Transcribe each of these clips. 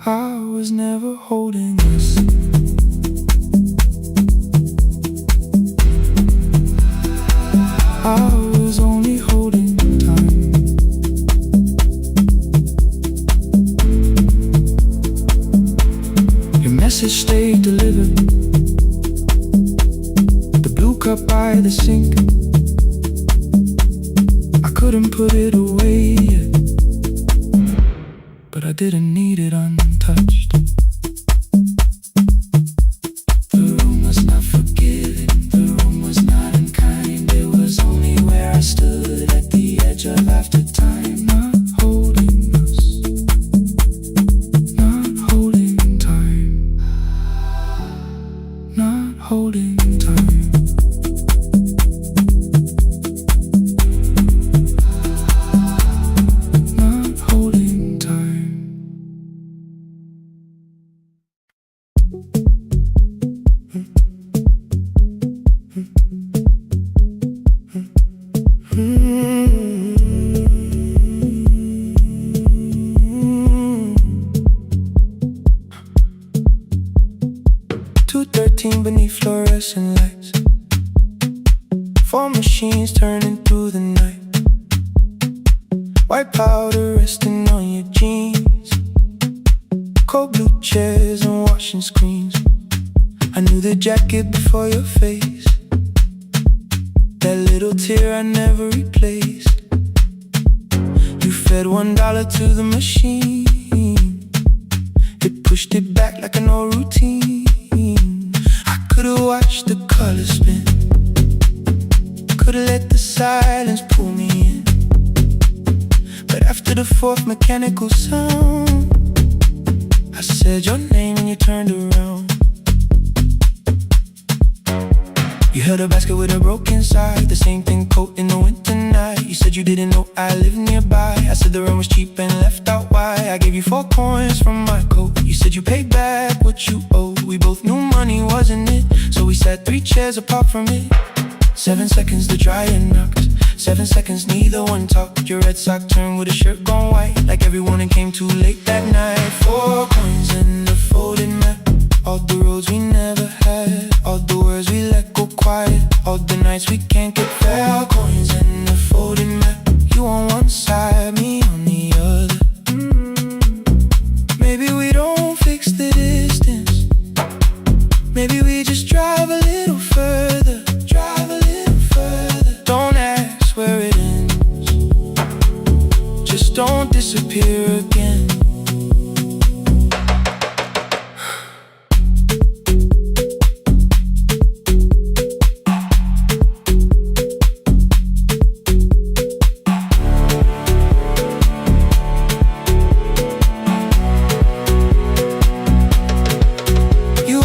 I was never holding us. I was only holding time. Your message stayed delivered. The blue cup by the sink, I couldn't put it away yet, but I didn't need it untouched. The room was not forgiving, the room was not unkind. It was only where I stood at the edge of after time. Not holding us, not holding time, not holding time. Not holding time. 2:13 beneath fluorescent lights, 4 machines turning through the night. White powder resting on your jeans, cold blue chairs and washing screens. I knew the jacket before your face, that little tear I never replaced. You fed $1 to the machine, it pushed it back like an old routine. I could've watched the colors spin, could've let the silence pull me in, but after the 4th mechanical sound, I said your name and you turned around. You held a basket with a broken side, the same thing coat in the winter night. You said you didn't know I lived nearby. I said the rent was cheap and left out why. I gave you 4 coins from my coat. You said you paid back what you owed. We both knew money wasn't it, so we sat 3 chairs apart from it. 7 seconds the dryer knocked, 7 seconds neither one talked. Your red sock turned with a shirt gone white, like everyone and came too late that night. 4 coins and a folded map, all the roads we never had, all the words we let go quiet, all the nights we can't get back. 4 coins and a folded map, you on one side, me on the other. Maybe we don't fix the distance, maybe we just drive a little further, drive a little further. Don't ask where it ends, just don't disappear again.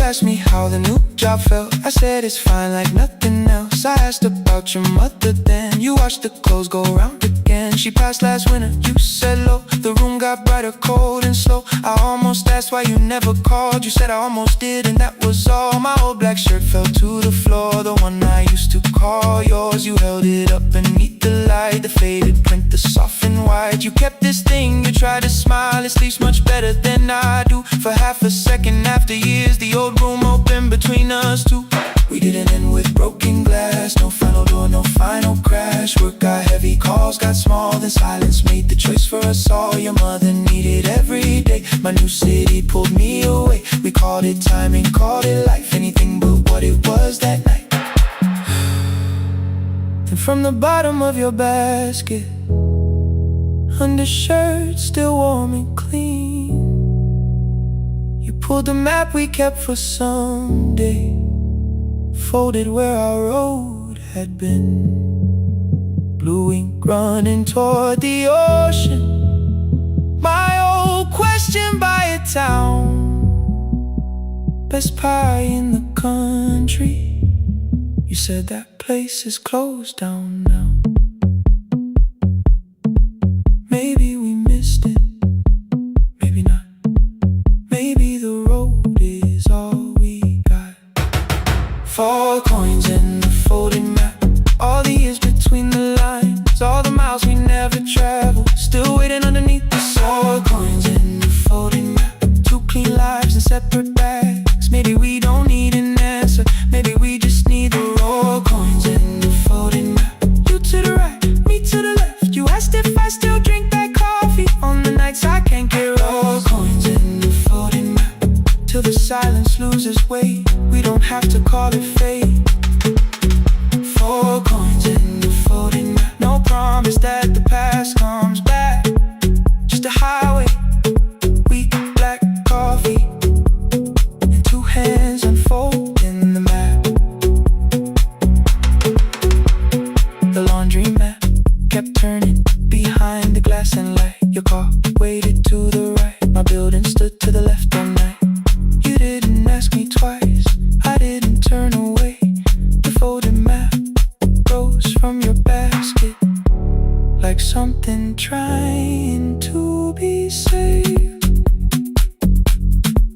Asked me how the new job felt, I said it's fine like nothing else. I asked about your mother then, you watched the clothes go round again. She passed last winter, you said low, the room got brighter, cold and slow. I almost asked why you never called, you said I almost did and that was all. My old black shirt fell to the floor, the one I used to call yours. You held it up beneath the light, the faded print, the soft and white. You kept this thing, you tried to smile, it sleeps much better than I do. For half a second after years, the old room opened between us two. We didn't end with broken glass, no final door, no final crash. Work got heavy, calls got small, then silence made the choice for us all. Your mother needed every day, my new city pulled me away. We called it timing, called it life, anything but what it was that night. Then from the bottom of your basket, undershirt still warm and clean, you pulled the map we kept for someday, folded where our road had been. Blue ink running toward the ocean, my old question by a town. Best pie in the country, you said that place is closed down now. Maybe we missed it, maybe not. Maybe the road is all we got. 4 coins and a folded map, all the years between the lines, all the miles we never traveled, still waiting underneath the 4 coins and a folded map. 2 separate bags. Maybe we don't need an answer. Maybe we just need the raw coins and the folding map. You to the right, me to the left. You asked if I still drink that coffee on the nights I can't get raw coins and the folding map. Till the silence loses weight. We don't have to call it fate. 4 coins and the folding map. No promise that the past comes back. Just a highway, weak black coffee, and 2 hands unfolding the map. The laundry mat kept turning behind the glass and light. Your car waited to the right. My building stood to the left all night. You didn't ask me twice, I didn't turn away. The folded map rose from your basket like something trying to be saved.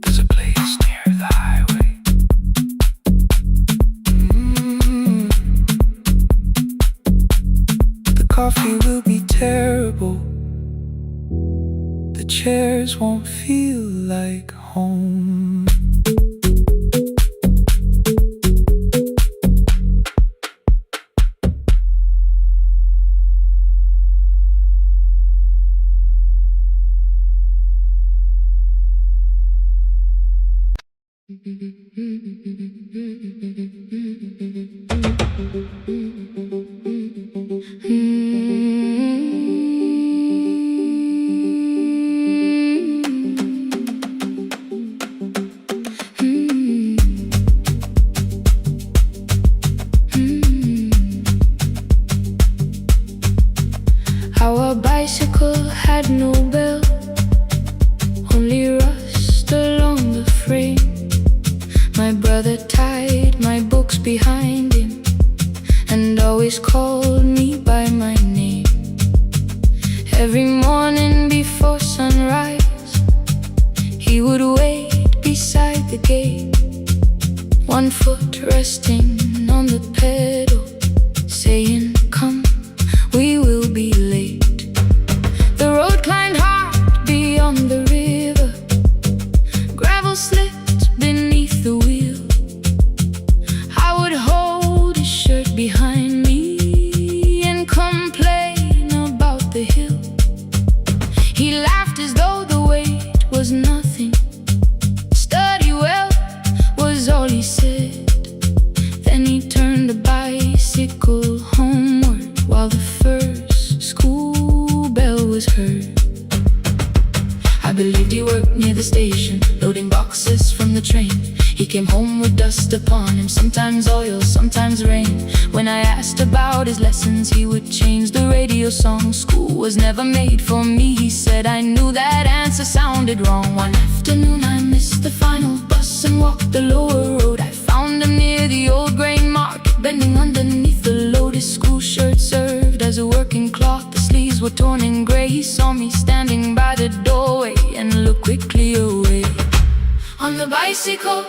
There's a place near the highway. The coffee will be terrible. The chairs won't feel like home. Our bicycle had no bell, only rust along the frame. My brother tied my books behind him and always called me by my name. Every morning before sunrise, he would wait beside the gate, 1 foot resting on the pedal, saying, "Come, we will be late." The road climbed hard beyond the river, gravel slipped beneath the wheel. I would hold his shirt behind me and complain about the hill. He laughed as though the weight was nothing. "Study well," was all he said. Then he turned the bicycle homeward while the first school bell was heard. I believed he worked near the station, loading boxes from the train. He came home with dust upon him, sometimes oil, sometimes rain. When I asked about his lessons, he would change the radio song. School was never made for me, he said. I knew that answer sounded wrong. One afternoon I missed the final bus and walked the lower road. I found him near the old grain market, bending underneath the load. His school shirt served as a working cloth, the sleeves were torn and gray. He saw me standing by the doorway and looked quickly away. On the bicycle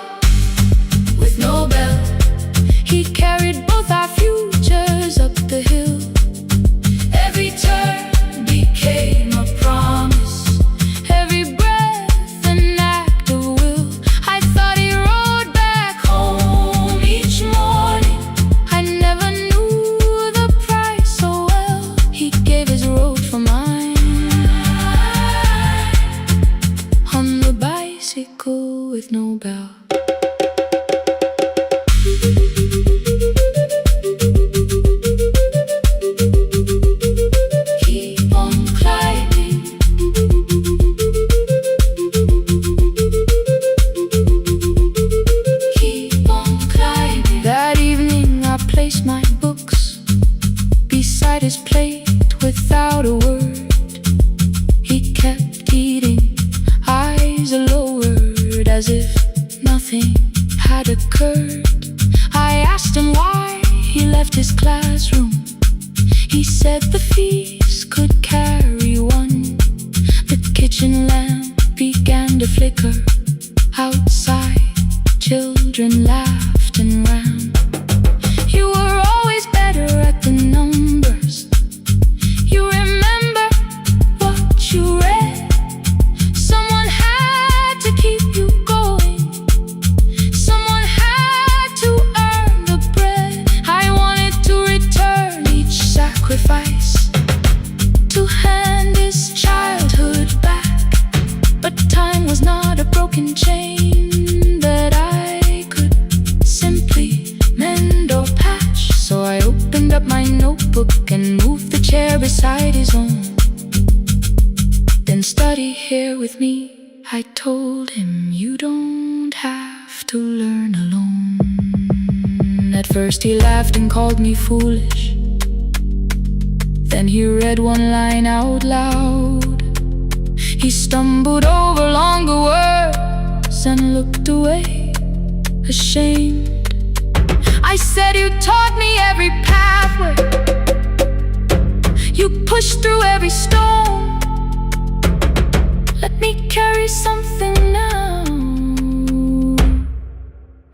with no bell, he carried both our futures up the hill. Every turn became a promise, every breath an act of will. I thought he rode back home each morning. I never knew the price so well. He gave his road for mine. On the bicycle with no bell. His plate without a word. He kept eating, eyes lowered, as if nothing had occurred. I asked him why he left his classroom. He said the feast could carry one. The kitchen lamp began to flicker. Outside, children laughed and ran. You were always better at the numbers. You remember what you read. Someone had to keep you going. with me, I told him, you don't have to learn alone. At first he laughed and called me foolish. Then he read one line out loud. He stumbled over longer words and looked away, ashamed. I said, you taught me every pathway, you pushed through every stone. Let me carry something now.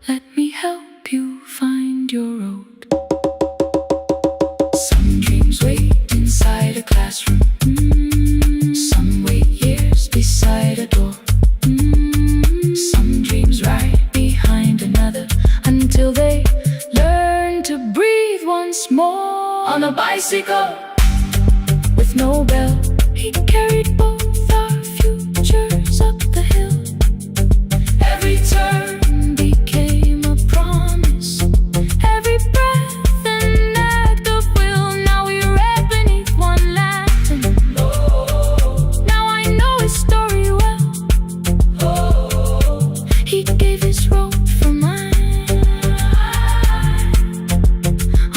Let me help you find your road. Some dreams wait inside a classroom. Some wait years beside a door. Some dreams right behind another until they learn to breathe once more. On a bicycle with no bell, he carried both our futures up the hill. Every turn became a promise, every breath an act of will. Now we read beneath one lantern. Now I know his story well. He gave his road for mine.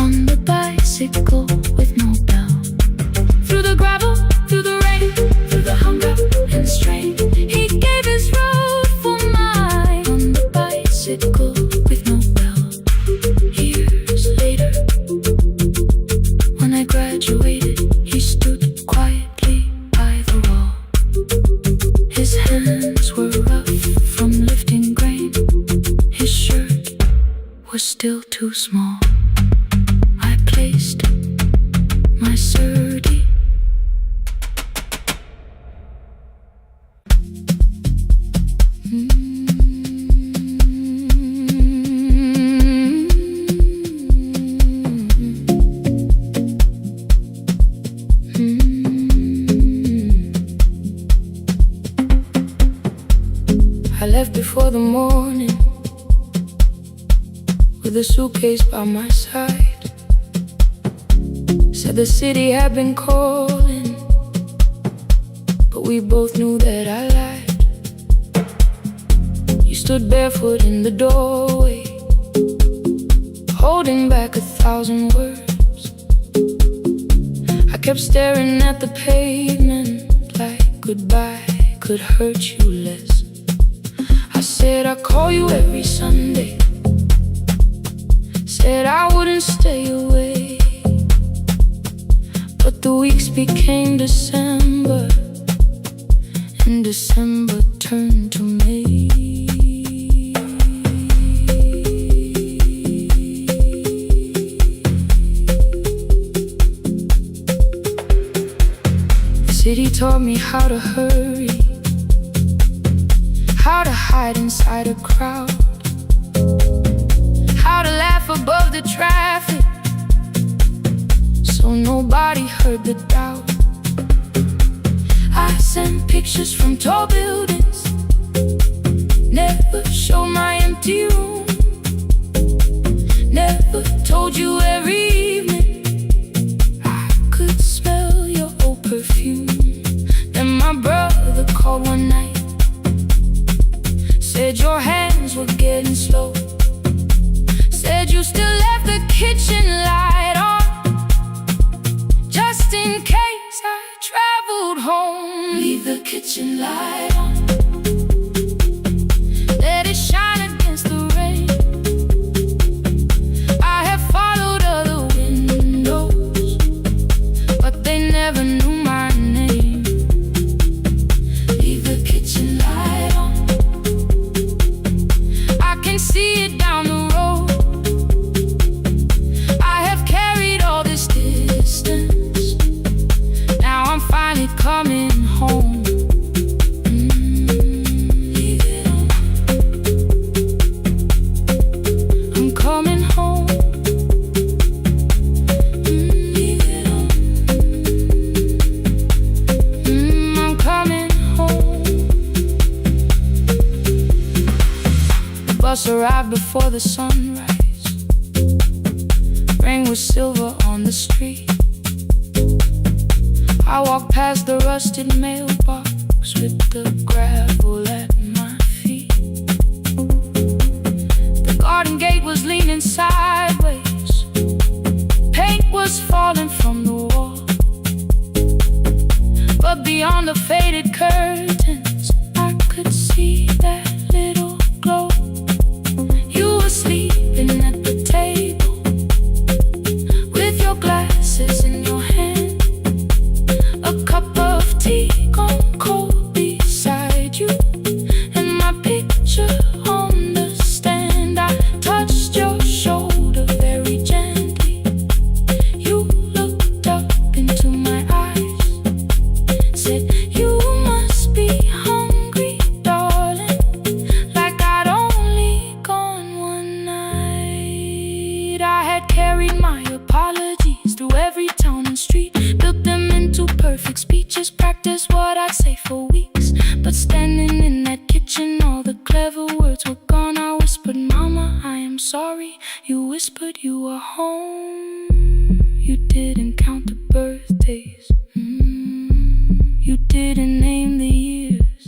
On the bicycle with no bell, through the gravel, through the rain, through the hunger and strain, he gave his road for mine. On the bicycle with no bell. Years later, when I graduated, he stood quietly by the wall. His hands were rough from lifting grain. His shirt was still too small. I placed my sturdy I left before the morning with a suitcase by my side. Said the city had been calling, but we both knew that I lied. You stood barefoot in the doorway, holding back 1,000 words. I kept staring at the pavement like goodbye could hurt you less. I said I'd call you every Sunday, said I wouldn't stay away. But the weeks became December, and December turned to May. The city taught me how to hurry, how to hide inside a crowd, how to laugh above the traffic so nobody heard the doubt. I sent pictures from tall buildings, never showed my empty room, never told you every evening I could smell your old perfume. Then my brother called one night, said your hands were getting slow, said you still left the kitchen light on, just in case I traveled home. Leave the kitchen light on, let it shine against the rain. I have followed other windows, but they never knew my name. Leave the kitchen light on, I can see it down the road. I have carried all this distance, now I'm finally coming home. Leave it on, I'm coming home. Leave it on, I'm coming home. The bus arrived before the sunrise, rain was silver on the street. I walked past the rusted mailbox, sidewalks with the gravel at my feet. The garden gate was leaning sideways. Paint was falling from the wall. But beyond the faded curtains, I could see that little glow. You were sleeping at the table with your glasses in your hand, a cup of tea gone cold beside you, and my picture on the stand. I touched your shoulder very gently. You looked up into my eyes, said, "You must be hungry, darling," like I'd only gone one night. I had carried my apologies through every town and street, built them into perfect speeches, practiced what I'd say for weeks. But standing in that kitchen, all the clever words were gone. I whispered, "Mama, I am sorry." You whispered you were home. You didn't count the birthdays. You didn't name the years.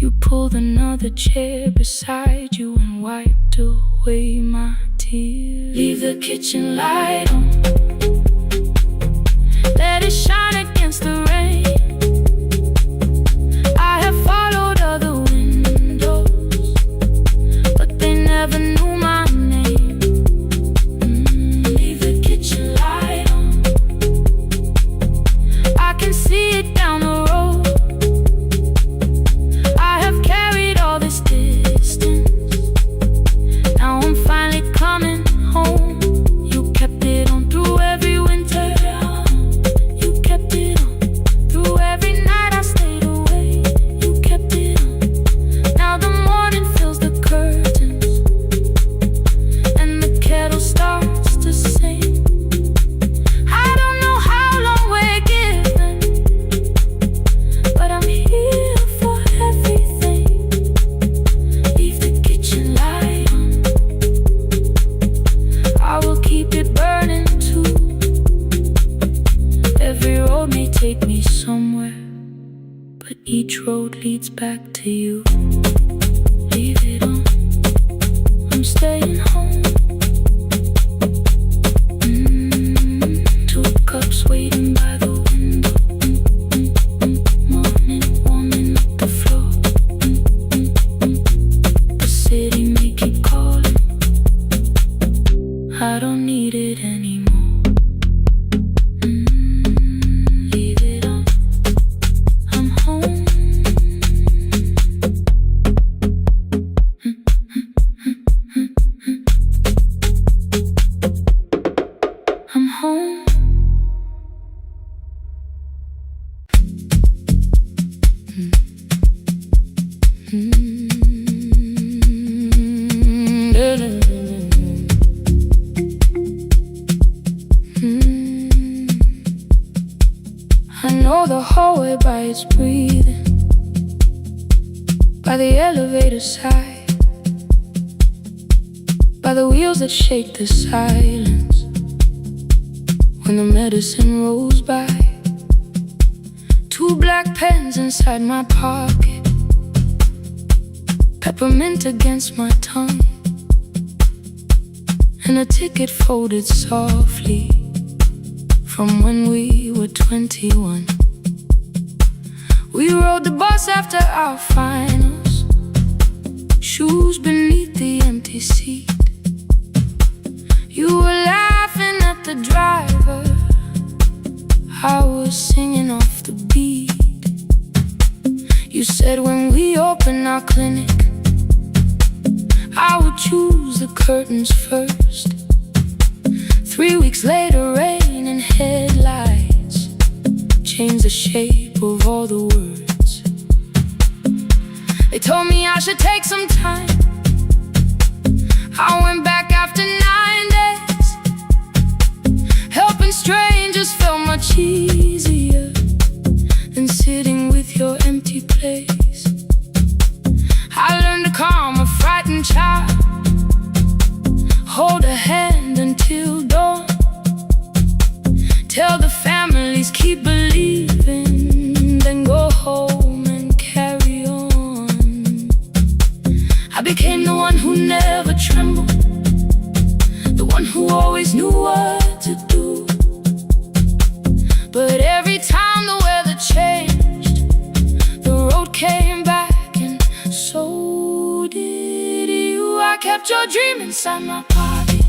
You pulled another chair beside you and wiped away my tears. Leave the kitchen light on, let it shine against the rain. I have followed other windows, but they never knew my name. Leave the kitchen light on, I can see it down the road. I have carried all this distance, now I'm finally coming home. You kept it on through every winter. You kept it on through every night I stayed away. You kept it on. Now the morning fills the curtains and the kettle starts to sing. I don't know how long we're given, but I'm here for everything. Leave the kitchen light on, I will keep it burning too. Every road may take me somewhere, but each road leads back to you. Leave it on, I'm staying home. Two cups waiting by the window. Morning warming up the floor. The city may keep calling, I don't need it anymore. Leave it on, I'm home. I'm home. I know the hallway by its breathing, by the elevator side, by the wheels that shake the silence when the medicine rolls by. Two black pens inside my pocket, peppermint against my tongue, and a ticket folded softly from when we were 21. We rode the bus after our finals, shoes beneath the empty seat. You were laughing at the driver, I was singing off the beat. You said when we open our clinic, I would choose the curtains first. 3 weeks later, rain and headlights changed the shape of all the words. They told me I should take some time. I went back after 9 days. Helping strangers felt much easier than sitting with your empty place. I learned to calm a frightened child, hold a hand until dawn, tell the families keep believing, then go kept your dream inside my pocket,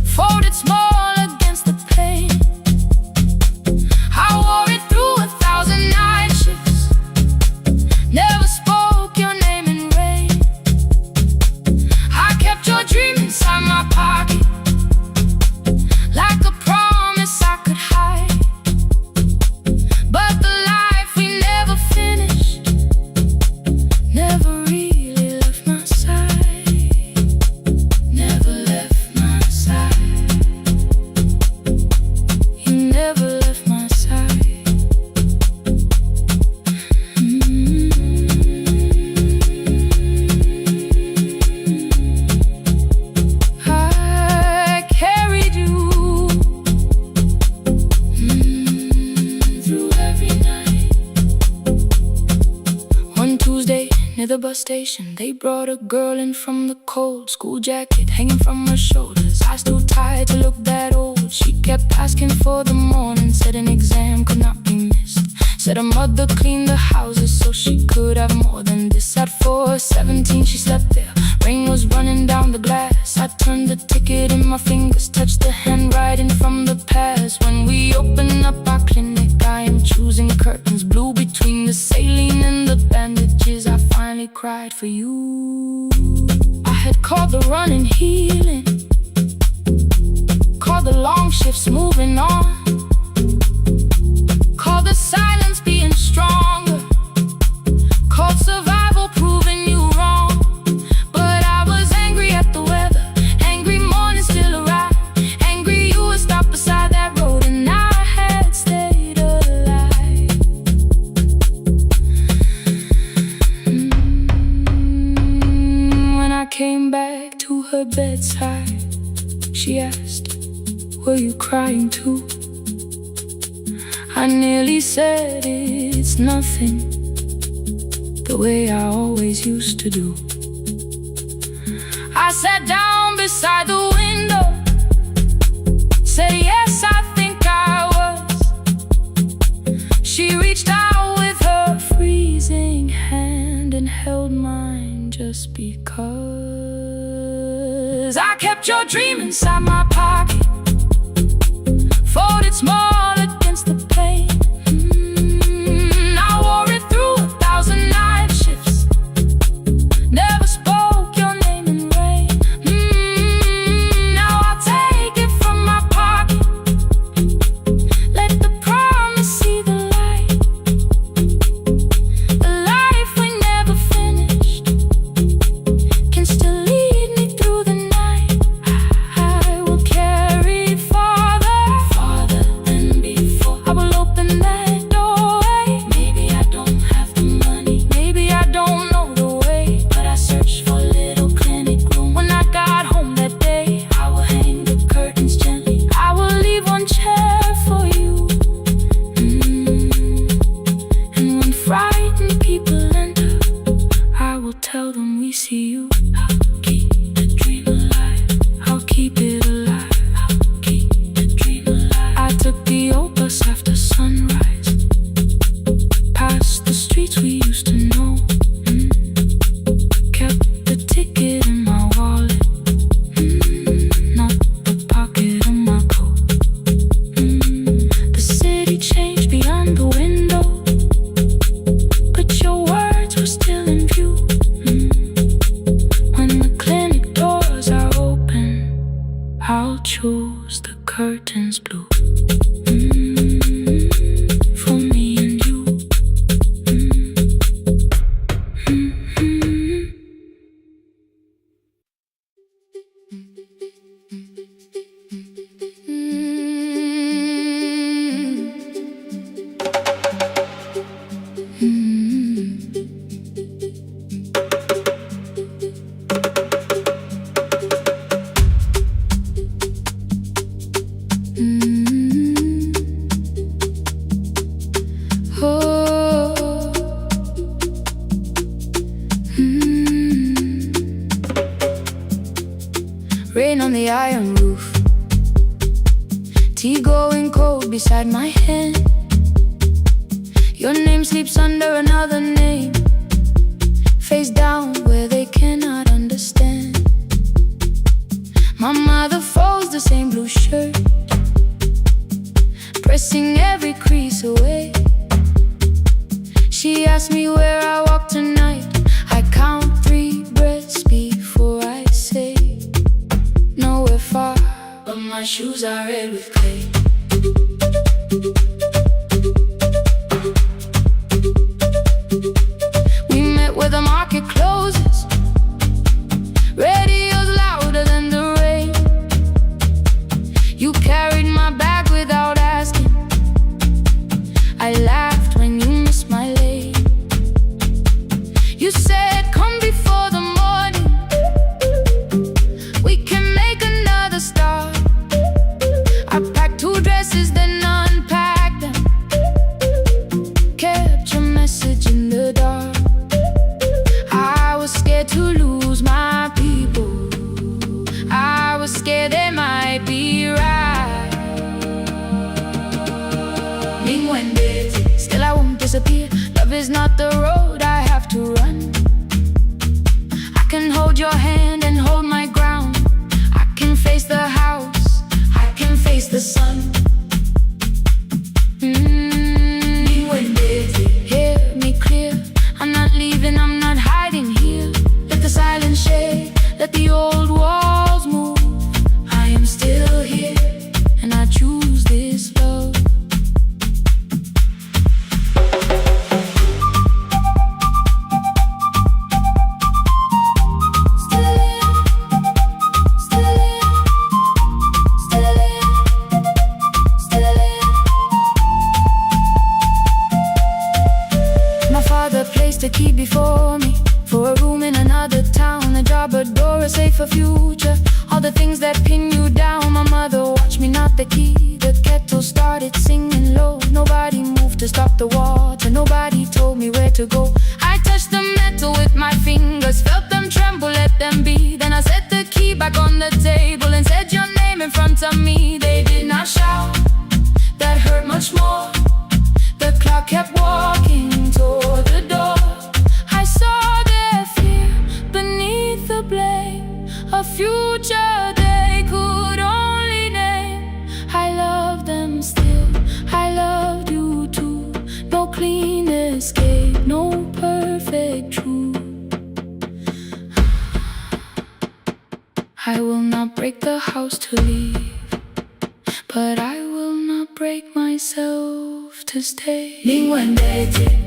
folded small against the pain. I wore it through 1,000 night shifts, never spoke your name in rain. I kept your dream inside my pocket, like a promise I could hide. But the life we never finished never really left my side, never left my side. You never left my side. I carried you through every night. One Tuesday near the bus station, they brought a girl in from the cold, school jacket hanging from her shoulders, eyes too tired to look that old. She kept asking for the morning, said an exam could not be missed, said her mother cleaned the houses so she could have more than this. At 4:17 she slept there, rain was running down the glass. I turned the ticket in my fingers, touched the handwriting from the past. When we open up our clinic, I am choosing curtains blue between the saline and the bandages. I finally cried for you. I had called the running healing, called the long shifts moving on, called the silence being stronger, called survival proving you wrong. But I was angry at the weather, angry morning still arrived, angry you would stop beside that road and I had stayed alive. When I came back to her bedside, she asked, were you crying too? I nearly said it's nothing, the way I always used to do. I sat down beside the window, said yes, I think I was. She reached out with her freezing hand and held mine just because. I kept your dream inside my pocket, folded small against the pain. I wore it through 1,000 night shifts, never spoke your name in rain. Now I'll take it from my pocket, let the promise see the light. The life we never finished can still lead me through the night. I will carry farther than before. I will open that doorway. Maybe I don't have the money, maybe I don't know the way, but I searched for a little clinic room. When I got home that day, I will hang the curtains gently, I will leave one chair for you. And when frightened people enter, I will tell them we see you. I'll keep the dream alive, I'll keep it alive, I'll keep the dream alive. I took the old bus after sunrise, past the streets we used to know. Kept the ticket in my wallet, not the pocket of my coat. The city changed beyond the window, but your words were still in view. When the clinic doors are open, I'll choose the curtains blue. For me and you. Rain on the iron roof, tea going cold beside my hand. Your name sleeps under another name, face down where they cannot understand. shirt, pressing every crease away. She asked me where I walk tonight. I count 3 breaths before I say nowhere far, but my shoes are red with clay. We met where the market closes, radio's louder than the rain. You carried my bag without asking. I laughed when you missed my lane. You said, come before the morning, we can make another start. I packed 2 dresses, then unpacked them, kept your message in the dark. I was scared to lose my people, I was scared they might be right. Still I won't disappear. Love is not the road I have to run. I can hold your hand and hold my ground. I can face the house, I can face the sun. Hear me clear, I'm not leaving, I'm not hiding here. Let the silence shake, let the old walls move. I am still here, and I choose this love. The key before me for a room in another town, a job, a door, a safer future. All the things that pin you down. My mother watched me knock the key. The kettle started singing low. Nobody moved to stop the water. Nobody told me where to go. I touched the metal with my fingers, felt them tremble, let them be. Then I set the key back on the table and said your name in front of me. They did not shout, that hurt much more. The clock kept walking toward the door. I saw their fear beneath the blame, a future they could only name. I love them still, I loved you too. No clean escape, no perfect truth. I will not break the house to leave, but I will not break myself to stay.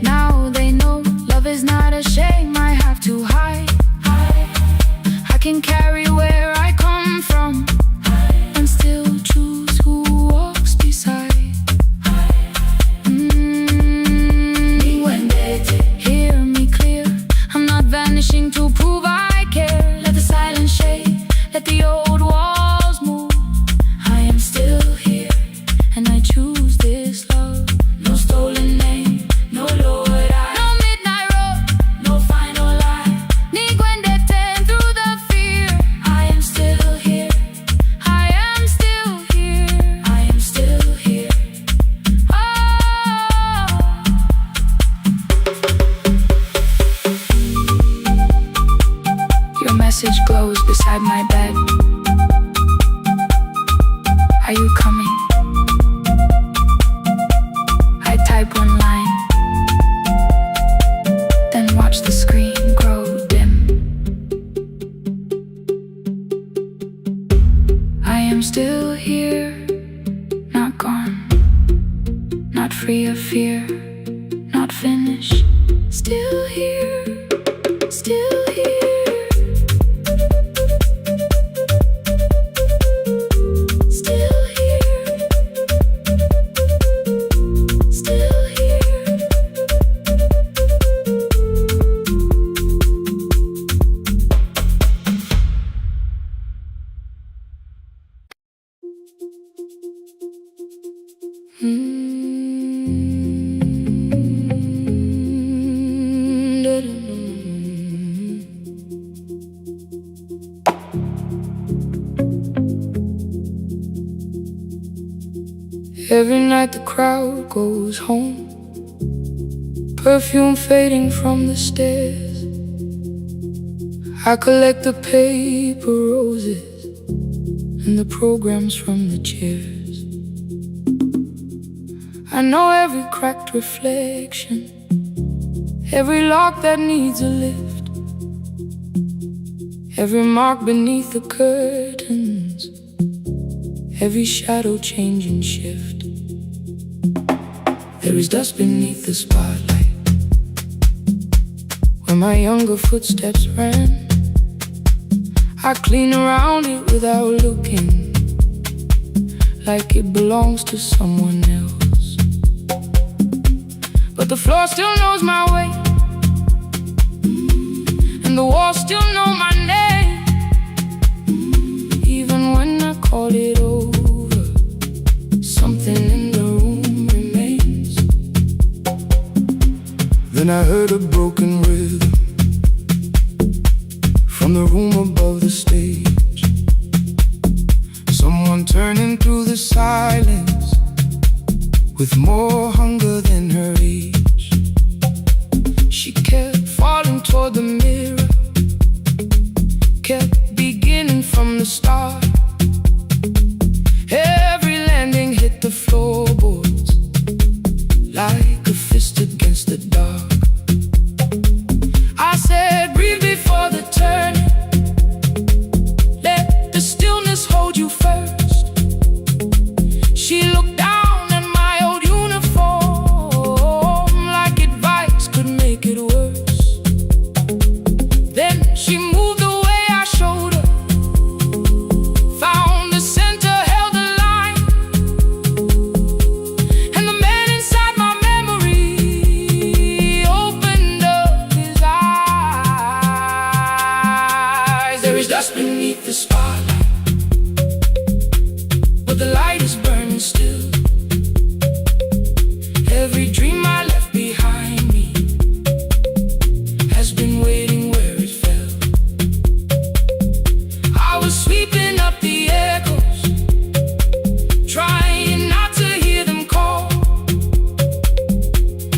Now they know love is not a shame I have to hide. I can carry where I come from and still choose who walks beside. Hear me clear, I'm not vanishing to prove I care. Let the silence shake, let the old walls move. I am still here, and I choose this love. No stolen name, no lowered eye, no midnight road, no final lie. Through the fear, I am still here, I am still here, I am still here. Your message glows beside my bed. Are you coming? I type one line, then watch the screen grow dim. I am still here, not gone, not free of fear, not finished. Still here, still here. Every night the crowd goes home, perfume fading from the stairs. I collect the paper roses and the programs from the chairs. I know every cracked reflection, every lock that needs a lift, every mark beneath the curtains, every shadow change and shift. There is dust beneath the spotlight where my younger footsteps ran. I clean around it without looking, like it belongs to someone else. But the floor still knows my way, and the walls still know my name. Even when I call it over, something in the room remains. Then I heard a broken rhythm from the room above the stage, someone turning through the silence with more hunger than her age. She kept falling toward the mirror, kept beginning from the start. Every landing hit the floorboards like a fist against the dark. I said, breathe before the turning, let the stillness hold you first. She looked down at my old uniform like advice could make it worse. Then she moved the way I showed her, found the center, held the line, and the man inside my memory opened up his eyes. There is dust beneath the spotlight, but the light is burning still. Every dream I left behind me has been waiting where it fell. I was sweeping up the echoes, trying not to hear them call.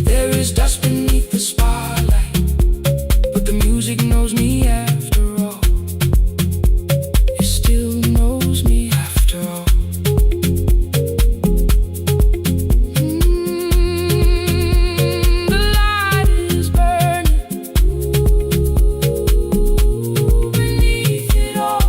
There is dust beneath the spotlight, but the music knows me after all. It still knows me after all. The light is burning beneath it all.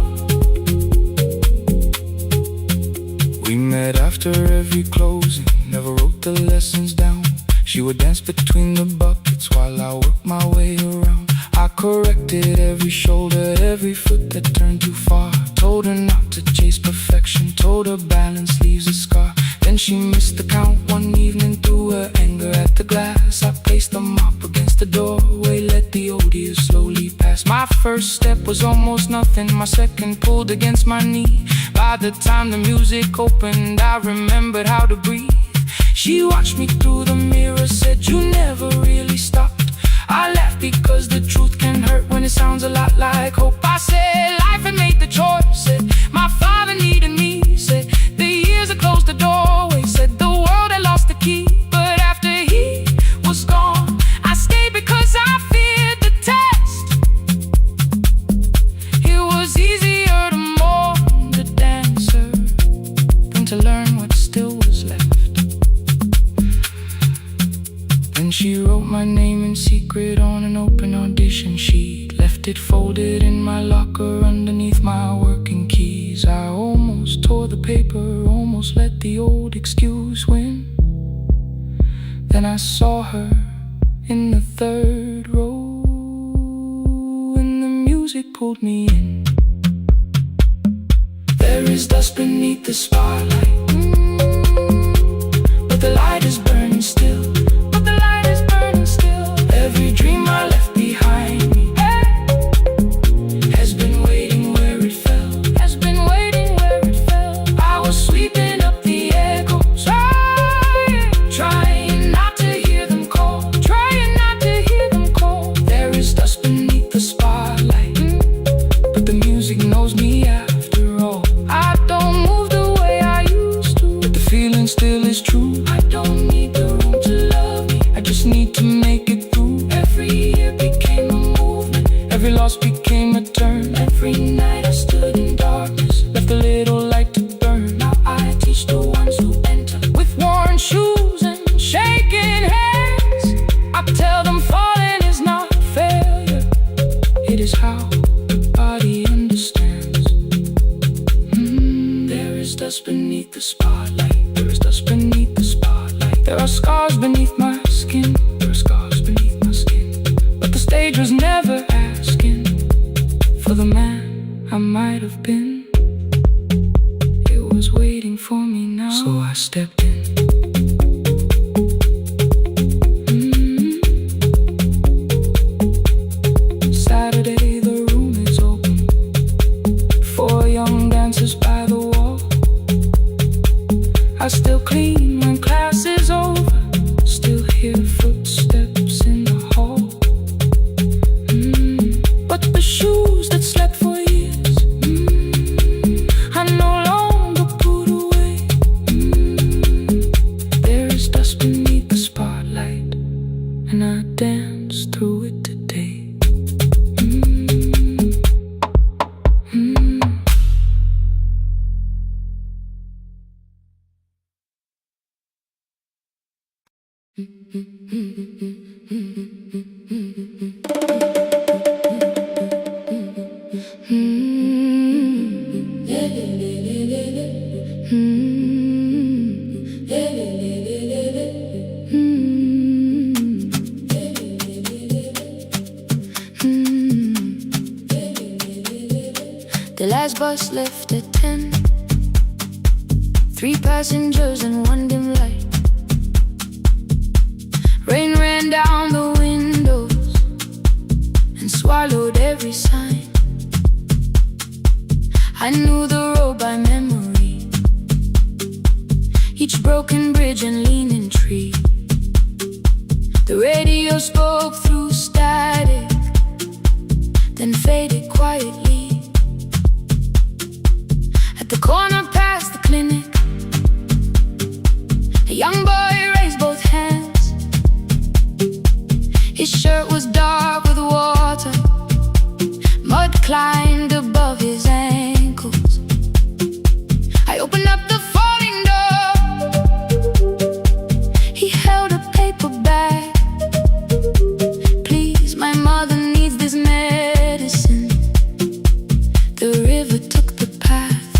We met after every closing, never wrote the lessons down. She would dance between the buckets while I worked my way around. I corrected every shoulder, every foot that turned too far. Told her not to chase perfection, told her balance leaves a scar. Then she missed the count one evening, threw her anger at the glass. I placed the mop against the doorway, let the odious slowly pass. My first step was almost nothing, my second pulled against my knee. By the time the music opened, I remembered how to breathe. She watched me through the mirror, said, you never really stopped. I laughed because the truth can hurt when it sounds a lot like hope. I said, life had made the choice, said, my father needed me, said, the years had closed the doorway, said, the world had lost the key. But after he was gone, I stayed because I feared the test. It was easier to mourn the dancer than to learn what still was left. Then she wrote my name in secret on an open audition sheet, left it folded in my locker underneath my working keys. I almost tore the paper, almost let the old excuse win. Then I saw her in the third row, and the music pulled me in. There is dust beneath the spotlight, but the light is burning still. Every dream I left behind me has been waiting where it fell, has been waiting where it fell. I was sweeping up the echoes, trying not to hear them call, trying not to hear them call. There is dust beneath the spotlight, but the music knows me after all. I don't move the way I used to, but the feeling still is true. I don't need the beneath the spotlight. There is dust beneath the spotlight. There are scars beneath my skin. There are scars beneath my skin. But the stage was never asking for the man I might have been. It was waiting for me now, so I stepped in. Saturday, the room is open. 4 young dancers by the wall. I still clean when class is over. Still hear footsteps in the hall. But the shoes that slept for years, I no longer put away. There is dust beneath the spotlight, and I dance through it today. The last bus left at 10. 3 passengers and 1 dim light. Rain ran down the windows and swallowed every sign. I knew the road by memory, each broken bridge and leaning tree. The radio spoke through static, then faded quietly. At the corner past the clinic, a young boy raised both hands. His shirt was dark with water, mud climbed above his ankles. I opened up the folding door. He held a paper bag. Please, my mother needs this medicine. The river took the path.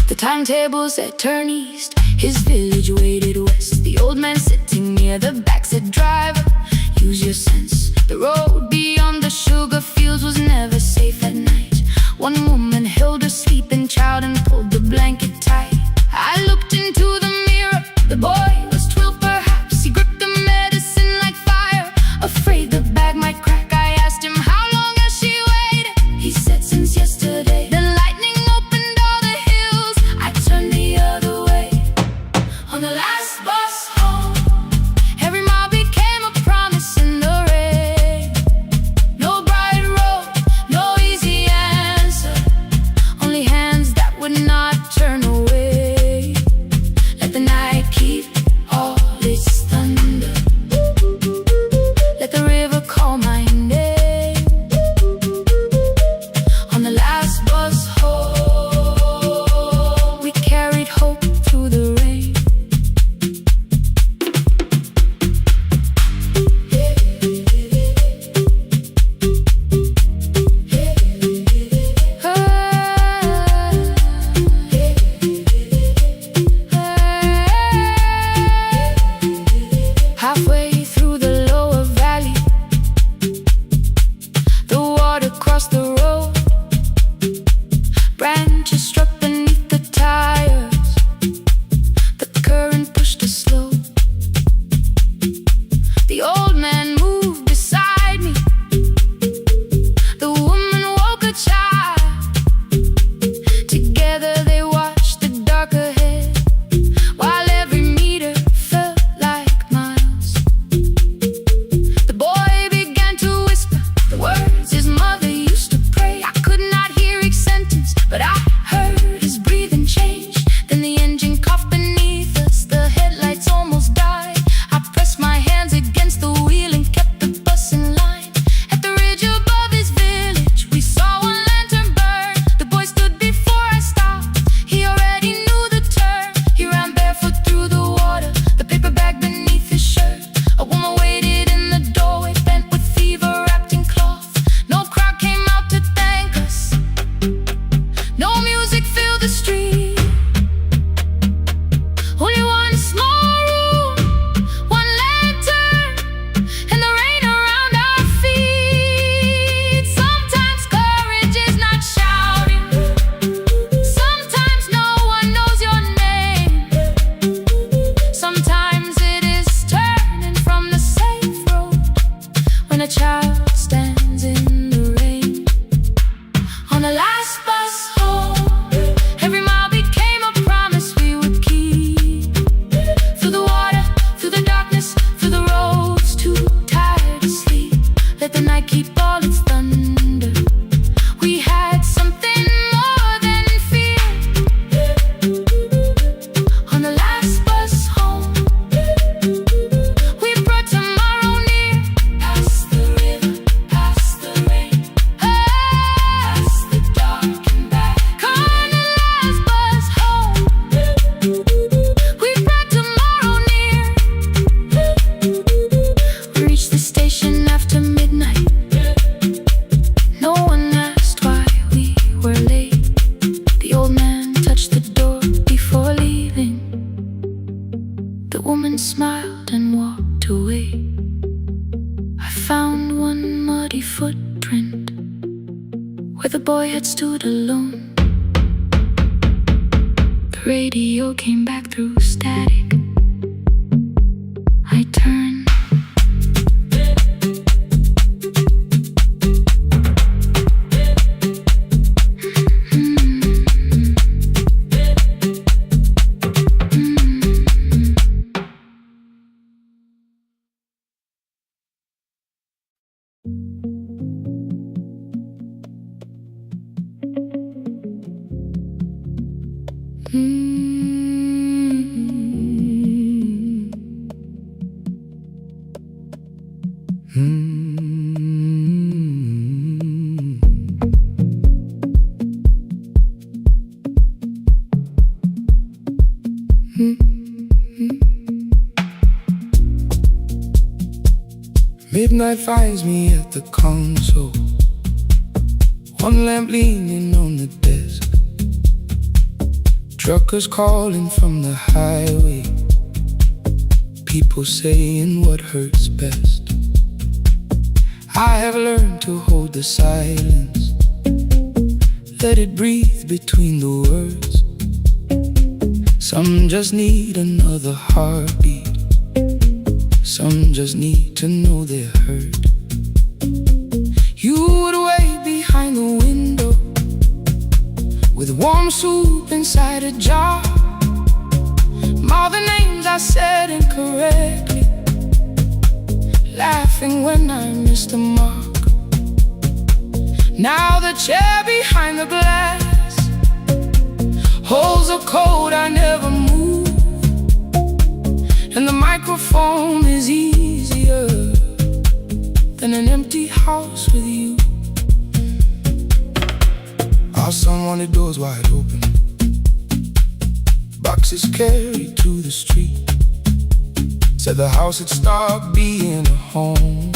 The timetable said turn east. His village waited west. The old man sitting near the back said, driver, use your sense. The road beyond the sugar fields was never safe at night. One woman held her sleeping child and pulled the blanket tight. I looked into the mirror. The boy was 12 perhaps. He gripped the medicine like fire, afraid the bag might crack. I asked him, how long has she waited? He said, since yesterday. Then lightning opened all the hills. I turned the other way. On the last bus home, every mile became a promise in the rain. No bright road, no easy answer, only hands that would not turn away. Let the night keep all its thunder. Let the river call my name. On the last bus home, we carried hope through the rain. Halfway through the lower valley, the water crossed the road. Branches struck beneath the tires. The current pushed us slow. The old man moved beside me. The woman woke a child. Together they watched the dark ahead, while every meter felt like miles. The boy began to whisper the words his mother used to pray. I could not hear each sentence, but I heard his breathing change. Then the engine coughed beneath us. The headlights almost died. I pressed my hands against the wheel and the night keep all its thunder. We had something more than fear. On the last bus home, we brought tomorrow near. Past the river, past the rain, past the dark and back. On the last bus home, we brought tomorrow near. We reached the station after midnight. No one asked why we were late. The old man touched the door before leaving. The woman smiled and walked away. I found one muddy footprint where the boy had stood alone. The radio came back through static. I turned. Midnight finds me at the console, one lamp leaning on the desk. Truckers calling from the highway, people saying what hurts best. I have learned to hold the silence, let it breathe between the words. Some just need another heartbeat, some just need to know they're heard. You would wait behind the window with warm soup inside a jar. All the names I said incorrectly, laughing when I missed the mark. Now the chair behind the glass holds a code I never moved, and the microphone is easier than an empty house with you. Our son wanted doors wide open, boxes carried to the street. Said the house had stopped being a home,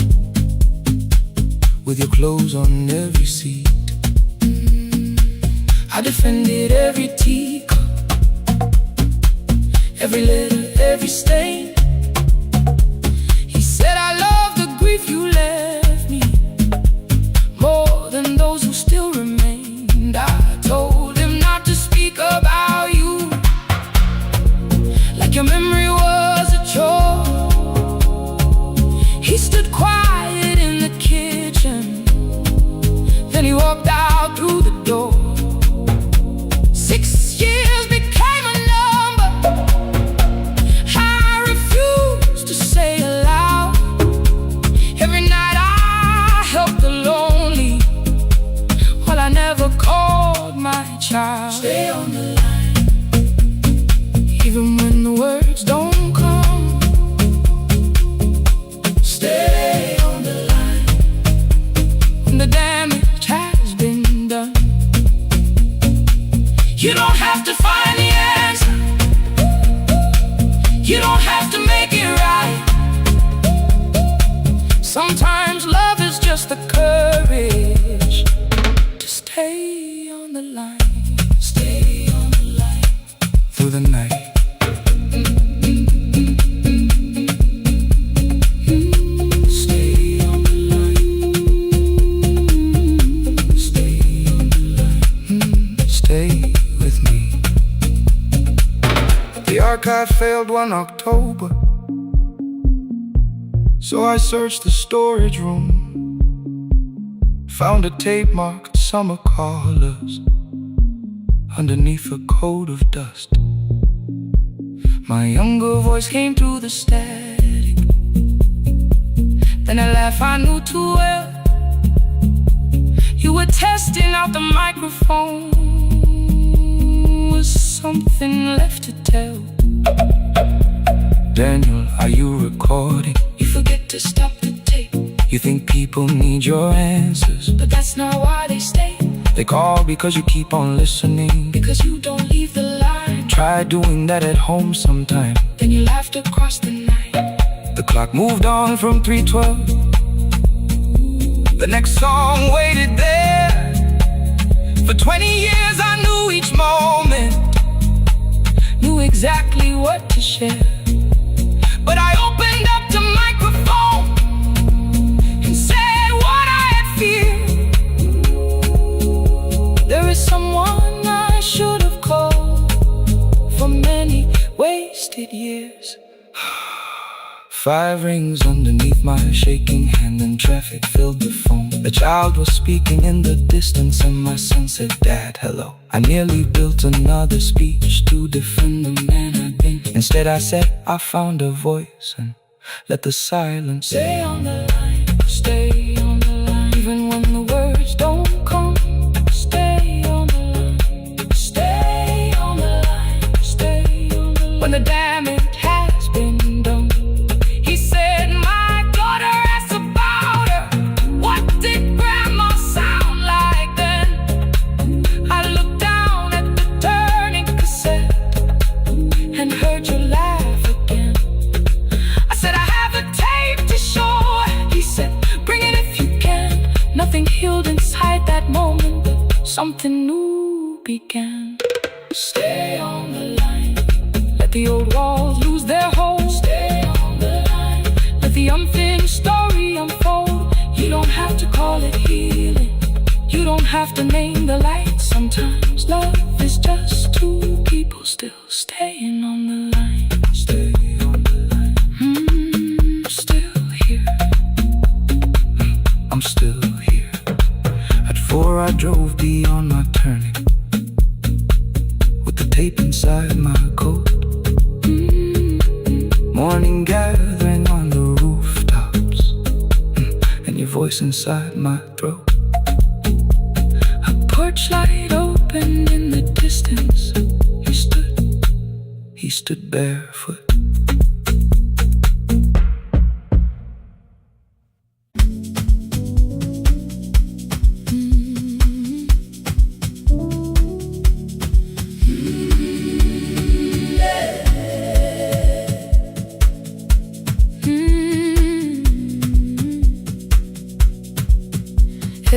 with your clothes on every seat. I defended every teacup, every letter, every stain. He said I love the grief you left me more than those who still remained. I told him not to speak about you like your memory was a chore. He stood quiet in the kitchen, then he walked out through the door. 6 years became a number I refused to say aloud. Every night I helped the lonely, while I never called my child. Stay on the line, even when the words don't come. Stay on the line, when the damage has been done. You don't have to find the answer, you don't have to make it right. Sometimes love is just the courage to stay on the line. Stay on the line through the night. Stay on the line. Stay on the line. Stay with me. The archive failed one October, so I searched the storage room, found a tape marked summer callers underneath a coat of dust. My younger voice came through the static, then a laugh I knew too well. You were testing out the microphone. Was something left to tell? Daniel, are you recording? You forget to stop the tape. You think people need your answers, but that's not why they stay. They call because you keep on listening, because you don't leave the line. Try doing that at home sometime, then you laughed across the night. The clock moved on from 3:12. The next song waited there. For 20 years I knew each moment, knew exactly what to share. But I opened up the microphone and said what I had feared. There is someone I should have called for many wasted years. 5 rings underneath my shaking hand, and traffic filled the phone. A child was speaking in the distance, and my son said, "Dad, hello." I nearly built another speech to defend the man I'd been. Instead I said, I found a voice, and let the silence stay on the line, stay on the line. Even when the words don't come, stay on the line, stay on the line, stay on the line. When the damage has been done, he said, "My daughter asked about her. What did grandma sound like then?" I looked down at the turning cassette and heard you laugh again. I said, "I have a tape to show." He said, "Bring it if you can." Nothing healed inside that moment, but something new began. Stay on the line, let the old walls lose their hold. Stay on the line, let the unfinished story unfold. You don't have to call it healing, you don't have to name the light. Sometimes love is just two people still staying on the line. Stay on the line. Still here. I'm still here. At 4 I drove beyond my turning, with the tape inside my coat. Morning gathering on the rooftops, and your voice inside my throat. A porch light opened in the distance. He stood barefoot.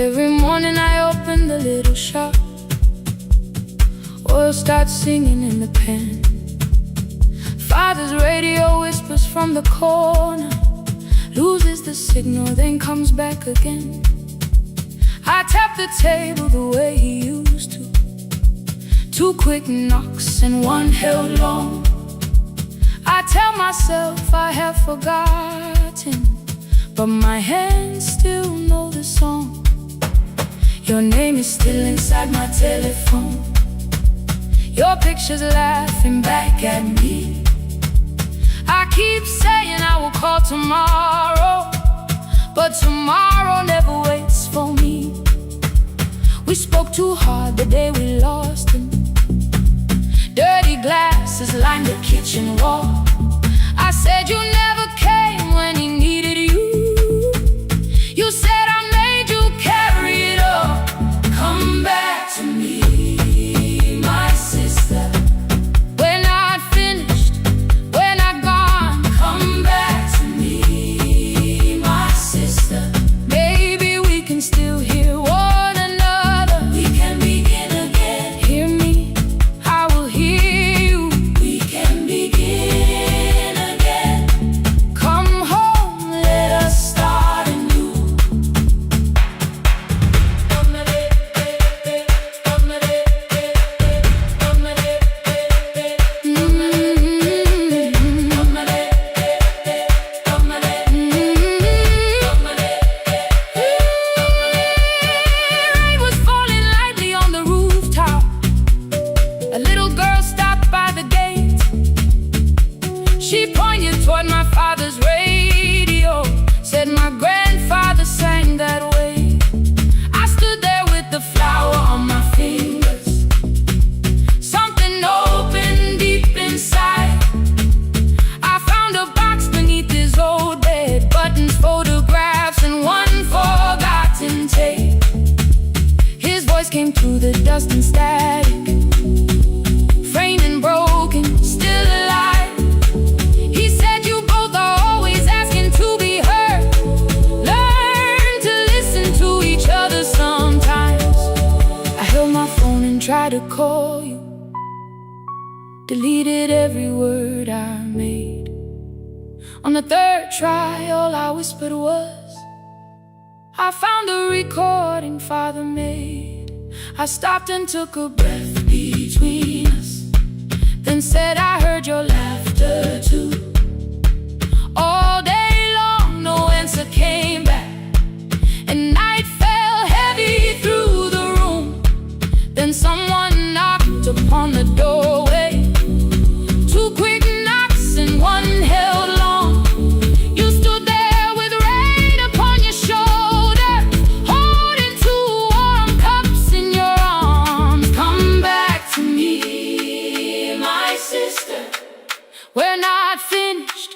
Every morning I open the little shop. Oil starts singing in the pan. Father's radio whispers from the corner, loses the signal, then comes back again. I tap the table the way he used to. 2 quick knocks and 1 held long. I tell myself I have forgotten, but my hands still know the song. Your name is still inside my telephone. Your picture's laughing back at me. I keep saying I will call tomorrow, but tomorrow never waits for me. We spoke too hard the day we lost him. Dirty glasses lined the kitchen wall. I said you never came when he needed you. You said I made you carry it all. Come back to me, my sister. We're not finished, we're not gone. Come back to me, my sister. Maybe we can still hear one another. We can begin again. Hear me, I will hear you. We can begin again. Come home, came through the dust and static, framed and broken, still alive. He said you both are always asking to be heard. Learn to listen to each other sometimes. I held my phone and tried to call you, deleted every word I made. On the third try, all I whispered was, I found the recording Father made. I stopped and took a breath between us, then said I heard your laughter too. All day long no answer came back, and night fell heavy through the room. Then someone knocked upon the doorway. Two quick knocks and one held long. You stood there with rain upon your shoulder, holding two warm cups in your arms. Come back to me, my sister. We're not finished,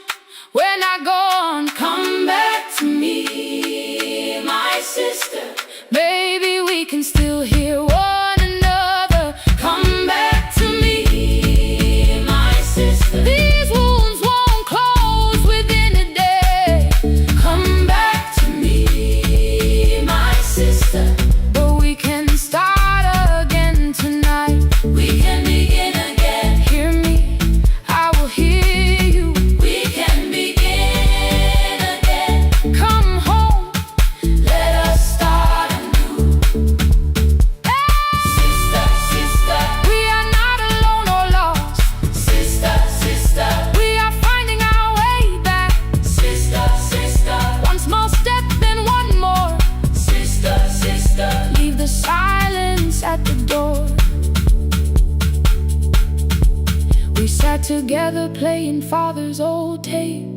we're not gone. Come back to me, my sister. Baby, we can still hear one another. Come back to me, my sister. These wounds won't close within a day. Come back to me, my sister. But we can start again tonight. We can begin again. Hear me, I will hear you. We can begin again. Come home, let us start anew. Sister, sister, we are not alone or lost. Sister, sister, we are finding our way back. Sister, sister, one small step then one more. Sister, sister, leave the silence at the door. We sat together playing Father's old tape,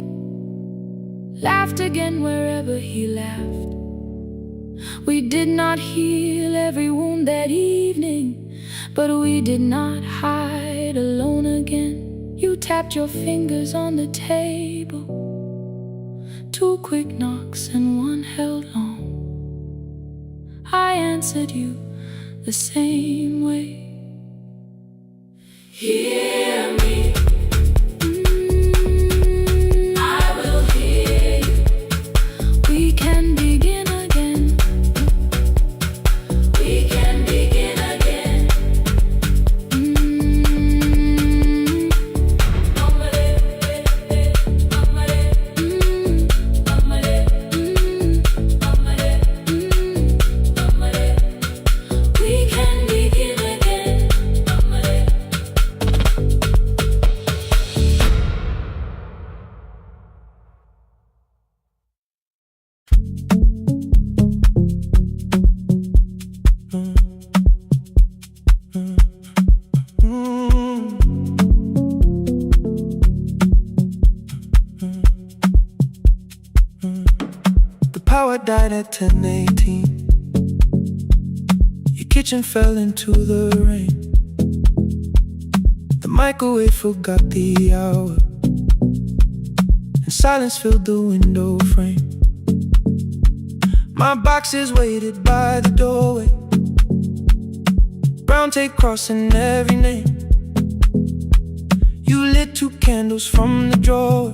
laughed again wherever he laughed. We did not heal every wound that evening, but we did not hide alone again. You tapped your fingers on the table, two quick knocks and one held long. I answered you the same way. Hear me, I will hear you. We can begin again. We can begin again. We can begin again. The power died at 10:18. Your kitchen fell into the rain. The microwave forgot the hour, and silence filled the window frame. My boxes waited by the doorway, brown tape crossing every name. You lit two candles from the drawer,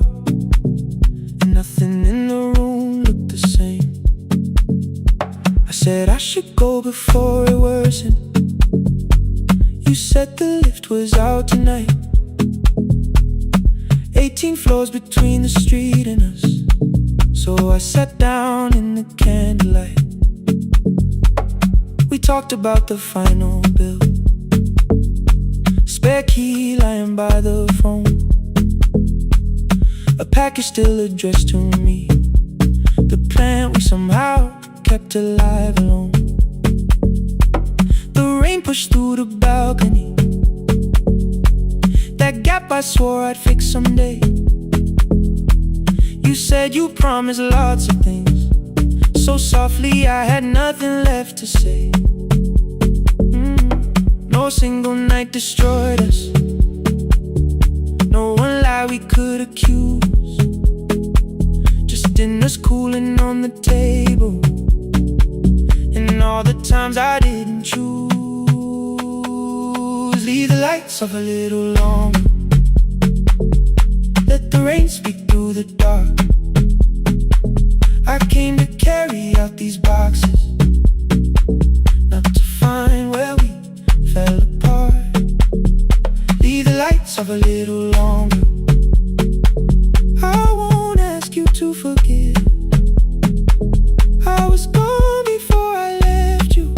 and nothing in the room looked the same. I said I should go before it worsened. You said the lift was out tonight. 18 floors between the street and us, so I sat down in the candlelight. We talked about the final bill, spare key lying by the phone, a package still addressed to me, the plant we somehow kept alive alone. The rain pushed through the balcony, that gap I swore I'd fix someday. You said you promised lots of things, so softly I had nothing left to say. No single night destroyed us, no one lie we could accuse. Just dinners cooling on the table, and all the times I didn't choose. Leave the lights off a little longer. Let the rain speak through the dark. I came to carry out these boxes, not to find where we fell apart. Leave the lights off a little longer. I won't ask you to forgive. I was gone before I left you.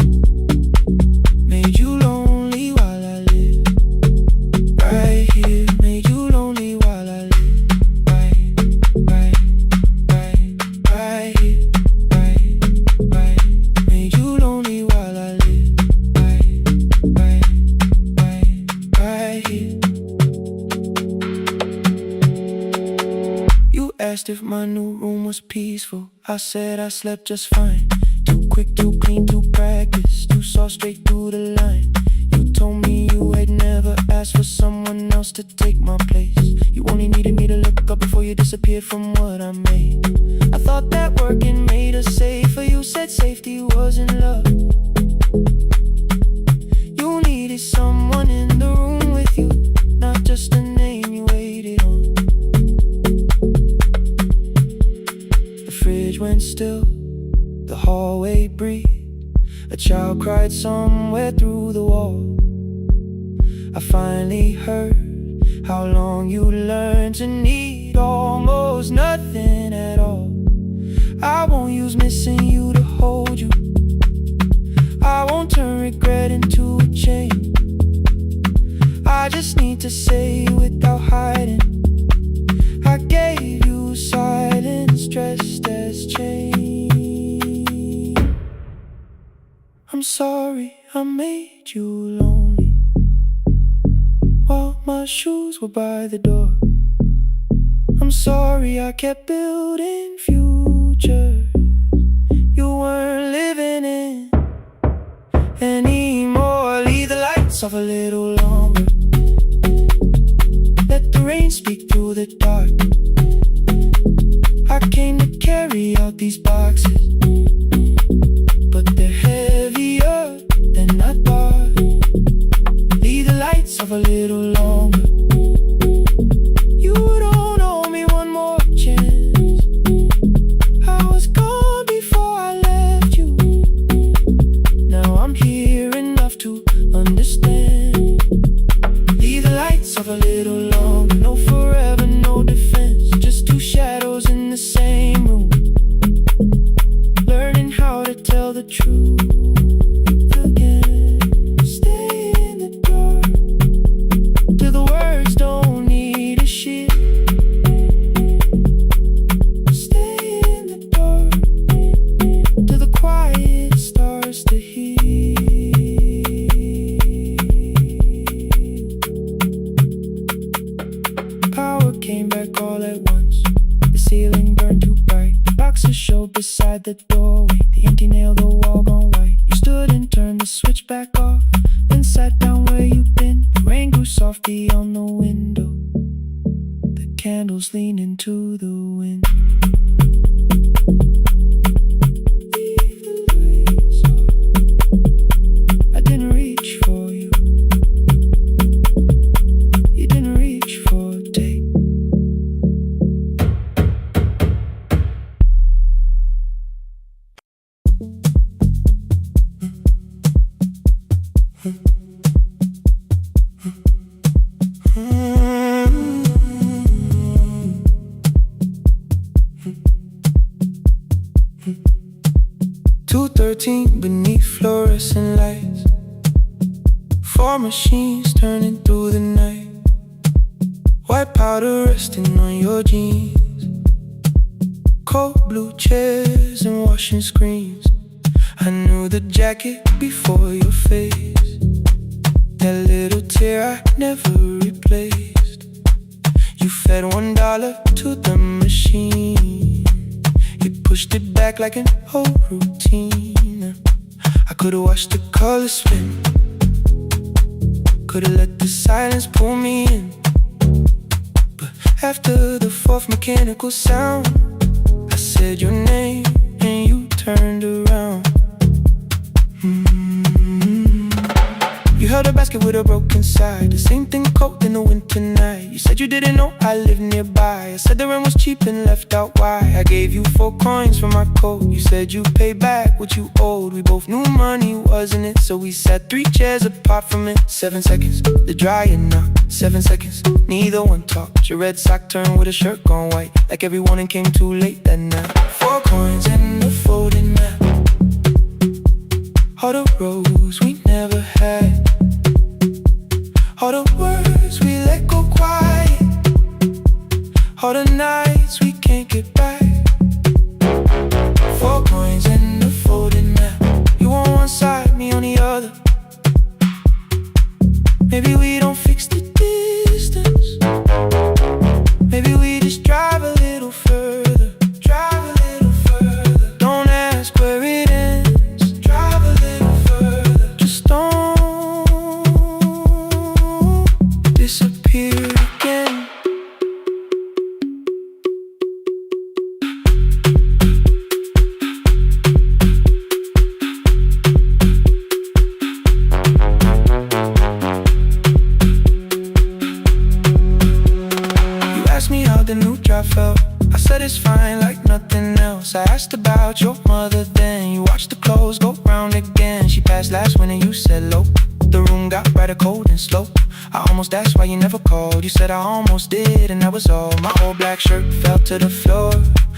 Made you lonely while I lived right here. Made you lonely while I lived right here. Right. Made you lonely while I lived right here. You asked if my new room was peaceful. I said I slept just fine. Too quick, too clean, too practiced. You saw straight through the line. You told me you had never asked for someone else to take my place. You only needed me to look up before you disappeared from what I made. I thought that working made us safer. You said safety was in love. You needed someone in the room with you, not just a name you waited on. The fridge went still, the hallway breathed. A child cried somewhere through the wall. I finally heard how long you learned to need almost nothing at all. I won't use missing you to hold you. I won't turn regret into a chain. I just need to say without hiding, I gave you silence dressed as change. I'm sorry I made you lonely while my shoes were by the door. I'm sorry I kept building futures you weren't living in anymore. Leave the lights off a little longer. Let the rain speak through the dark. I came to carry out these boxes, but they're heavier than I thought. Leave the lights off a little longer. You don't owe me one more chance. I was gone before I left you. Now I'm here enough to understand. Leave the lights off a little longer. No forever, no defense. Just two shadows in the same room, learning how to tell the truth again. Stay in the dark till the words don't need a shield. Stay in the dark till the quiet starts to heal. Power came back all at once. The ceiling burned too bright. The boxes showed beside the doorway. The empty nail, the wall gone white. You stood and turned the switch back off, then sat down where you've been. The rain grew softly on the window. The candles leaned into the wind. Leave the lights off. I didn't reach for you. You didn't reach for a take. "2:13 beneath fluorescent lights. 4 machines turning through the night. White powder resting on your jeans. Cold blue chairs and washing screens. I knew the jacket before your face. That little tear I never replaced. You fed $1 to the machine. You pushed it back like an old routine. I could've watched the colors spin. Could've let the silence pull me in. But after the 4th mechanical sound, I said your name and you turned around. basket with a broken side. The same thing cold in the winter night. You said you didn't know I lived nearby. I said the rent was cheap and left out why. I gave you 4 coins for my coat. You said you'd pay back what you owed. We both knew money wasn't it, so we sat 3 chairs apart from it. 7 seconds, the dryer knocked. 7 seconds, neither one talked. Your red sock turned with a shirt gone white, like every morning came too late that night. 4 coins and a folding map. All the roads we never had, all the words we let go quiet, all the nights we can't get back. 4 coins and a folding map. You on one side, me on the other. Maybe we don't fix the distance. Maybe we just drive a little further. Drive a little further. Don't ask where it ends. Drive a little further. Just don't disappear again. Me how the new drop felt. I said it's fine like nothing else. I asked about your mother then. You watched the clothes go round again. She passed last winter, you said low. The room got brighter, cold and slow. I almost asked why you never called. You said I almost did and that was all. My old black shirt fell to the floor,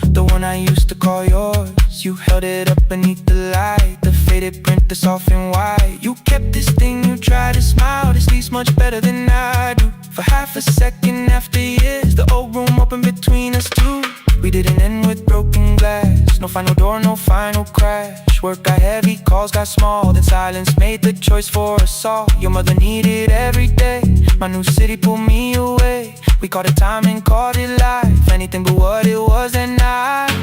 the one I used to call yours. You held it up beneath the light, the faded print, the soft and white. You kept this thing, you tried to smile. This sleeps much better than I do. For half a second after years, the old room opened between us two. We didn't end with broken glass. No final door, no final crash. Work got heavy, calls got small. Then silence made the choice for us all. Your mother needed every day. My new city pulled me away. We called it time and called it life. Anything but what it was that night.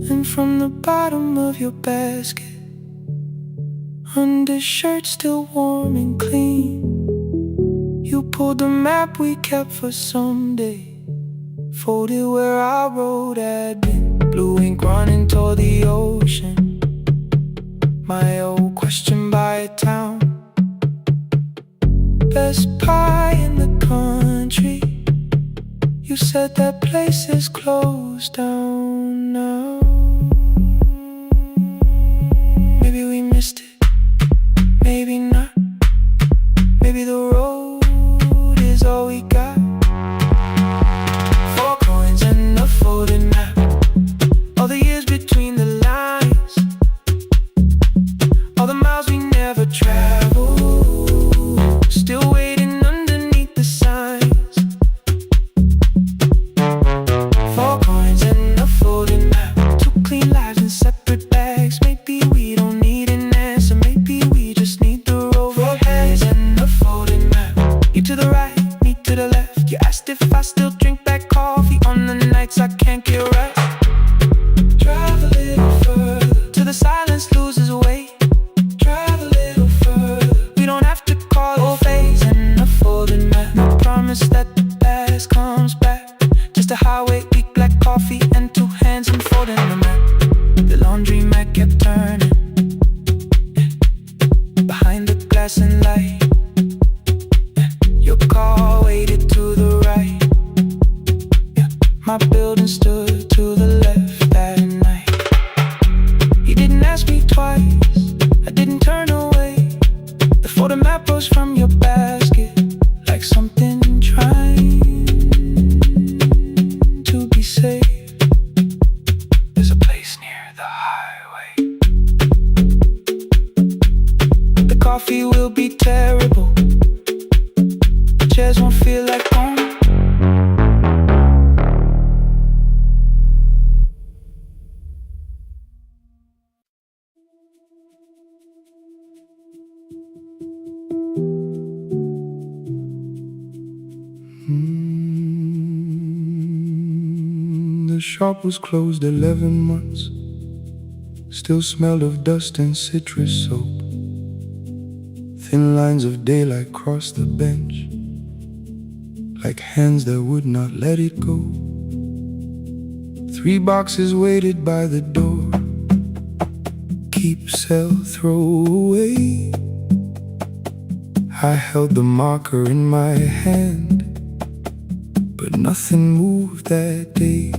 And from the bottom of your basket, undershirt still warm and clean, you pulled the map we kept for someday, folded where our road had been. Blue ink running toward the ocean. My old question by a town. Best pie in the country. You said that place is closed down now. Maybe we missed it, maybe not. Maybe the road is all we got. 4 coins and a folded map. All the years between the lines, all the miles we never traveled, still waiting underneath the signs. 4 coins and a folded map. 2 clean lives in separate bags. Maybe we don't need an answer. Maybe we just need the road. 4 hands and a folded map. You to the right, me to the left. You asked if I still drink that coffee on the nights I can't get right. Drive a little further till the silence loses weight. Drive a little further. We don't have to call it phase and a folded map. No promise that the past comes back. Just a highway, weak black coffee and 2 hands unfolding the map. The laundry mat kept turning behind the glass and light. Your car waited to the right. My building stood to the left that night. You didn't ask me twice, I didn't turn away. The photo map rose from your basket like something trying to be safe. There's a place near the highway. The coffee will be terrible. The chairs won't feel like home. The shop was closed 11 months. Still smelled of dust and citrus soap. Thin lines of daylight crossed the bench, like hands that would not let it go. 3 boxes waited by the door. Keep, sell, throw away. I held the marker in my hand, but nothing moved that day.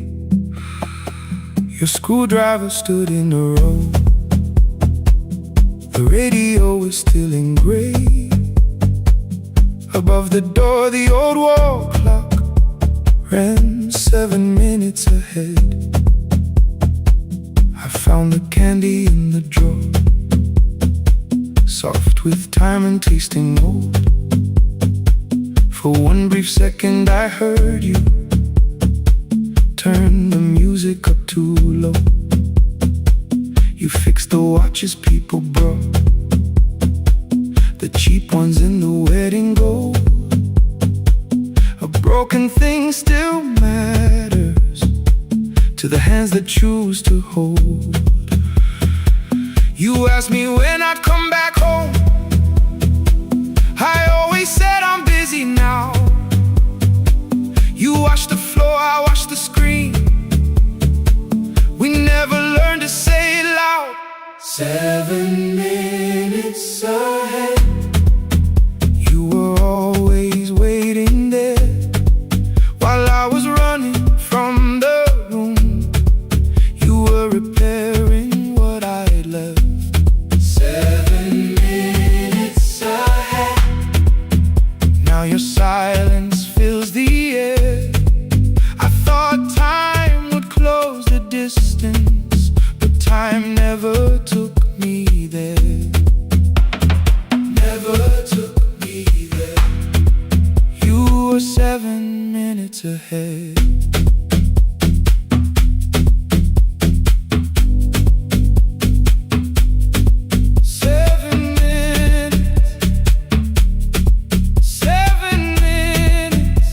Your screwdriver stood in a row. The radio was still in gray. Above the door, the old wall clock ran 7 minutes ahead. I found the candy in the drawer, soft with time and tasting old. For one brief second I heard you turn the music up too low. You fixed the watches people brought, the cheap ones in the wedding gold. A broken thing still matters to the hands that choose to hold. You asked me when I'd come back home. I always said I'm busy now. You washed the floor, I washed the screen. We never learned to say it loud. 7 minutes ahead. You were always waiting there while I was running from the room. You were repairing what I had left. 7 minutes ahead. Now your silence fills the air. I thought time would close the distance, but time never took me there. Never took me there. You were 7 minutes ahead. 7 minutes. 7 minutes.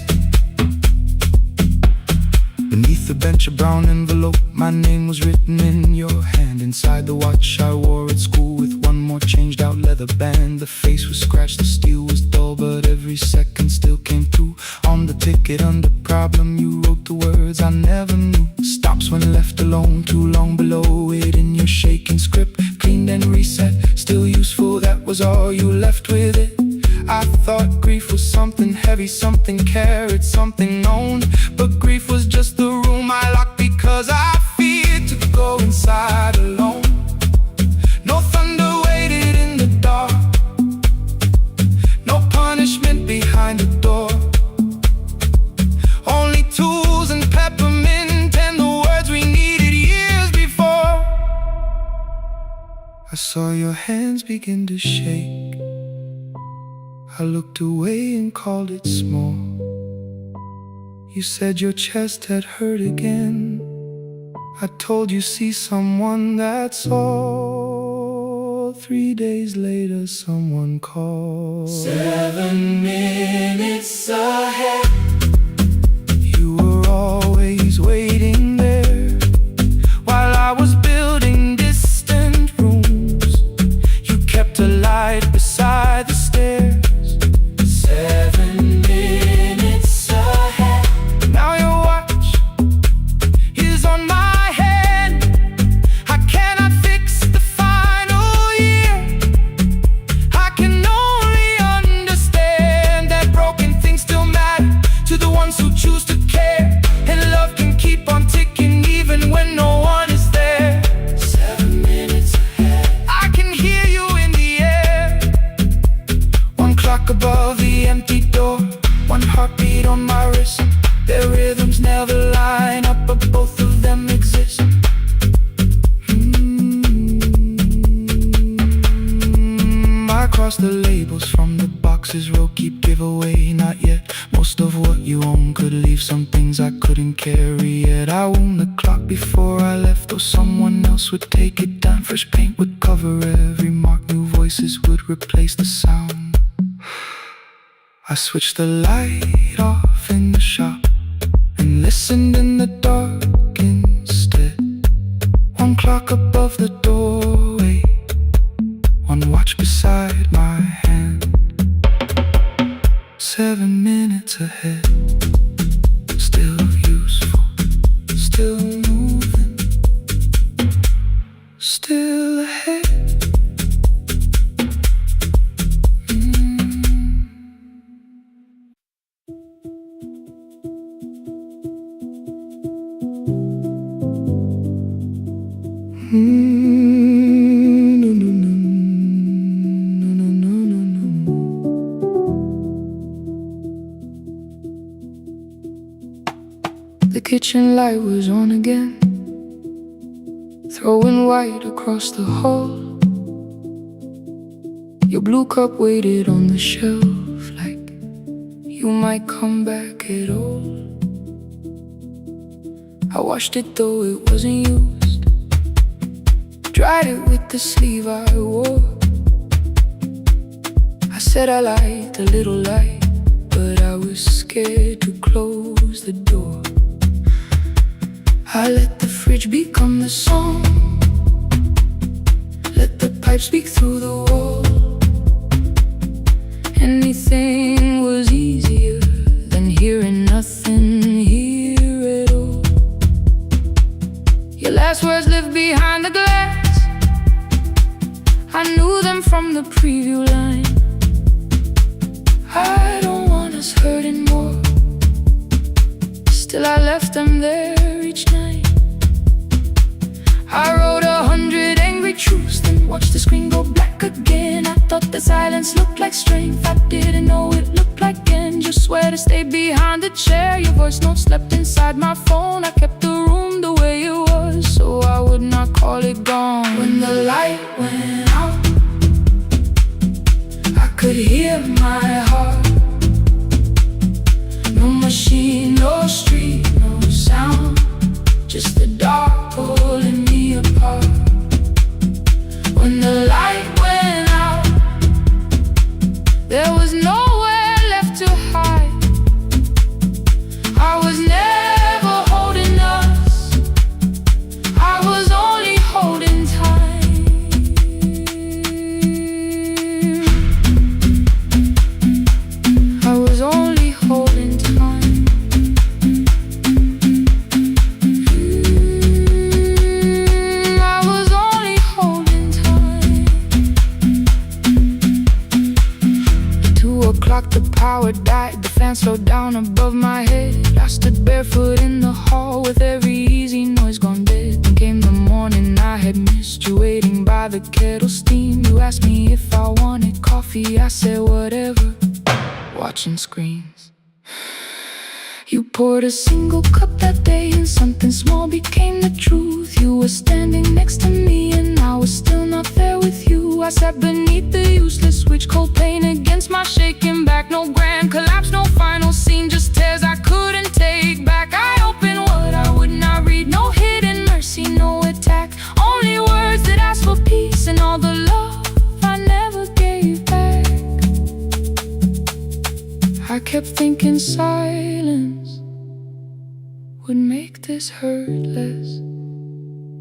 Beneath the bench, a brown envelope, my name was written in your hand. Inside the watch I wore at school with one more changed out leather band. The face was scratched, the steel was dull, but every second still came through. On the ticket under problem you wrote the words I never knew. Stops when left alone, too long below it in your shaking script. Cleaned and reset, still useful, that was all you left with it. I thought grief was something heavy, something carried, something known. But grief was just the room I locked because I feared to go inside alone. No thunder waited in the dark, no punishment behind the door. Only tools and peppermint and the words we needed years before. I saw your hands begin to shake. I looked away and called it small. You said your chest had hurt again. I told you see someone, that's all. 3 days later someone called. 7 minutes ahead. You were always waiting there while I was building distant rooms. You kept a light beside the stairs. 7 minutes ahead. Now your watch is on my hand. I cannot fix the final year. I can only understand that broken things still matter to the ones who choose to care. And love can keep on ticking even when no one is there. 7 minutes ahead. I can hear you in the air. One clock above the empty door, one heartbeat on my wrist. Their rhythms never line up, but both of them exist. I cross the labels from the boxes, row keep giveaway, not yet. Most of what you own could leave some things I couldn't carry yet. I wound the clock before I left, though someone else would take it down. Fresh paint would cover every mark, new voices would replace the sound. I switched the light off in the shop and listened in the dark instead. One clock above the doorway, one watch beside my hand. 7 minutes ahead. Still useful, still moving, still ahead. No, no, no, no, no, no, no. The kitchen light was on again, throwing white across the hall. Your blue cup waited on the shelf, like you might come back at all. I washed it though it wasn't used, dried it with the sleeve I wore. I said I liked a little light, but I was scared to close the door. I let the fridge become the song, let the pipe speak through the wall. Anything was easier than hearing nothing here at all. Your last words lived behind the glass, I knew them from the preview line. I don't want us hurting more, still I left them there each night. I wrote 100 angry truths, then watched the screen go black again. I thought the silence looked like strength, I didn't know it looked like end. You swear to stay behind the chair, your voice note slept inside my phone. I kept the room the way it was, so I would not call it gone. When the light went out, I could hear my heart. No machine, no street, no sound, just the dark pulling me apart. When the light went out, there was nowhere left to hide. I was never holding us, I was only holding time. I was only holding time. I was only holding time. At 2 o'clock the power died, the fan slowed down above my head. I stood barefoot in the hall with every easy noise gone dead. Then came the morning I had missed you, waiting by the kettle steam. You asked me if I wanted coffee, I said whatever, watching screens. You poured a single cup that day and something small became the truth. You were standing next to me and I was still not there with you. I sat beneath the useless switch, cold pain against my shaking back. No grand collapse, no final scene, just tears I couldn't take back. I opened what I would not read, no hidden mercy, no attack. Only words that asked for peace and all the love I never gave back. I kept thinking silence would make this hurt less.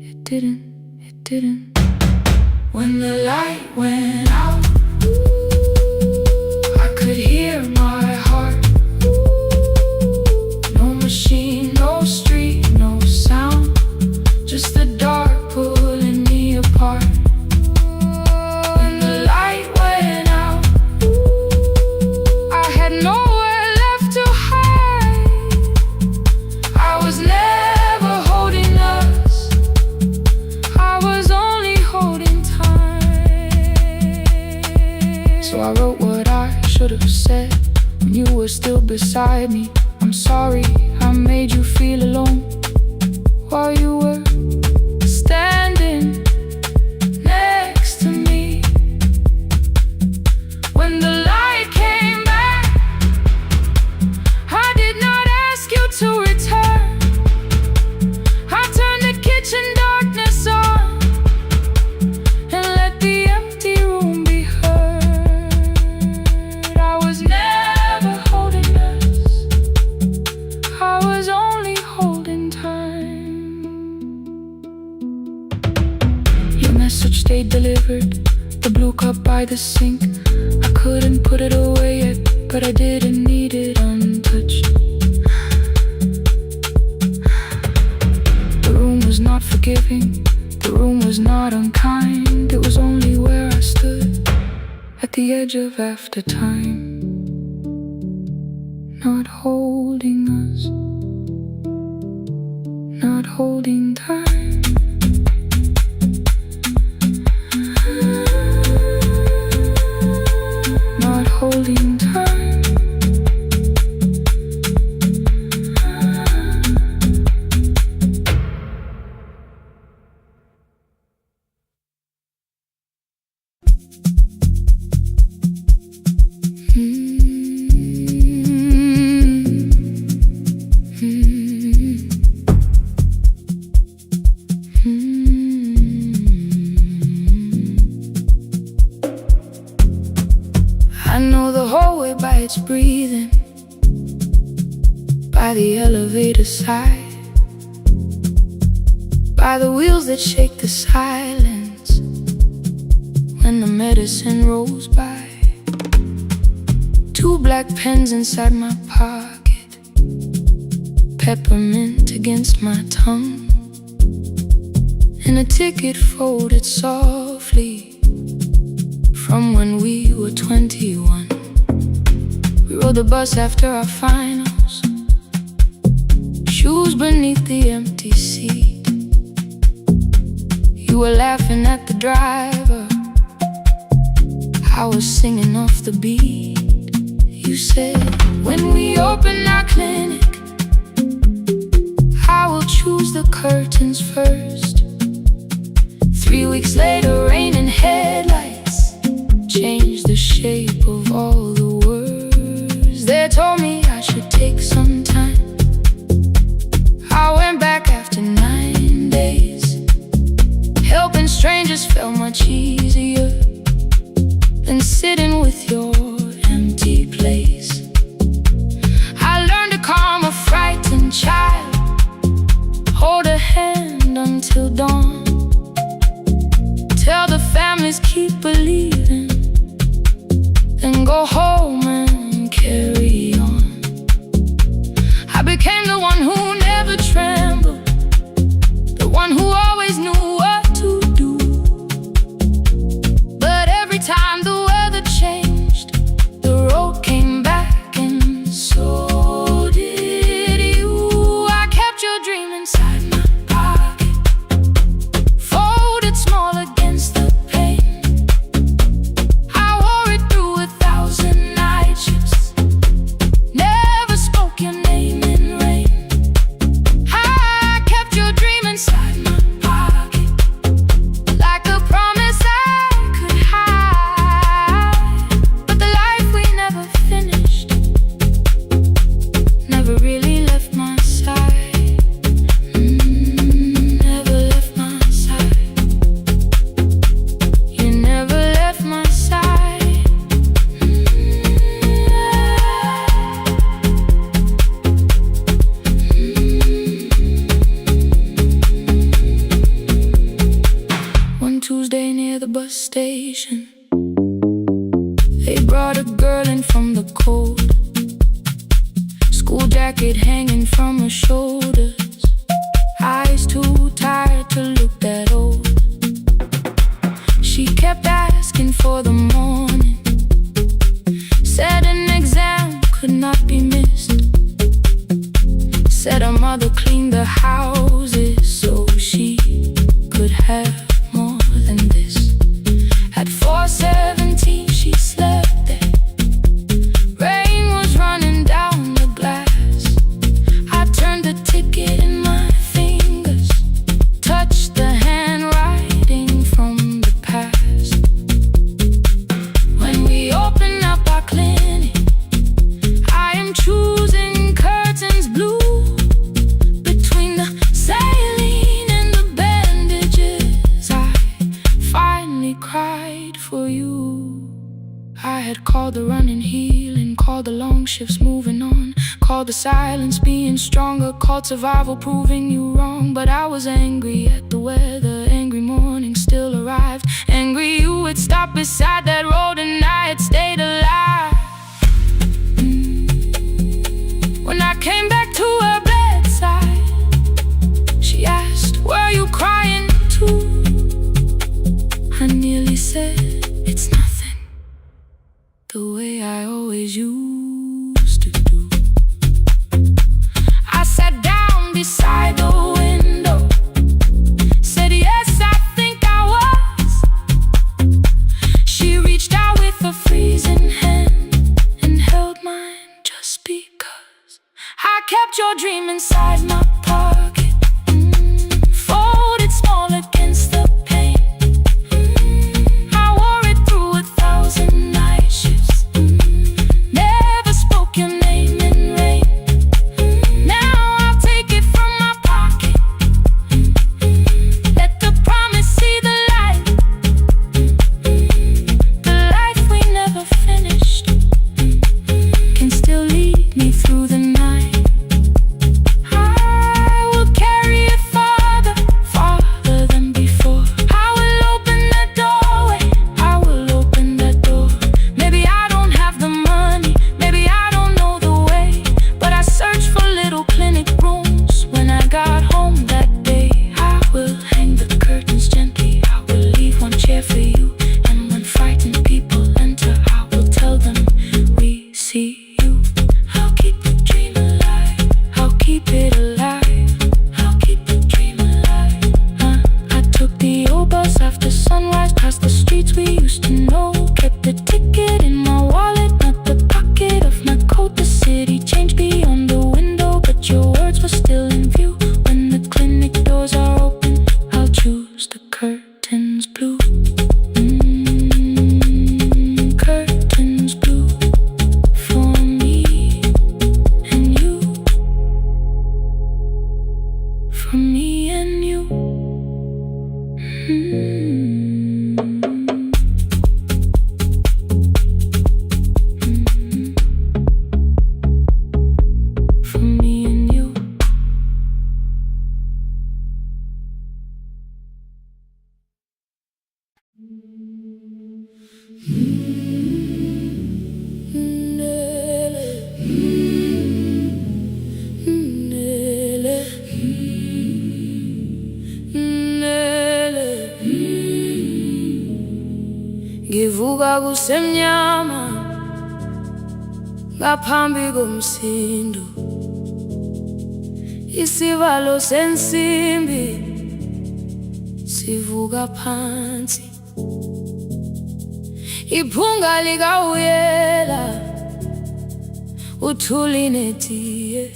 It didn't, it didn't. When the light went out, I could hear my heart. No machine, no street, no sound, just the dark pulling me apart. When the light went out, I had nowhere left to hide. I was never holding us, I was only holding time. So I wrote what I should have said when you were still beside me. I'm sorry I made you feel alone while you were standing next to me. When the light came back, I did not ask you to return. I turned the kitchen darkness on and let the empty room be heard. I was never holding us, I was only holding time. Your message stayed delivered, the blue cup by the sink. I couldn't put it away yet, but I didn't need it untouched. The room was not forgiving, the room was not unkind. It was only where I stood at the edge of after time, not holding us, not holding time. it by its breathing, by the elevator side, by the wheels that shake the silence when the medicine rolls by. 2 black pens inside my pocket, peppermint against my tongue, and a ticket folded softly from when we were 21. We rode the bus after our finals, shoes beneath the empty seat. You were laughing at the driver, I was singing off the beat. You said, when we open our clinic, I will choose the curtains first. 3 weeks later, rain and headlights changed the shape of all the words. They told me I should take some time. I went back after 9 days. Helping strangers felt much easier than sitting with your empty place. I learned to calm a frightened child, hold a hand until dawn, tell the families keep believing, then go home and carry on. I became the one who never trembled, the one who always knew what to do. But every time the weather changed, the road came back, and so did you. I kept your dream inside my pocket, folded small against the pain. I wore it through 1,000 night shifts, never spoke your name in rain. I kept your dream inside my pocket, like a promise I could hide. But the life we never finished never really left my side. Never left my side. You never left my side. One Tuesday near the bus station, they brought a girl in from the cold, school jacket hanging from her shoulders, eyes too tired to look that old. She kept asking for the morning, said an exam could not be missed, said her mother cleaned the houses so she could have more than this. At 4:17 she slept there, rain was running down the glass. I turned the ticket in my fingers, touched the handwriting from the past. When we open up our clinic, I am choosing curtains blue, between the saline and the bandages. I finally cried for you. I had called the running healing, called the long shifts moving on, called the silence being stronger, called survival proving you wrong. But I was angry at the weather, angry morning still arrived, angry you had stopped beside that road and I had stayed alive. When I came back to her bedside, she asked, were you crying too? I nearly said, it's nothing, the way I always used to do. I sat down beside the window, said yes Curtains blue, curtains blue for me and you, for me and you. For me and you. Ngivuka kusemnyama ngaphambi komsindo, isivalo sensimbi sivuka phansi, iphunga likawuyela uthuli netiye,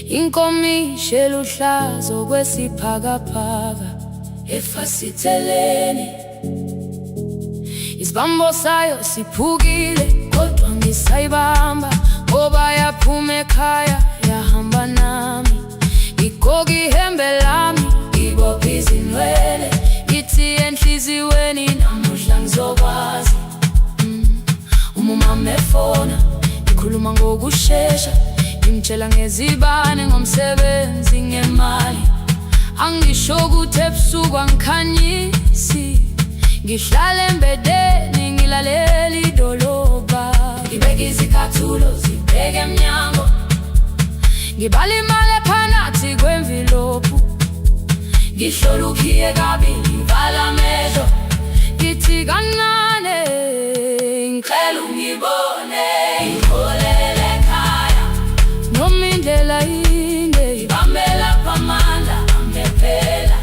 inkomishi eluhlaza okwesiphakapaka efasiteleni. Isibambo sayo siphukile kodwa ngisayibamba, ngoba yaphuma ekhaya yahamba nami. Igoga ihembe lami, ibopha izinwele, ithi enhliziyweni namuhla ngizokwazi. Umama efona, ngikhuluma ngokushesha, ngimtshela ngezibane, ngomsebenzi, ngemali. Angisho ukuthi ebusuku angikhanyisi, ngihlala embedeni ngilalela idolobha. Ngibeka izicathulo zibheke emnyango, ngibala imali ephakathi kwemvilophu, ngihlola ukhiye kabili, ngivala amehlo, ngithi kancane ngicela ungibone, ngiholele ekhaya noma indlela inde, ngibambela phamandla angephela.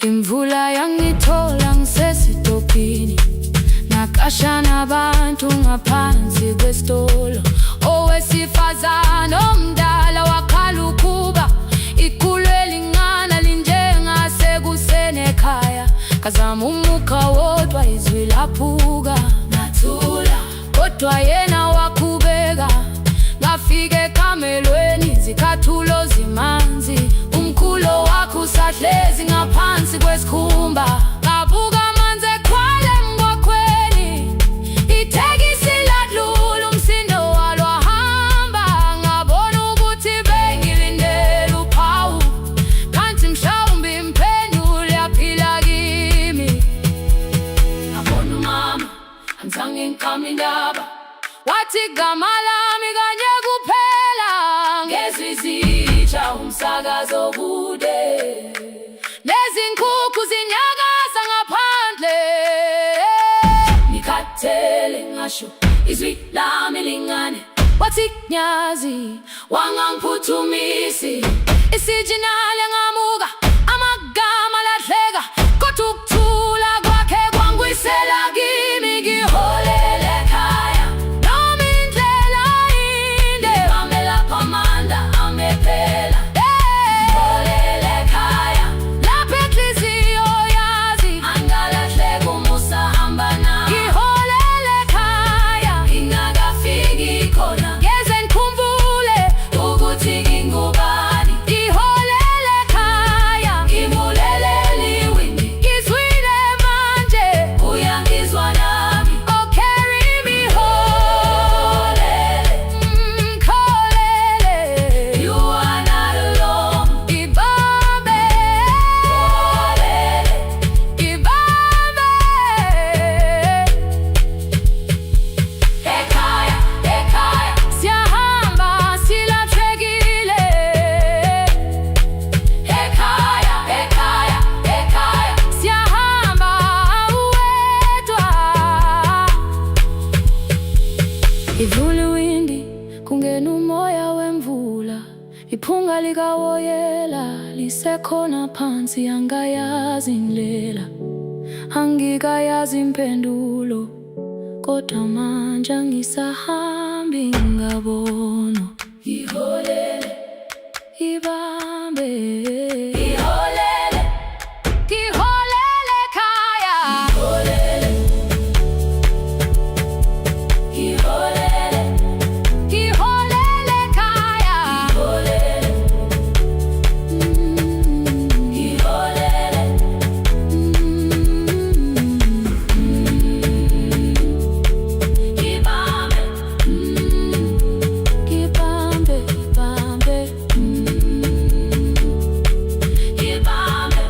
Imvula yangithola ngisesitopini, nakashana abantu ngaphansi kwesitolo. Owesifazane omdala wakhala ukuba ikhulu elingana linjengasekuseni ekhaya. Kazama umukha wodwa izwi laphuka, ngathula kodwa yena wakhubeka. Ngafika ekamelweni, izicathulo zimanzi, umkhulo wakho usahlezi ngaphansi kwesikhumba. Ngabuka amanzi ekhwale emgwaqweni, itekisi ladlula, umsindo walo wahamba. Ngabona ukuthi bengilindele uphawu, kanti mhlawumbe impendulo yaphila kimi. Ngabona umama angizange ngiqame indaba, wathi igama lami kanye kuphela. Ngezwi izitsha umsakazo kude, lezi nkukhu zinyakaza ngaphandle. Ngikhathele ngasho izwi lami lingane, wathi nyazi wangangiphuthumisi. Isijinali ngamuka, amagama lahleka, kodwa ukuthula kwakhe kwangwisela kimi. Ngiholele ekhaya noma indlela inde, ngibambela phamandla angephela. Ngiholele ekhaya lapho inhliziyo yazi angalahleka, umusa hamba nami. Ngiholele ekhaya ingakafiki khona, ngeze ngikhumbule ukuthi ngingubani. Ngiholele ekhaya kungena umoya wemvula, iphunga likawoyela lisekhona phansi. Angayazi indlela, angikayazi impendulo, kodwa manje angisahambi ngabono. Iholele, ibambe, iholele, iholele khaya. Iholele, iholele, iholele khaya. Iholele, iholele, ibambe, ibambe, ibambe, ibambe.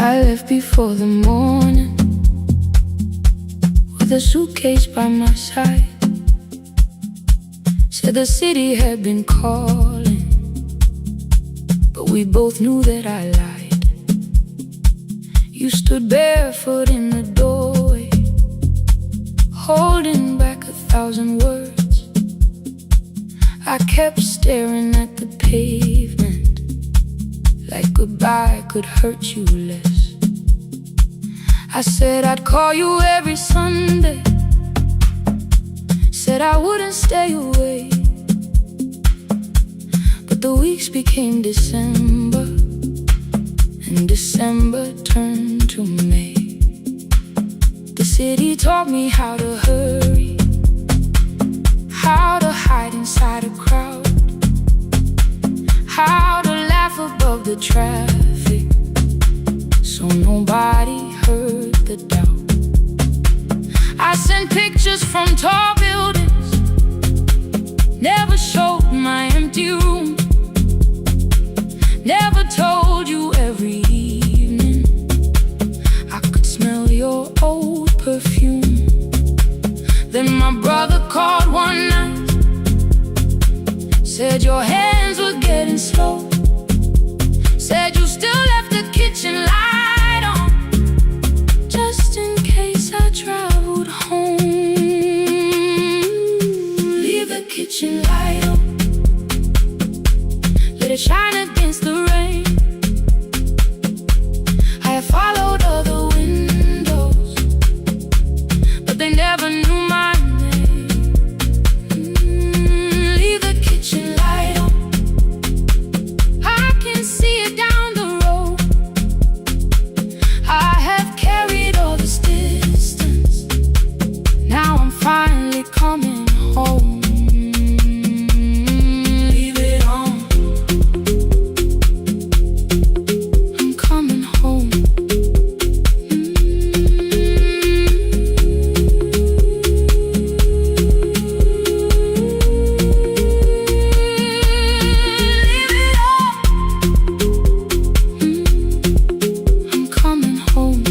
I left before the morning, with a suitcase by my side. Said the city had been calling, but we both knew that I lied. You stood barefoot in the doorway, holding back 1,000 words. I kept staring at the pavement, like goodbye could hurt you less. I said I'd call you every Sunday, said I wouldn't stay away. But the weeks became December, and December turned to May. The city taught me how to hurry, how to hide inside a crowd, how to laugh above the traffic, so nobody heard the doubt. I sent pictures from tall buildings, never showed my empty room, never told you every evening I could smell your old perfume. Then my brother called one night, said your hands were getting slow, said you still left the kitchen light on, just in case I traveled home. Leave the kitchen light on, let it shine against the rain. I have followed other windows, but they never knew my name. Leave the kitchen light on, I can see it down the road. I have carried all this distance, now I'm finally coming home. Leave it on, I'm coming home. Leave it on, I'm coming home.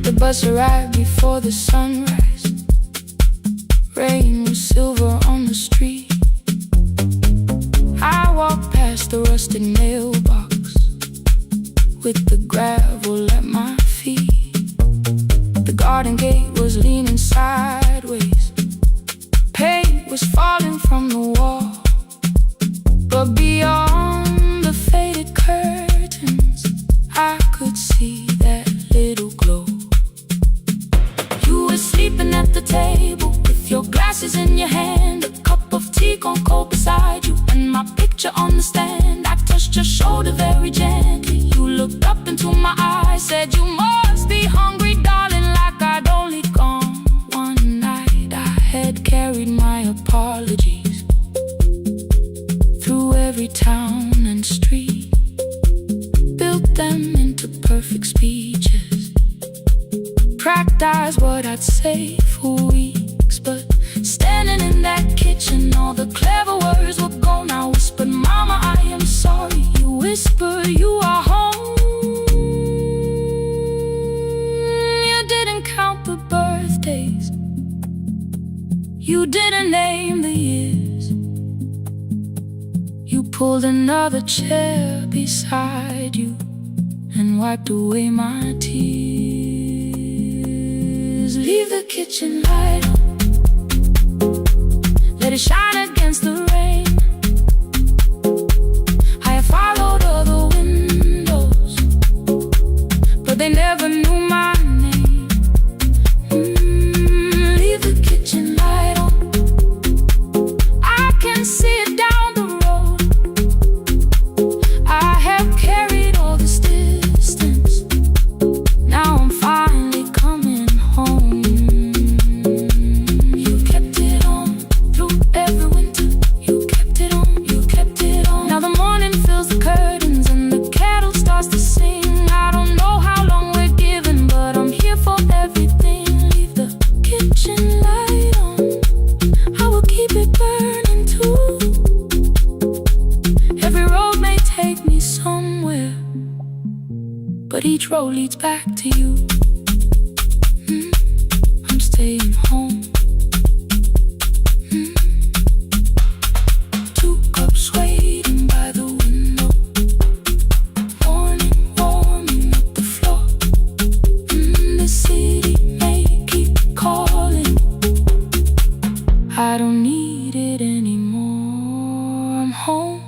The bus arrived before the sunrise, rain was silver on the street. I walked past the rustic mailbox, with the gravel at my feet. The garden gate was leaning sideways, paint was falling from the wall, but beyond the faded curtains I could see that little glow. You were sleeping at the table, with your glasses in your hand, a cup of tea gone cold beside you, and my picture on the stand. I touched your shoulder very gently, you looked up into my eyes, said you must be hungry, darling, like I'd only gone one night. I had carried my apologies through every town and street, built them into perfect speeches, practiced what I'd say for weeks. But standing in that You didn't name the years. You pulled another chair beside you and wiped away my tears. Leave the kitchen light on, let it shine against the rain. I have followed other windows, but they never knew my name. Leave the kitchen light on, I can see it down the road. I have carried all this distance, now I'm finally coming home. You kept it on through every winter. You kept it on, you kept it on. Now the morning fills the curtains and the kettle starts to sing. I don't know how long we're given, but I'm here for everything. Leave the kitchen light on, I will keep it burning too. Every road may take me somewhere, but each road leads back to you. I'm staying home. 2 cups waiting by the window, morning warming up the floor. The city may keep calling, I don't need it anymore. I'm home.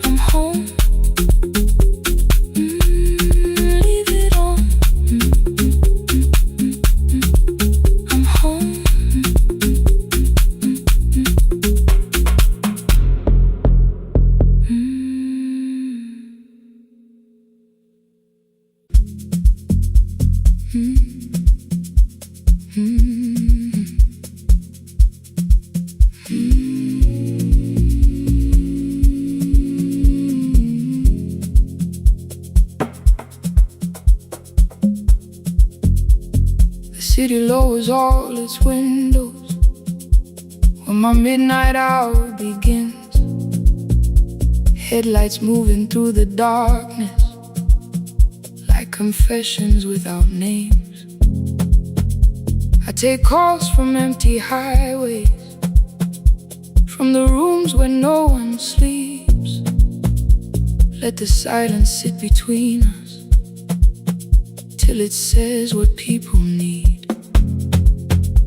I'm home. Leave it on. I'm home. The city lowers all its windows when my midnight hour begins. Headlights moving through the darkness like confessions without names. I take calls from empty highways, from the rooms where no one sleeps. Let the silence sit between us till it says what people need.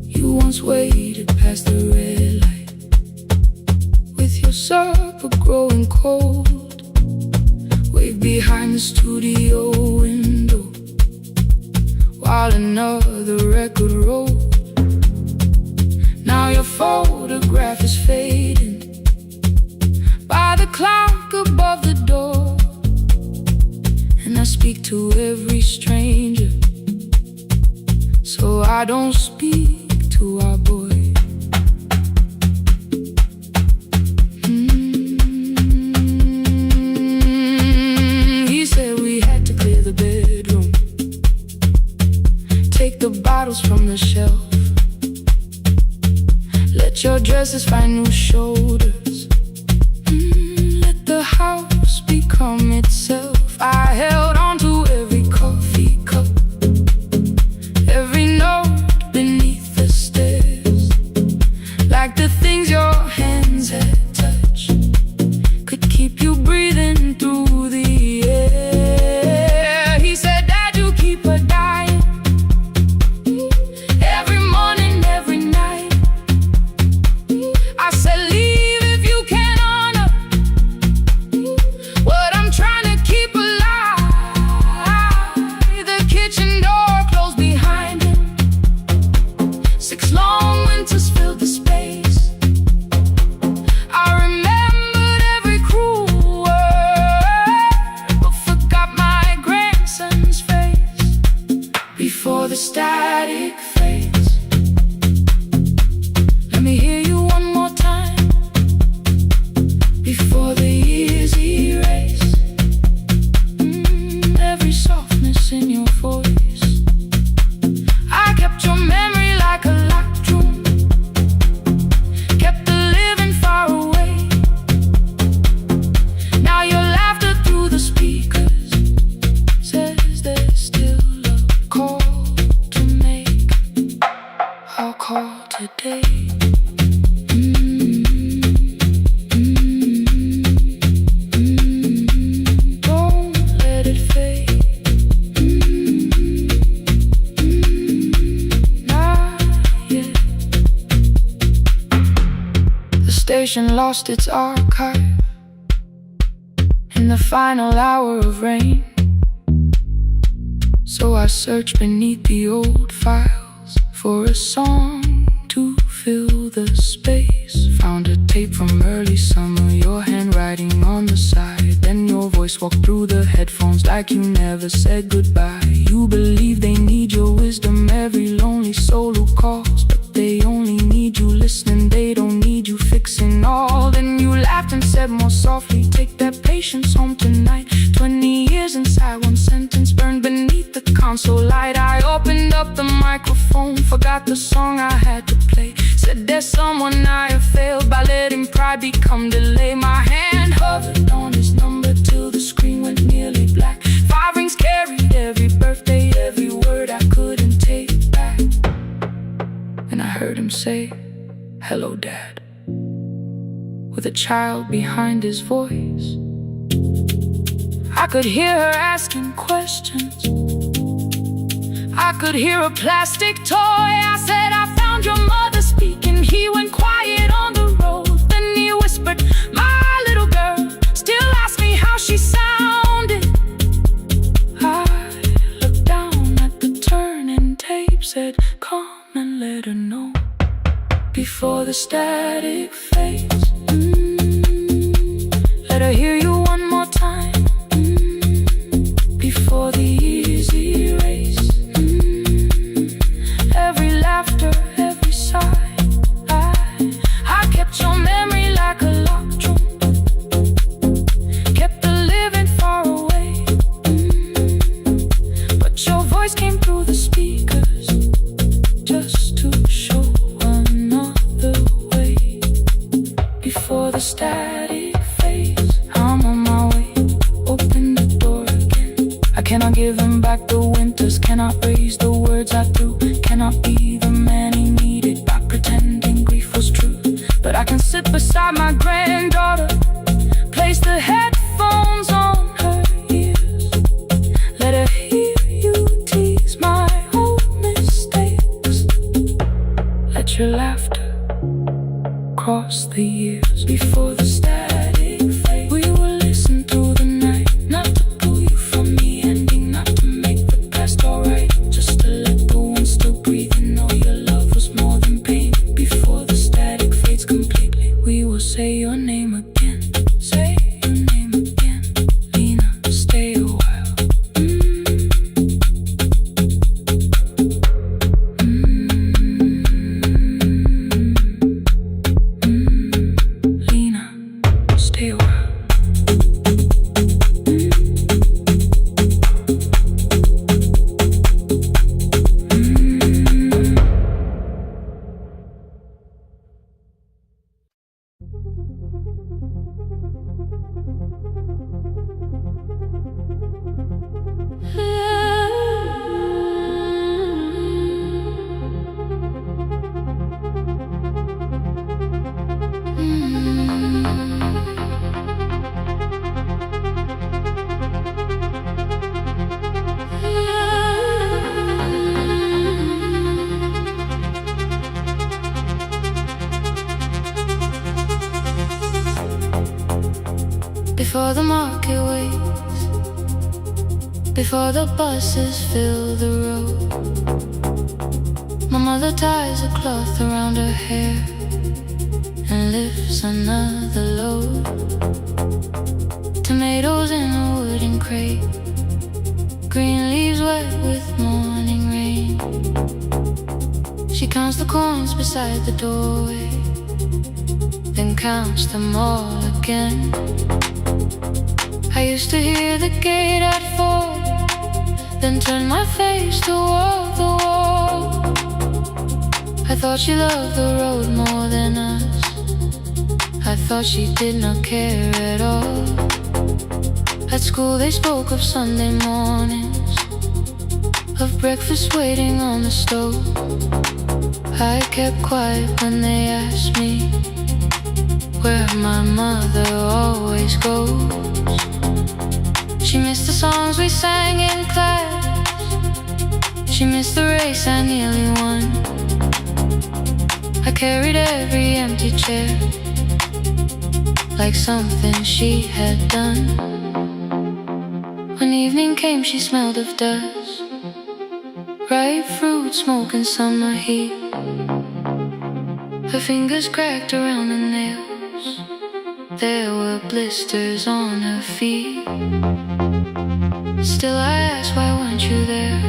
You once waited past the red light with your supper growing cold. Waved behind the studio window while another record rolled. Now your photograph is fading by the clock above the door. And I speak to every stranger, so I don't speak to our boy. He said we had to clear the bedroom, take the bottles from the shelf, let your dresses find new shoulders, let the house become itself. I held on to every coffee cup, every note beneath the stairs, like the things your hands had touched could keep you breathing through the air. He said, Dad, you keep her dying every morning, every night. I said, leave if you can honor what I'm trying to keep alive. The kitchen door closed behind him, 6 long winters filled the space. I remembered every cruel word, but forgot my grandson's face before the static fades. Let me hear you one more time before the years erase every softness in your voice. I kept your memory like a locked room, call today. Don't let it fade. Not yet. The station lost its archive in the final hour of rain. So I searched beneath the old files for a song to fill the space. Found a tape from early summer, your handwriting on the side. Then your voice walked through the headphones like you never said goodbye. You believe they need your wisdom, every lonely soul who calls, but they only need you listening, they don't need you fixing all. Then you laughed and said more softly, take that patience home tonight. 20 years inside one sentence burned beneath the console light. I opened up the microphone, forgot the song I had to play. Said there's someone I have failed by letting pride become delay. My hand hovered on his number till the screen went nearly black. 5 rings carried every birthday, every word I couldn't take back. And I heard him say, hello dad, with a child behind his voice. I could hear her asking questions, I could hear a plastic toy. I said, I found your mother speaking. He went quiet on the road. Then he whispered, my little girl still asks me how she sounded. I looked down at the turning tape, said, come and let her know before the static fades. Let her hear you one more time before the easy race. Every laughter, every sigh, I kept your memory like a locked room, kept the living far away. But your voice came through the speakers just to show another way. Before the static fades, I'm on my way, open the door again. I cannot give him back the winters, cannot raise the words I threw, cannot be the man he needed by pretending grief was true. But I can sit beside my granddaughter, place the headphones on her ears, let her hear you tease my old mistakes. Let your laughter cross the years. Before the static fade, we will listen through the night, not to pull you from the ending, not to make the past alright, just to let the one still breathe and know your love was more than pain. Before the static fades completely, we will say your name again, say your name again. Lena, stay a while. Lena, stay a while. Before the market waits, before the buses fill the road, my mother ties a cloth around her hair and lifts another load. Tomatoes in a wooden crate, green leaves wet with morning rain. She counts the coins beside the doorway, then counts them all again. I used to hear the gate at 4, then turn my face toward the wall. I thought she loved the road more than us, I thought she did not care at all. At school they spoke of Sunday mornings, of breakfast waiting on the stove. I kept quiet when they asked me where my mother always goes. She missed the songs we sang in class. She missed the race I nearly won. I carried every empty chair like something she had done. When evening came, she smelled of dust, ripe fruit, smoke and summer heat. Her fingers cracked around the nails. There were blisters on her feet. Still I asked, why weren't you there?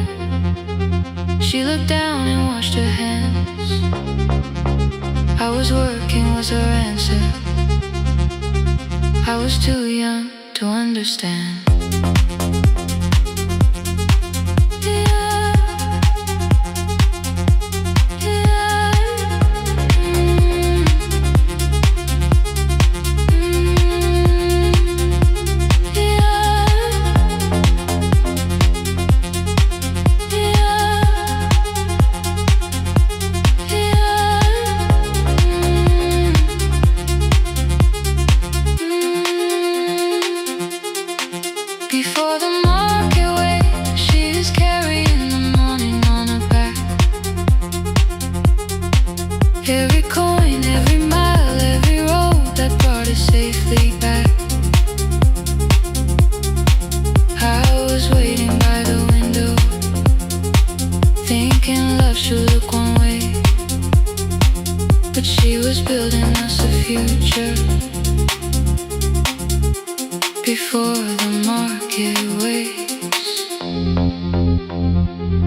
She looked down and washed her hands. I was working was her answer. I was too young to understand. Before the market wakes, she is carrying the morning on her back. Every coin, every mile, every road that brought us safely back. I was waiting by the window, thinking love should look one way, but she was building us a future. Before the market wakes,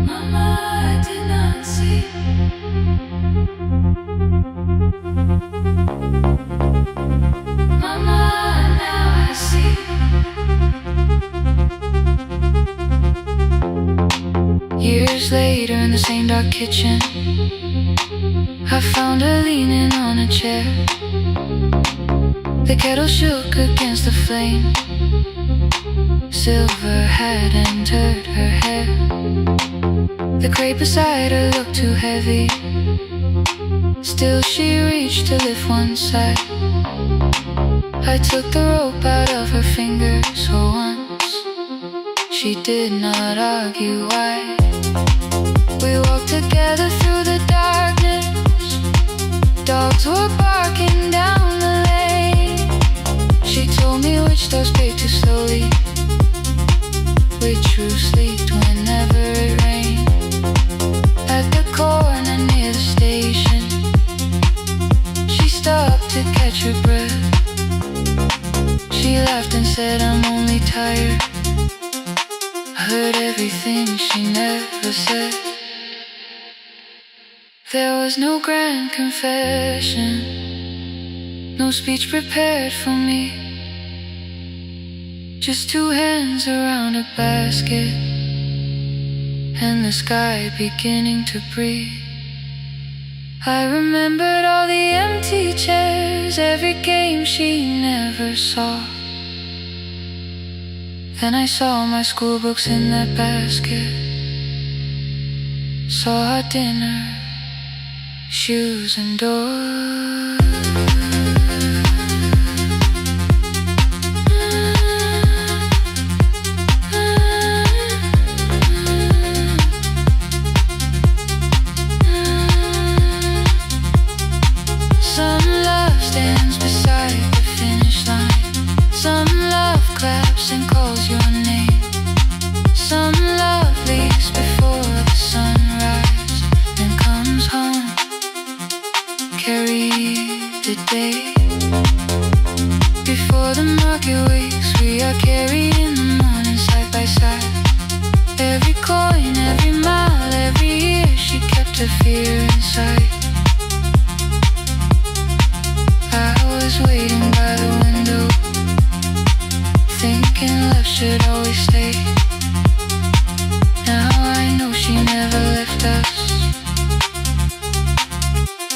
Mama, I did not see. Mama, now I see. Years later in the same dark kitchen, I found her leaning on a chair. The kettle shook against the flame. Silver had entered her hair. The crate beside her looked too heavy. Still she reached to lift one side. I took the rope out of her fingers for once. She did not argue why. We walked together through the darkness. Dogs were barking down the lane. She told me which doors paid too slowly, which roofs leaked whenever it rained. At the corner near the station, she stopped to catch her breath. She laughed and said, I'm only tired. I heard everything she never said. There was no grand confession, no speech prepared for me. Just two hands around a basket and the sky beginning to breathe. I remembered all the empty chairs, every game she never saw. Then I saw my school books in that basket, saw our dinner, shoes and doors. And calls your name. Some love leaves before the sunrise and comes home. Carry the day. Before the market wakes, we are carried in the morning side by side. Every coin, every mile, every year, she kept her fear inside. I was waiting by the window, thinking love should always stay. Now I know she never left us.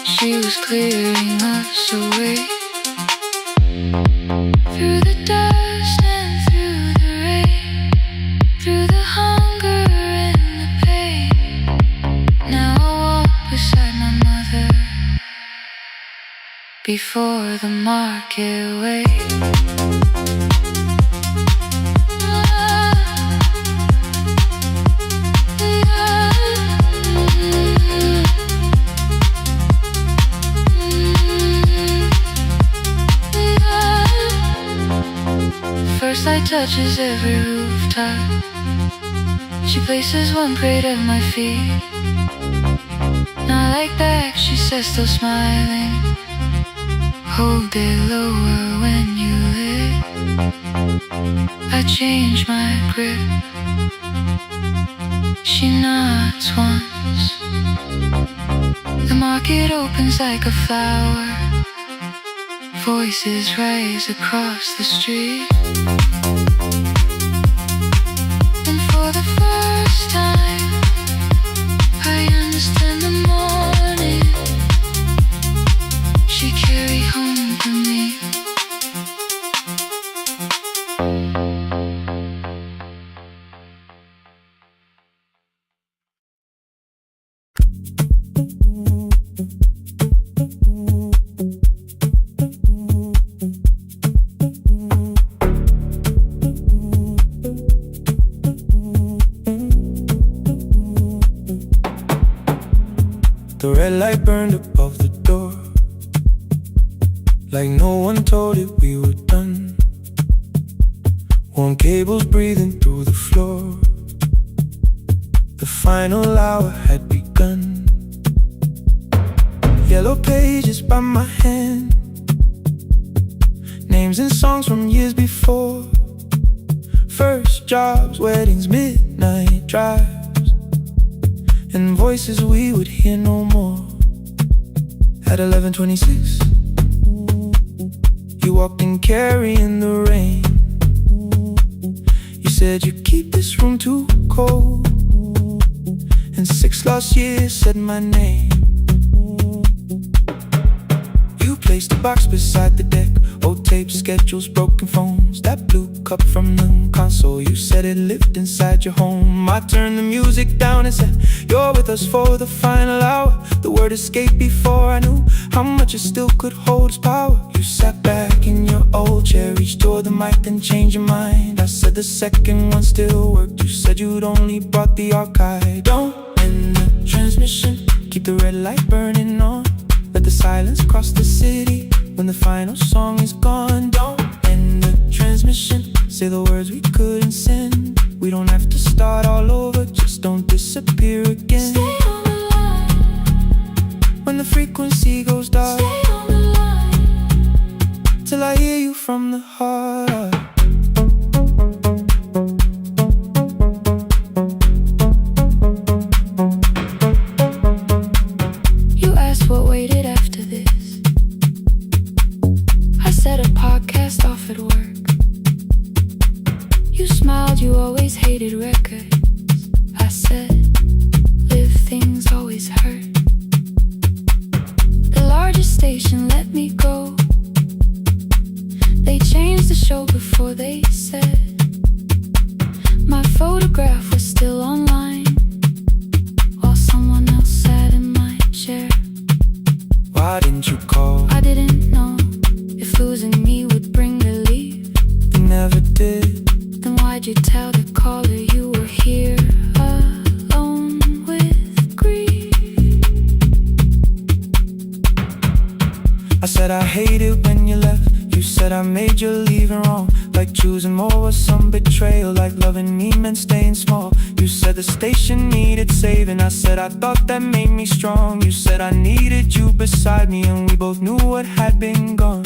She was clearing us away. Through the dust and through the rain, through the hunger and the pain. Now I walk beside my mother. before the market waits. First light touches every rooftop. She places one plate at my feet. Not like that, she says, still smiling. Hold it lower when you lit. I change my grip. She nods once. The market opens like a flower. Voices rise across the street. And for the first time, I understand the morning she carried home for me. The red light burned above the door, like no one told it we were done. Warm cables breathing through the floor. The final hour had begun. Yellow pages by my hand, names and songs from years before. First jobs, weddings, midnight drives, and voices we would hear no more. At 11:26, you walked in carrying the rain. You said you keep this room too cold, and 6 lost years said my name. You placed a box beside the deck, old tapes, schedules, broken phones, that blue cup from the console. You said it lived inside your home. I turned the music down and said, you're with us for the final hour. The word escaped before I knew how much it still could hold its power. You sat back in your old chair, reached toward the mic, then changed your mind. I said the second one still worked. You said you'd only brought the archive. Don't end the transmission, keep the red light burning on. Let the silence cross the city when the final song is gone. Don't end the transmission, say the words we couldn't send. We don't have to start all over, just don't disappear again. Stay on the line. When the frequency goes dark, Stay on the line. till I hear you from the heart. You asked what waited after this. I said a podcast off at work. You smiled, you always hated records. I said, live things always hurt. The largest station let me go. They changed the show before they said my photograph was still online, while someone else sat in my chair. Why didn't you call? I didn't know if losing me would bring relief. You never did. Then why'd you tell the caller you were here alone with grief? I said I hate it when you left. You said I made you leaving wrong, like choosing more was some betrayal, like loving me meant staying small. You said the station needed saving. I said I thought that made me strong. You said I needed you beside me, and we both knew what had been gone.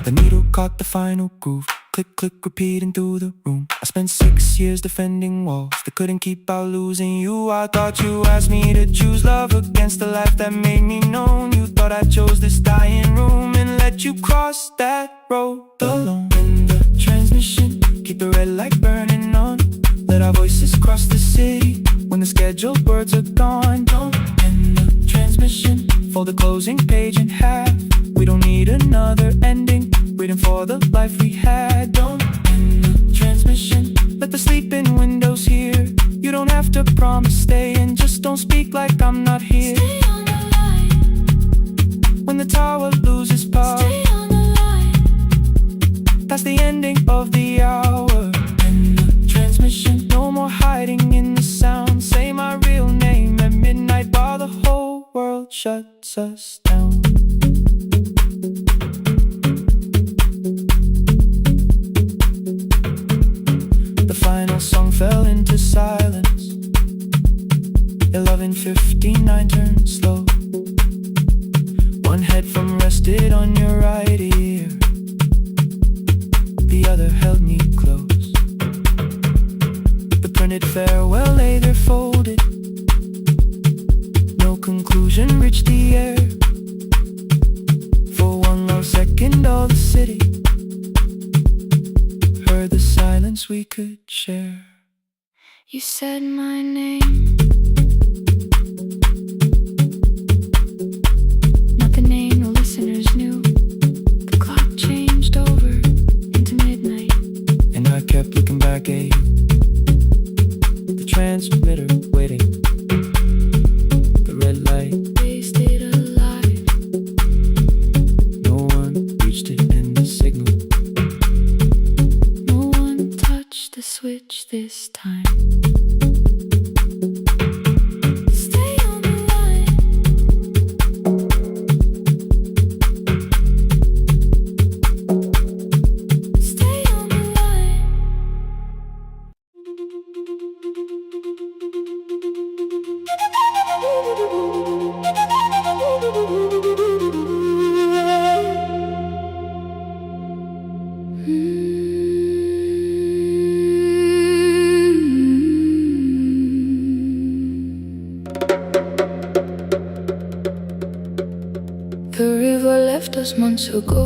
The needle caught the final groove, click, click, repeating through the room. I spent 6 years defending walls that couldn't keep out losing you. I thought you asked me to choose love against the life that made me known. You thought I chose this dying room and let you cross that road alone. In the transmission, keep the red light burning on. Let our voices cross the city when the scheduled words are gone. Don't end the transmission, fold the closing page in half. We don't need another ending, waiting for the life we had. Don't end the transmission, let the sleeping windows hear. You don't have to promise staying, just don't speak like I'm not here. Stay on the line. When the tower loses power, shuts us down. The final song fell into silence. 11:59 turned slow. One headphone rested on your right ear, the other held me close. The printed farewell lay there folded. No conclusion reached the air. For one lost second all the city heard the silence we could share. You said my name, not the name the listeners knew. The clock changed over into midnight, and I kept looking back at you, the transmitter waiting, the red light. They stayed alive. No one reached it in the signal. No one touched the switch this time. Stay on the line. Stay on the line. The river left us months ago.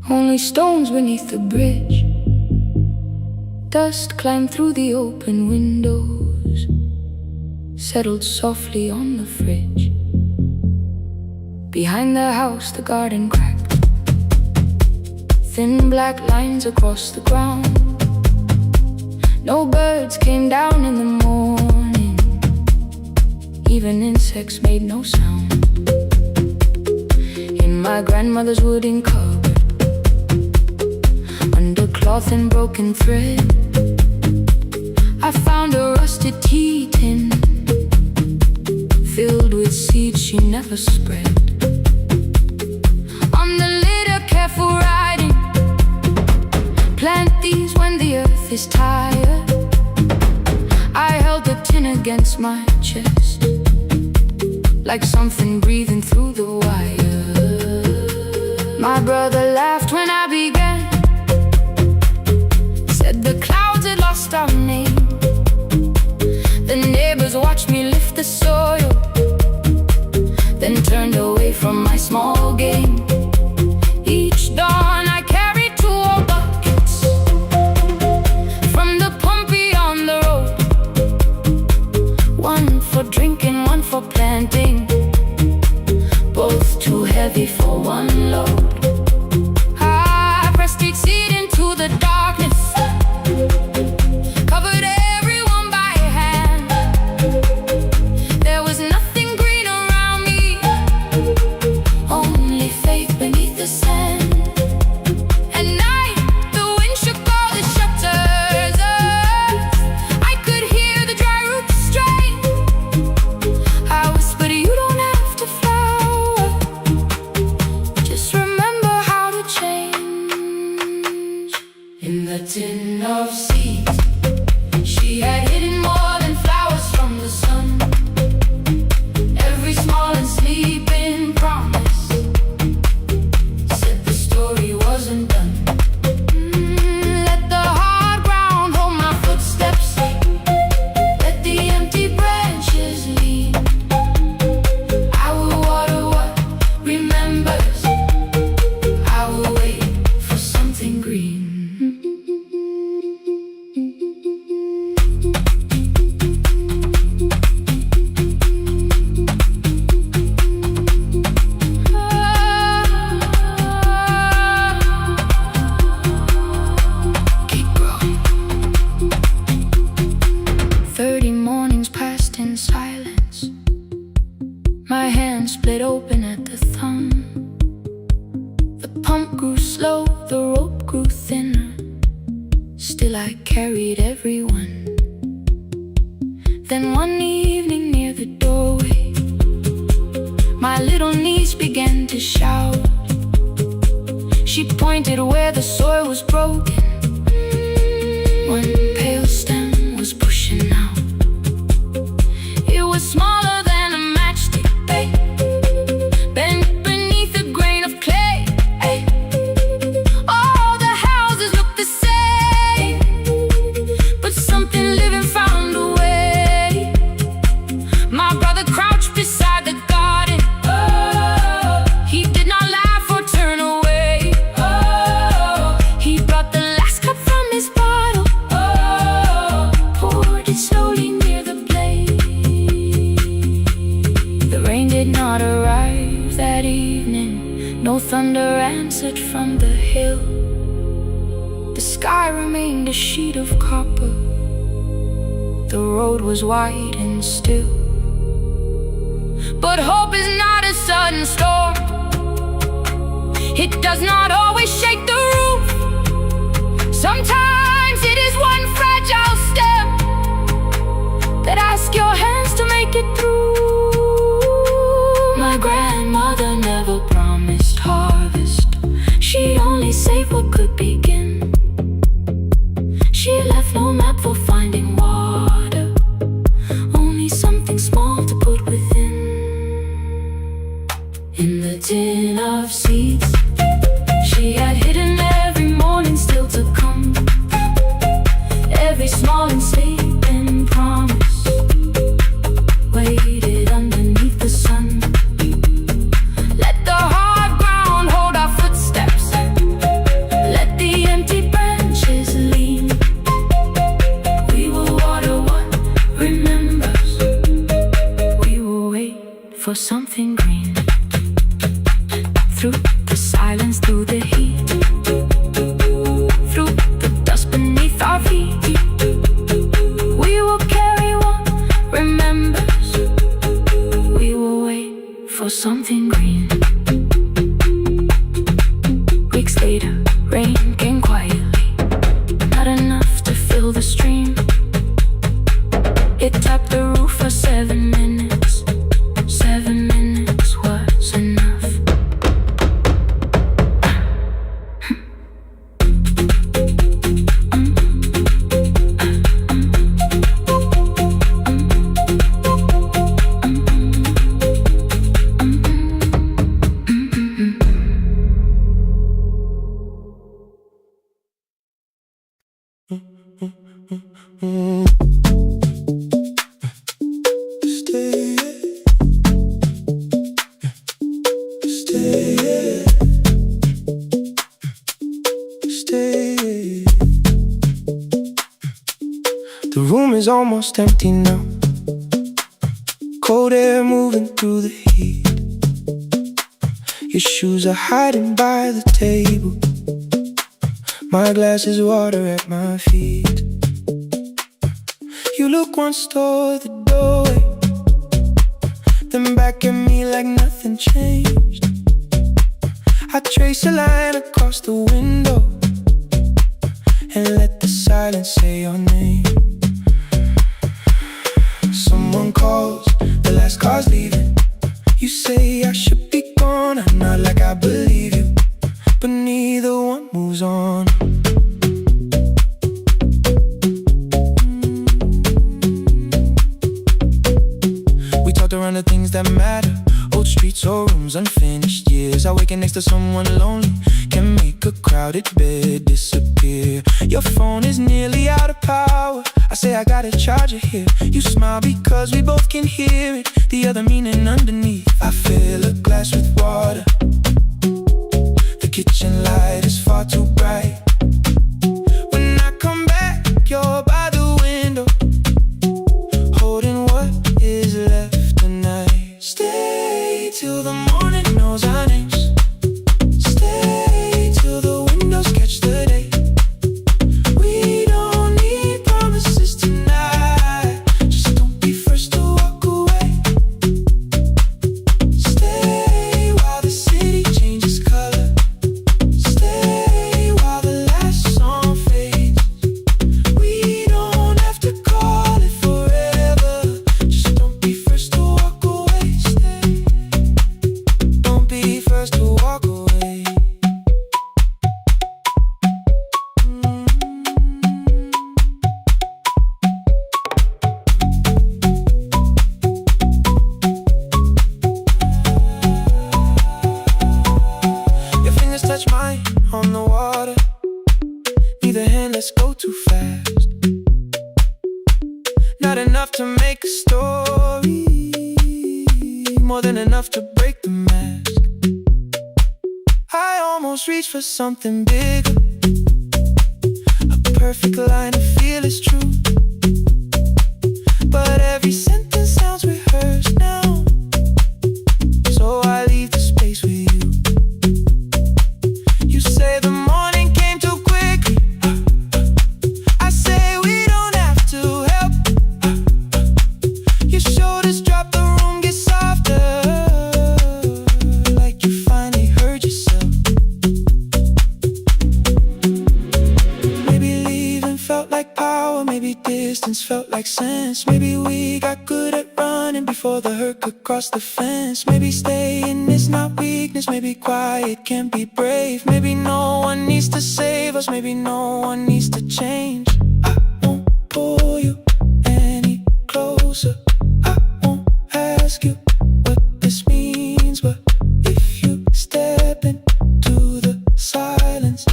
Only stones beneath the bridge. Dust climbed through the open windows, settled softly on the fridge. Behind the house the garden cracked, thin black lines across the ground. No birds came down in the morning, even insects made no sound. In my grandmother's wooden cupboard, under cloth and broken thread, I found a rusted tea tin filled with seeds she never spread. On the lid a careful writing, plant these when the earth is tired. I held the tin against my chest, like something breathing through the wire. My brother laughed when I began, said the clouds had lost our name. The neighbors watched me lift the soil, then turned away from my small game. Each dawn I carried 2 old buckets from the pump beyond the road, one for drinking, one for planting, both too heavy for one load. I pressed each seed into the darkness, covered everyone by hand. There was nothing green around me, only faith beneath the sand. At night, the wind shook all the shutters. I could hear the dry roots strain. I whispered, you don't have to flower, just remember how to change. In the tin of seeds, she had hidden more than flowers from the sun. Every small and sleeping promise said the story wasn't done. Let the hard ground hold my footsteps, let the empty branches lead. I will water what remembers, I will wait for something green. Keep growing. 30 mornings passed in silence. My hand split open at the thumb. The pump grew slow, the rope grew thinner. Still I carried everyone. Then one evening near the doorway, little niece began to shout. She pointed where the soil was broken. One pale stem was pushing out. It was smaller than a matchstick, babe, bent beneath a grain of clay. All the houses looked the same, but something living found a way. My brother crouched beside the garden. He did not laugh or turn away. He brought the last cup from his bottle, poured it slowly near the blaze. The rain did not arrive that evening. No thunder answered from the hill. The sky remained a sheet of copper. The road was wide and still. But hope is not a sudden storm. It does not always shake the roof. Sometimes it is one fragile step that asks your hands to make it through. My grandmother never promised harvest. She only saved what could begin. She left no map for finding water, only something small to put within. In the tin of seeds she had hidden every morning still to come, every small enslaving promise waited underneath the sun. Let the hard ground hold our footsteps, let the empty branches lean. We will water what remembers, we will wait for something green. Through the silence, through the heat, through the dust beneath our feet, we will carry what remembers, we will wait for something green. Weeks later, rain came quietly, not enough to fill the stream. It tapped the roof for 7 minutes. 7 minutes was enough. The room is almost empty now. Cold air moving through the heat. Your shoes are hiding by the table. My glass is water at my feet. You look once toward the doorway, then back at me like nothing changed. I trace a line across the window and let the silence say your name. Someone calls, the last car's leaving. You say I should be gone, I nod like I believe you, but neither one moves on. We talked around the things that matter, old streets or rooms, unfinished years. I waking next to someone lonely can make a crowded bed disappear. Your phone is nearly out of power. I say I got a charger here. You smile because we both can hear it, the other meaning underneath. I fill a glass with water. The kitchen light is far too bright. When I come back, you're by the window, holding what is left tonight. Stay till the morning knows our names. Stay till the windows catch the day. We don't need promises tonight, just don't be first to walk away. Stay while the city changes color. Stay while the last song fades. We don't have to call it forever, just don't be first to walk away. Stay. touch mine on the water. Neither hand, let's go too fast. Not enough to make a story, more than enough to break the mask. I almost reached for something bigger, a perfect line of feel is true. But every sentence sounds rehearsed now, so I leave the space with you. You say the morning came too quickly, I say we don't have to help. Your shoulders drop, the room gets softer, like you finally heard yourself. Maybe leaving felt like power, maybe distance felt like sense. Maybe we got good at running before the hurt could cross the fence. Maybe staying is not weakness, maybe quiet can be brave. Maybe no one needs to save us, maybe no one needs to change. I won't pull you any closer, I won't ask you what this means, but if you step into the silence,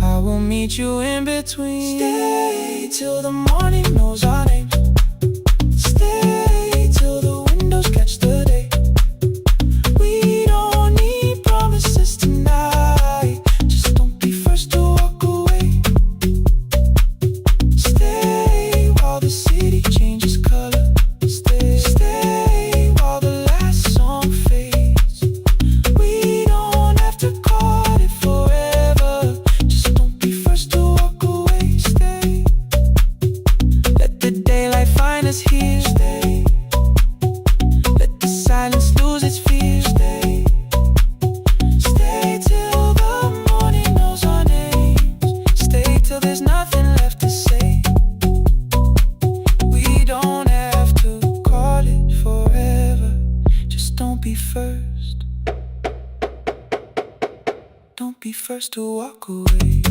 I will meet you in between. Stay till the morning knows our names. Stay till the windows catch the day. We don't need promises tonight, just don't be first to walk away. Stay while the city changes color. Stay while the last song fades. We don't have to call it forever, just don't be first to walk away. Stay, let the daylight find us here. Stay, let the silence lose its fear. Stay, stay till the morning knows our names. Stay till there's nothing left to say. We don't have to call it forever, just don't be first. Don't be first to walk away.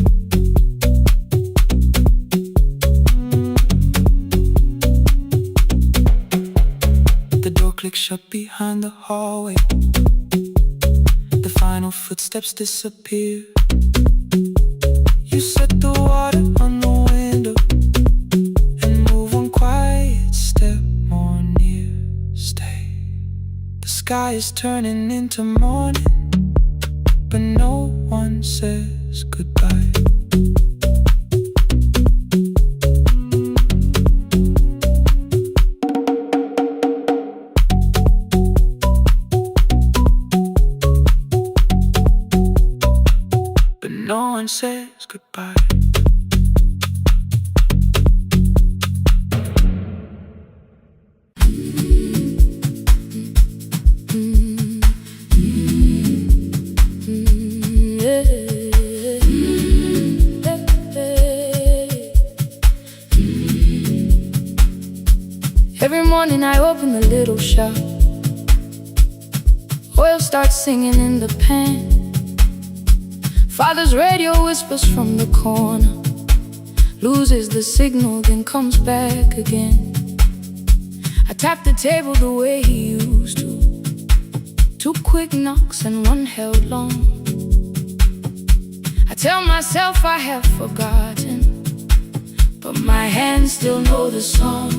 The door clicks shut behind the hallway. The final footsteps disappear. You set the water on the window and move one quiet step more near. Stay. The sky is turning into morning, but no one says goodbye. But no one says goodbye. Every morning I open the little shop. Oil starts singing in the pan. Father's radio whispers from the corner, loses the signal, then comes back again. I tap the table the way he used to. 2 quick knocks and 1 held long. I tell myself I have forgotten, but my hands still know the song.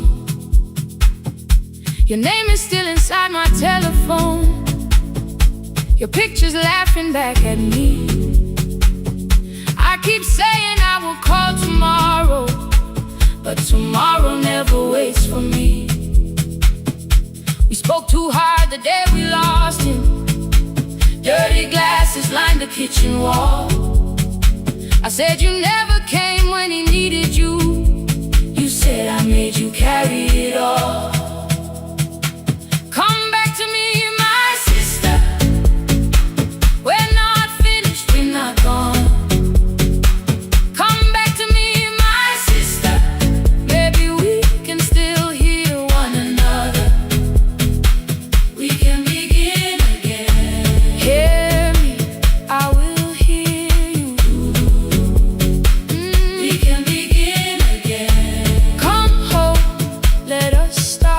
Your name is still inside my telephone. Your picture's laughing back at me. I keep saying I will call tomorrow, but tomorrow never waits for me. We spoke too hard the day we lost him. Dirty glasses lined the kitchen wall. I said you never came when he needed you. You said I made you carry it all. Come back to me, my sister. We're not finished, we're not gone. Come back to me, my sister. Maybe we can still hear one another. We can begin again. Hear me, I will hear you. We can begin again. Come home, let us start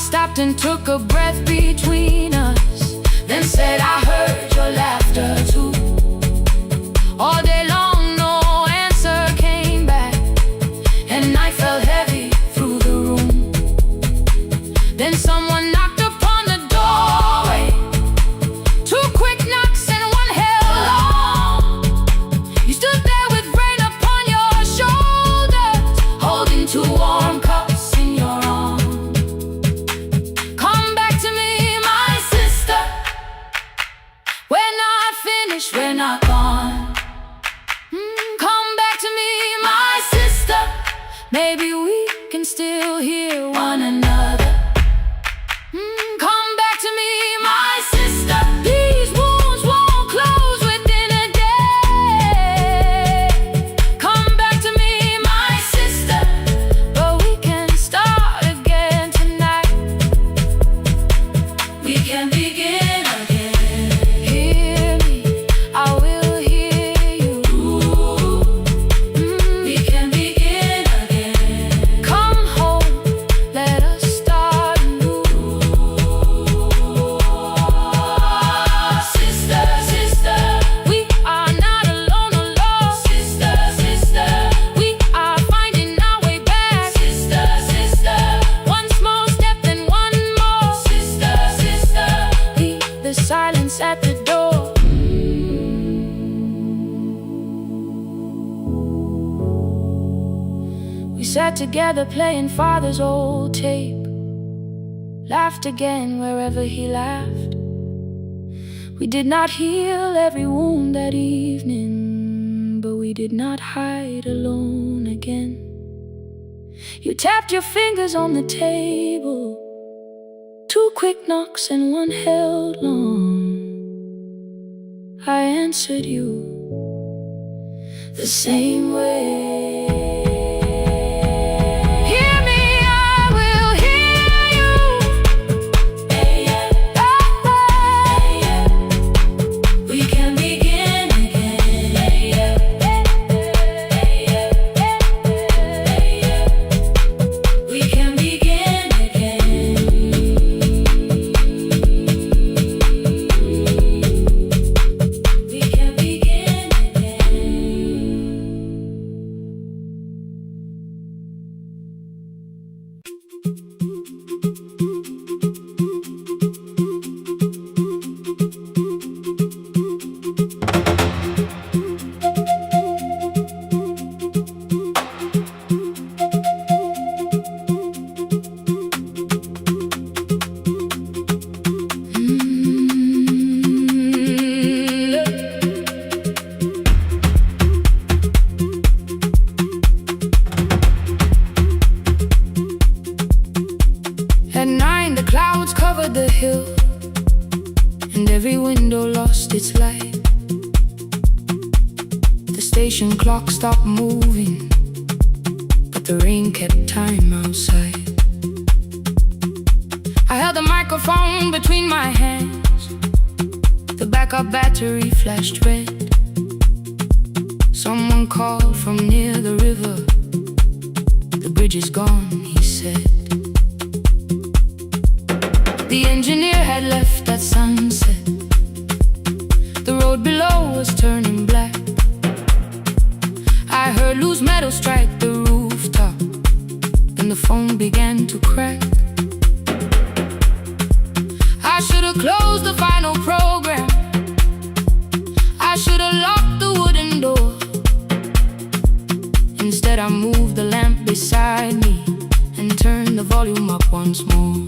stopped and took a breath between us, then said, I heard your laughter too. All day long, no answer came back, and night fell heavy through the room. Then someone knocked upon the doorway. Two quick knocks and one held long. You stood there with rain upon your shoulders, holding two warm cups in your arms. Come back to me, my sister. We're not finished, we're not gone. Come back to me, my sister. Maybe we can still hear one another. Come back to me, my sister. These wounds won't close within a day. Come back to me, my sister. But we can start again tonight. We can begin again. Hear me, I will hear you. We can begin again. Come home, let us start anew. Sister, sister, we are not alone, alone. Sister, sister, we are finding our way back. Sister, sister, one small step then one more. Sister, sister, leave the silence at the door. We sat together playing father's old tape, laughed again wherever he laughed. We did not heal every wound that evening, but we did not hide alone again. You tapped your fingers on the table, two quick knocks and one held long. I answered you the same way. Hear me, I will hear you. We can begin again. We can begin again. We can begin At 9, the clouds covered the hill, and every window lost its light. The station clock stopped moving, but the rain kept time outside. I held the microphone between my hands. The backup battery flashed red. Someone called from near the river. The bridge is gone, he said. The engineer had left at sunset. The road below was turning black. I heard loose metal strike the rooftop, and the phone began to crack. I should have closed the final program. I should have locked the wooden door. Instead I moved the lamp beside me and turned the volume up once more.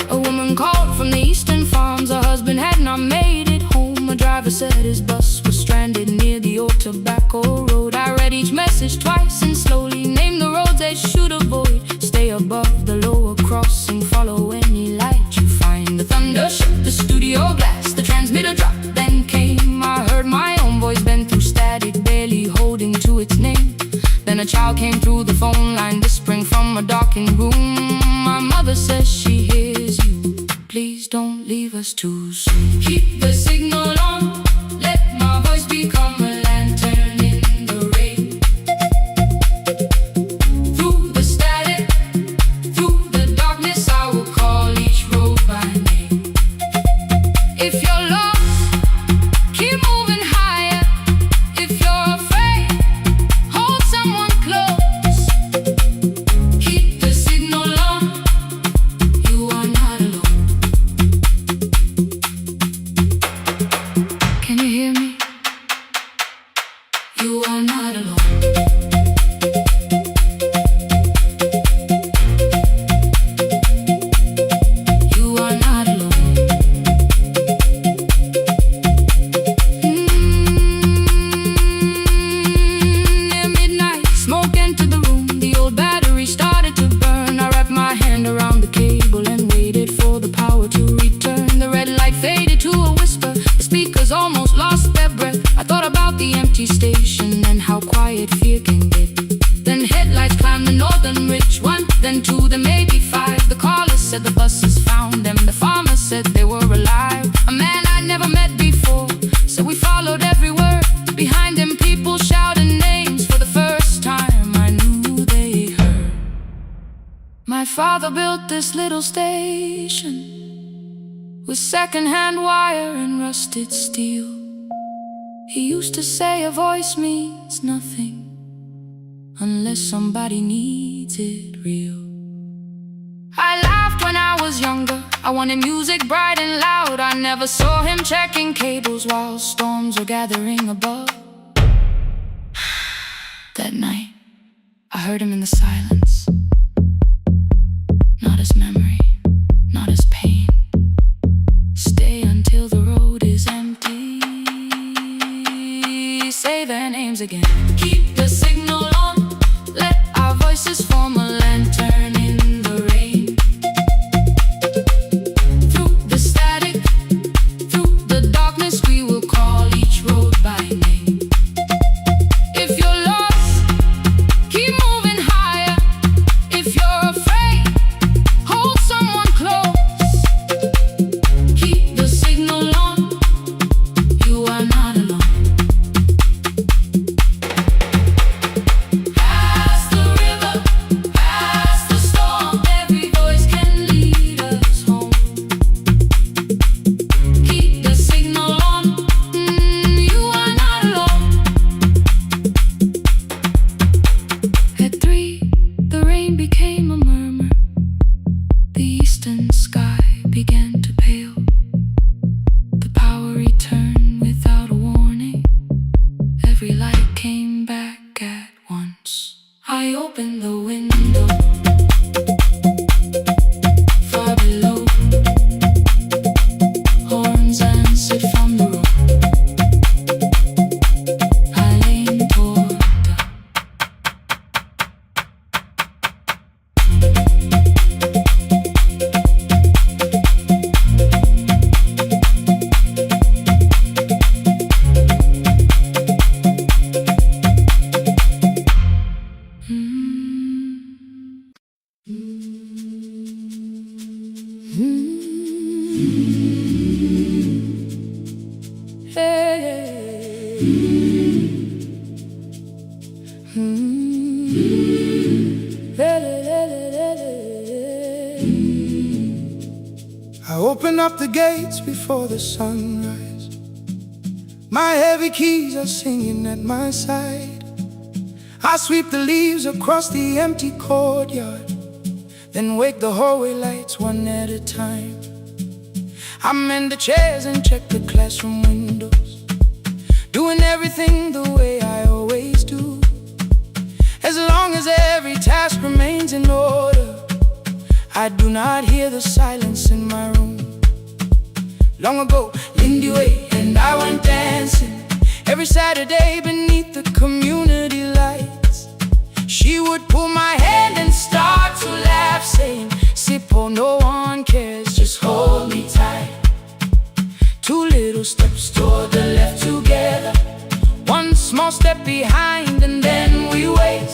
A woman called from the eastern farms. Her husband had not made it home. A driver said his bus was stranded near the old tobacco road. I read each message twice and slowly named the roads they should avoid. Stay above the lower crossing, follow any light you find. The thunder shook the studio glass, the transmitter dropped, then came. I heard my own voice bend through static, barely holding to its name. Then a child came through the phone line, whispering from a darkened room. My mother says she hears you. Please don't leave us too soon. Keep the signal on, let my voice become a lantern in the rain. Through the static, said the buses found them. The farmer said they were alive. A man I'd never met before, so we followed every word. Behind him people shouted names. For the first time I knew they heard. My father built this little station with second-hand wire and rusted steel. He used to say a voice means nothing unless somebody needs it real. I laughed when I was younger. I wanted music bright and loud. I never saw him checking cables while storms were gathering above. That night, I heard him in the silence. Not as memory, not as pain. Stay until the road is empty. Say their names again. Keep the signal on. Let our voices form a lantern in the rain. Through the static, through the darkness, we will call each road by name. If you're lost, keep moving higher. If you're afraid, hold someone close. Keep the signal on. You are not alone. I opened the window. Far below, horns answered from the road. I leaned toward I open up the gates before the sunrise. My heavy keys are singing at my side. I sweep the leaves across the empty courtyard, then wake the hallway lights one at a time. I mend the chairs and check the classroom windows, doing everything the way I always do. As long as every task remains in order, I do not hear the silence in my room. Long ago, Lindy Way and I went dancing every Saturday beneath the community lights. She would pull my hand and start to laugh, saying, "Sippo, no one cares, just hold me tight." Two little steps toward the left together, one small step behind, and then we wait.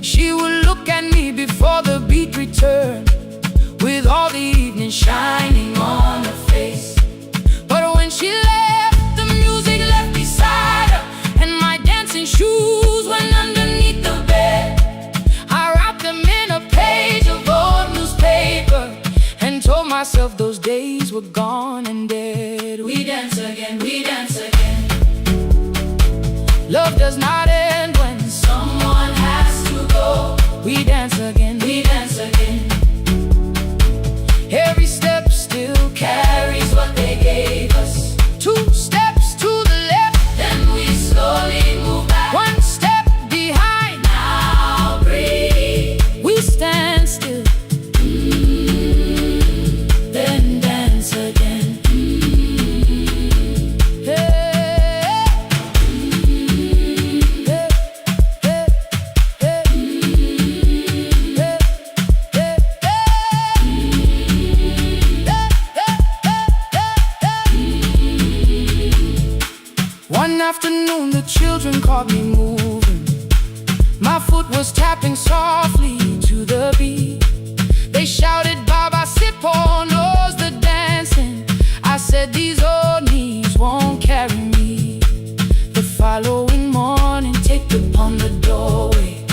She would look at me before the beat returned, with all the evening shining on her face. But when she left, the music left beside her, and my dancing shoes went underneath the bed. I wrapped them in a page of old newspaper and told myself those days were gone and dead. We dance again, we dance again. Love does not end when someone has to go. We dance again, we dance again. Every step still carries what they gave us. Two steps to the left, then we slowly move back. One step behind, now breathe. We stand still, then dance again. One afternoon the children caught me moving. My foot was tapping softly to the beat. They shouted, "Baba said these old knees won't carry me. The following morning, taped upon the doorway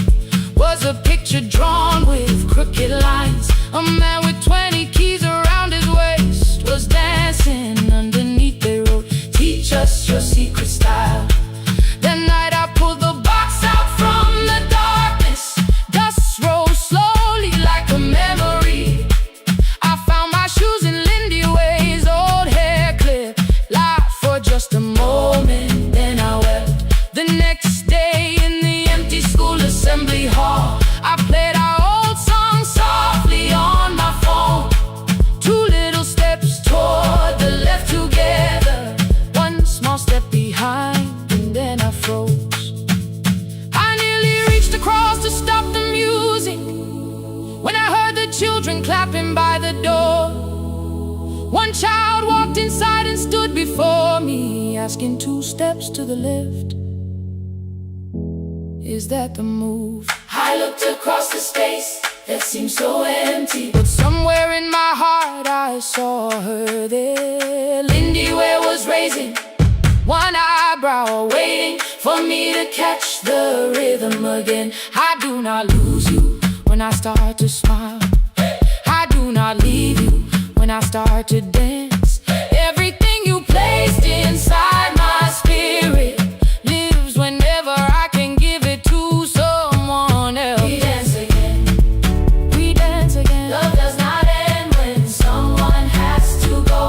was a picture drawn with crooked lines. A man with 20 keys around his waist was dancing. Underneath they wrote, "Teach us your secret style." That night I pulled the box out from the darkness. Dust rose slowly like a memory. I found my shoes in Lindy Way's old hair clip. Laughed for just a moment, then I wept. The next day in the empty school assembly hall, I played our old song softly on my phone. Two little steps toward the left together, one small step behind, and then I froze. I nearly reached across to stop the music when I heard the children clapping by the door. One child walked inside and stood before me, asking 2 steps to the left, "Is that the move?" I looked across the space that seemed so empty, but somewhere in my heart I saw her there. Lindy Ware was raising one eyebrow, waiting for me to catch the rhythm again. I do not lose you when I start to smile. I do not leave you when I start to dance. Everything you placed inside my spirit lives whenever I can give it to someone else. We dance again, we dance again. Love does not end when someone has to go.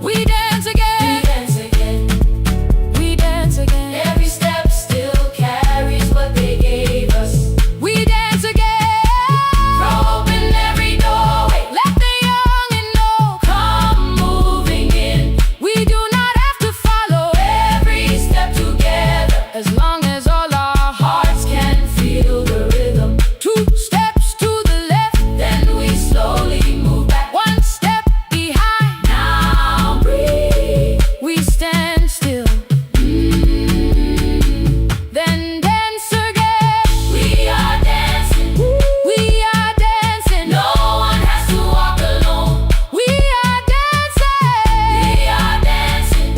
We dance again, we dance again, we dance again. Every step still carries what they gave us. We dance again, throw open every doorway, let the young and old come moving in. We do not have to follow every step together, as long as all our hearts can feel the rhythm. 2 steps to the left, then we slowly move back. 1 step behind, now breathe. We stand still, then dance again. We are dancing, we are dancing. No one has to walk alone. We are dancing, we are dancing.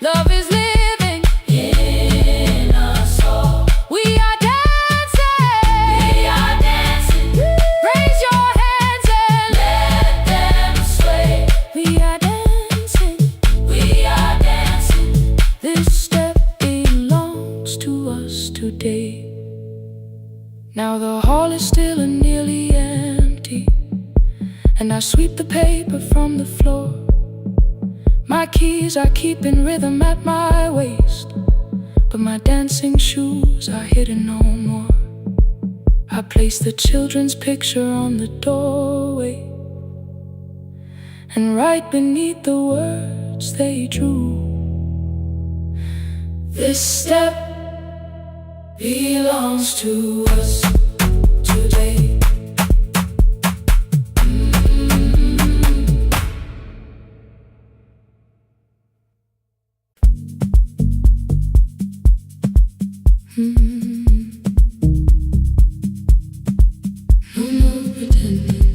Love is living in us all. We are dancing, we are dancing. Raise your hands and let them sway. We are dancing, we are dancing. This step belongs to us today. Now the hall is still and nearly empty, and I sweep the paper from the floor. My keys are keeping rhythm at my waist, but my dancing shoes are hidden no more. I place the children's picture on the doorway, and right beneath the words they drew, "This step belongs to us today." No pretending.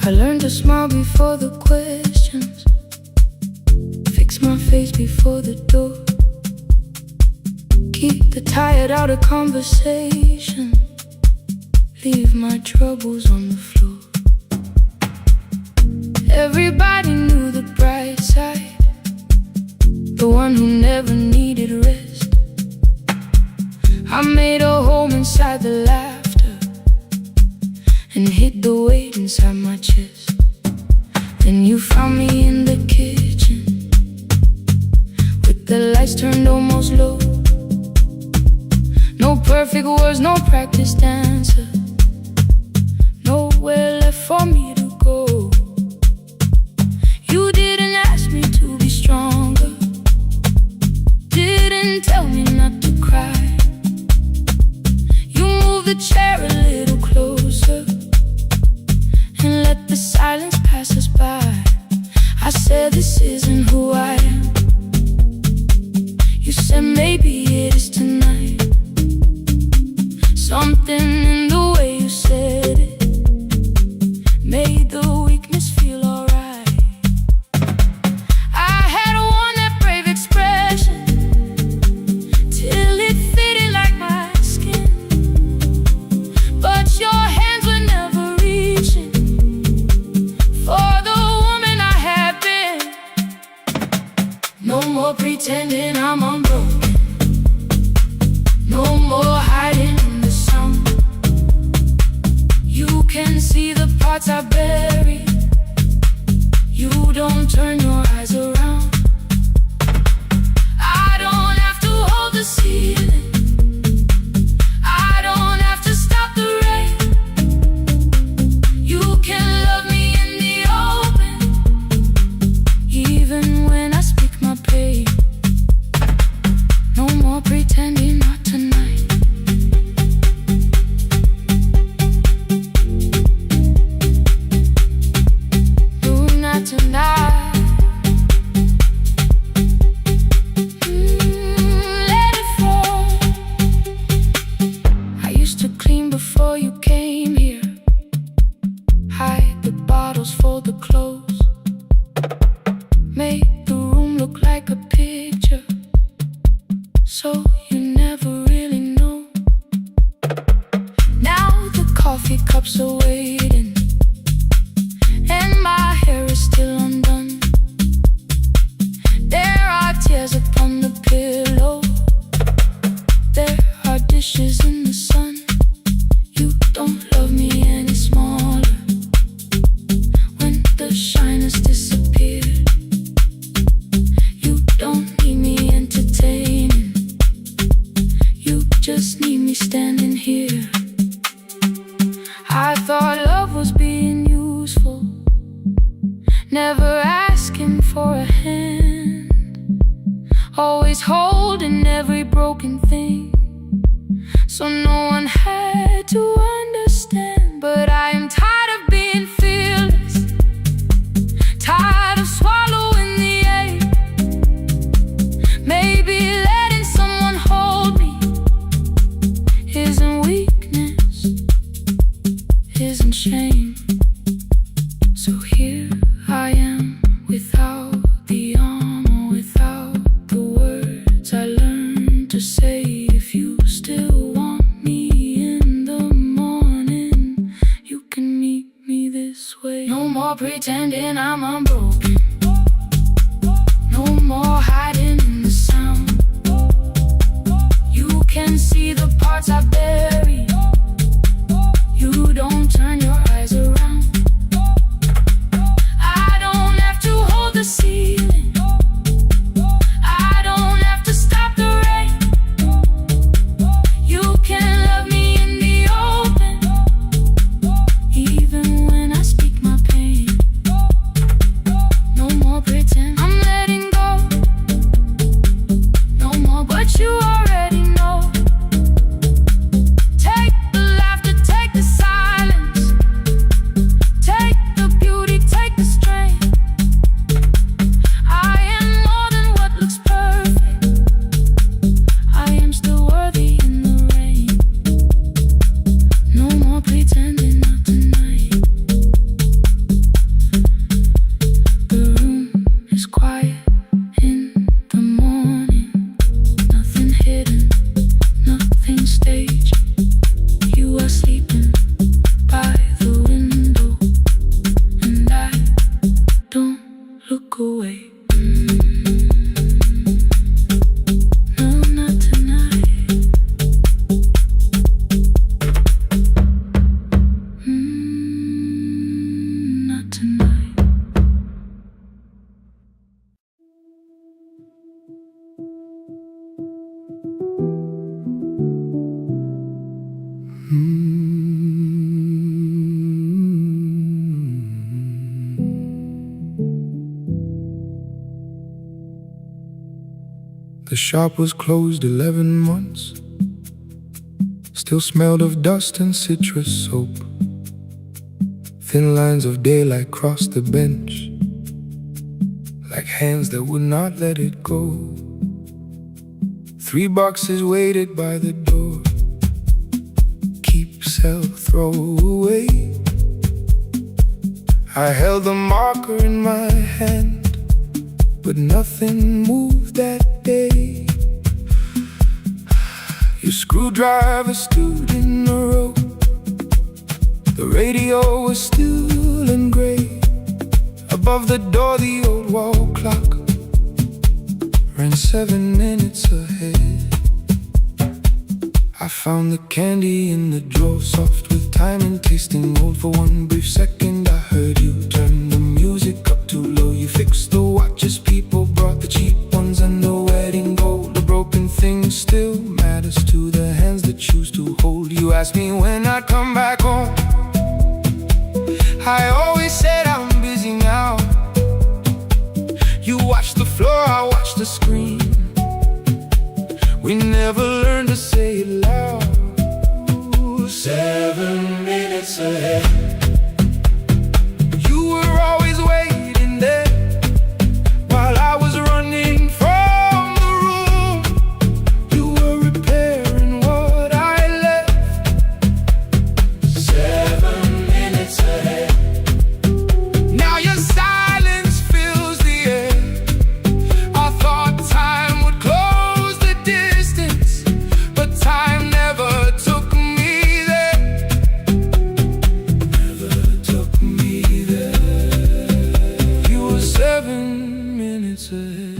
I learned to smile before the questions, fix my face before the door, keep the tired out of conversation, leave my troubles on the floor. Everybody knew the bright side, the one who never needed rest. I made a home inside the laughter and hid the weight inside my chest. Then you found me in the kitchen with the lights turned almost low. No perfect words, no practice dancer, nowhere left for me to go. You didn't ask me to be stronger, didn't tell me not to cry. You moved the chair a little closer and let the silence pass us by. I said, "This isn't who I am." You said, "Maybe it is tonight." Something in the way you No more pretending I'm unbroken. No more hiding in the sound. You can see the parts I bury. You don't turn your eyes around. I don't have to hold the ceiling. I don't have to stop the rain. You can love me in the open, even when I speak my pain. No more pretending, not tonight. No, not tonight. Let it fall. I used to clean before you came here. Hide the bottles, fold the clothes. Make the room look like a picture, so you never really know. Now the coffee cups are waiting, and my hair is still undone. There are tears upon the pillow. There are dishes in the sun. You don't love me any smaller when the shine has disappeared. You don't need me entertaining. You just need me standing here. I thought love was being useful, never asking for a hand, always holding every broken thing, so no one had to understand. But I am tired of being fearless, tired of swallowing the ache. Maybe letting someone hold me isn't weakness, isn't shame. So here I am, without the armor, without the words I learned to say. If you still want me in the morning, you can meet me this way. No more pretending I'm unbroken. No more hiding in the sound. You can see the parts I bury. You don't turn your eyes around. I don't have to hold the ceiling. I don't have to stop the rain. You can love me in the open, even when I speak my pain. No more pretend, I'm letting go. No more, but you already know. Take the laughter, take the silence, take the beauty, take the strength. I am more than what looks perfect. I am still worthy in the rain. No more pretending, not tonight. The room is quiet in the morning. Nothing hidden, nothing staged. You are sleeping by the window, and I don't look away. No, not tonight. Not tonight. The shop was closed 11 months. Still smelled of dust and citrus soap. Thin lines of daylight crossed the bench, like hands that would not let it go. 3 boxes waited by the door. Keep, sell, throw away. I held the marker in my hand, but nothing moved that day. Your screwdriver stood in a row. The radio was still and gray. Above the door, the old wall clock ran 7 minutes ahead. I found the candy in the drawer, soft with time and tasting old. For one brief second I heard you turn the music up too low. You fixed the watches, people brought the cheap ones and the wedding gold. The broken thing still matters to the hands that choose to hold. You asked me when I'd come back home. I always said I'm busy now. You watched the floor, I watched the screen. We never learned to say it loud. 7 minutes ahead. You were always waiting there while I was running from the room. You were repairing what I left. 7 minutes ahead. Now your silence fills the air. I thought time would close the distance, but time never took me there. Never took me there. You were 7 minutes ahead.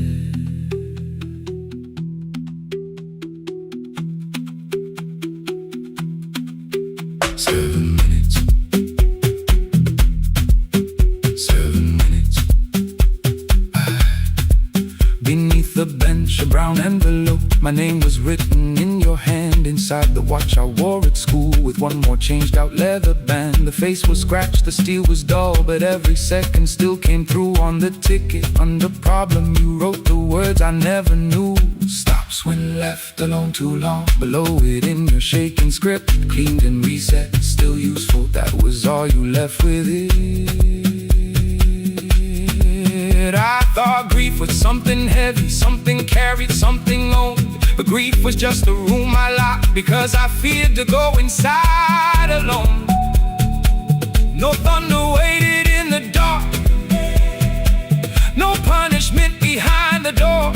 7 minutes. 7 minutes. Beneath the bench, a brown envelope. My name was written in your hand. Inside the watch I wore at school, with one more changed out leather band. The face was scratched, the steel was dull, but every second still came through on the ticket. Under problem you wrote the words I never knew. Stops when left alone too long. Below it in your shaking script, cleaned and reset, still useful. That was all you left with it. I thought grief was something heavy, something carried, something owned. But grief was just a room I locked because I feared to go inside alone. No thunder waited in the dark, no punishment behind the door.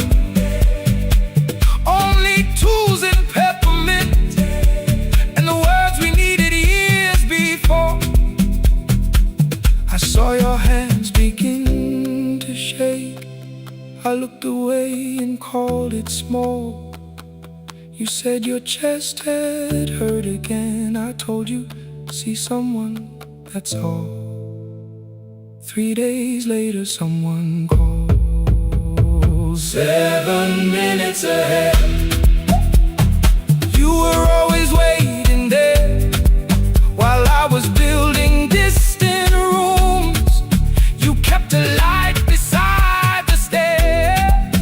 Only tools and peppermint, and the words we needed years before. I saw your hands begin to shake. I looked away and called it small. You said your chest had hurt again. I told you, see someone, that's all. 3 days later someone calls. 7 minutes ahead. You were always waiting there while I was building distant rooms. You kept a light beside the stairs.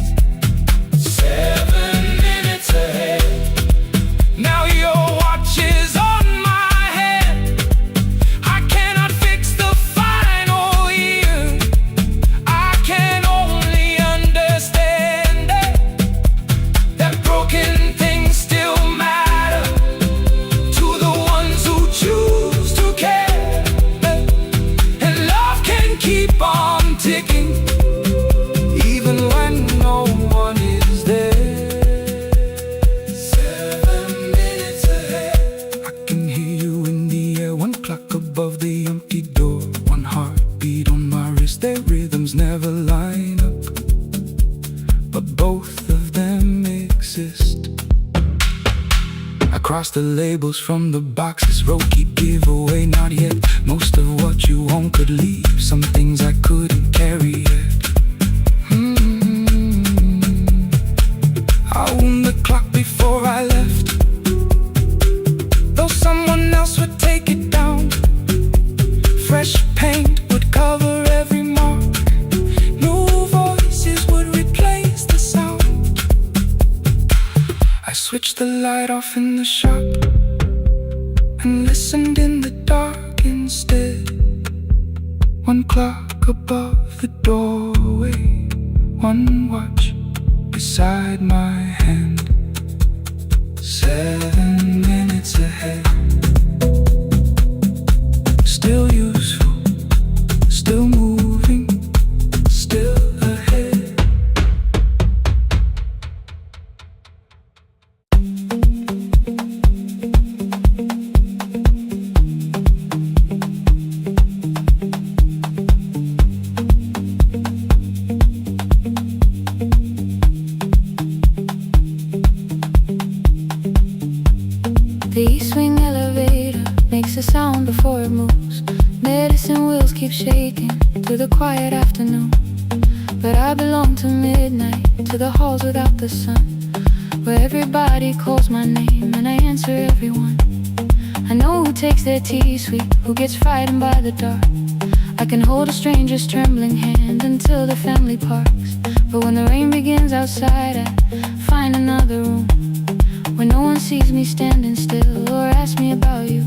7 minutes ahead. Now your watch is on my head. I cannot fix the final year. I can only understand that broken things still matter to the ones who choose to care. And love can keep on ticking even when no one is there. 7 minutes ahead. I can hear you in the air, one clock above the empty door, one heartbeat on my wrist. Their rhythms never line up, but both of them exist. I cross the labels from the boxes, wrote keep, give away, not yet. Most of what you own could leave, some things I couldn't carry yet. I wound the clock before I left, though someone else would take it down. Fresh paint would cover every mark, new voices would replace the sound. I switched the light off in the shop and listened in the dark instead. One clock above the doorway, one watch beside my hand. 7 minutes ahead. Still useful, still moving, still ahead. quiet afternoon, but I belong to midnight, to the halls without the sun, where everybody calls my name and I answer everyone. I know who takes their tea sweet, who gets frightened by the dark. I can hold a stranger's trembling hand until the family parks. But when the rain begins outside, I find another room where no one sees me standing still or asks me about you.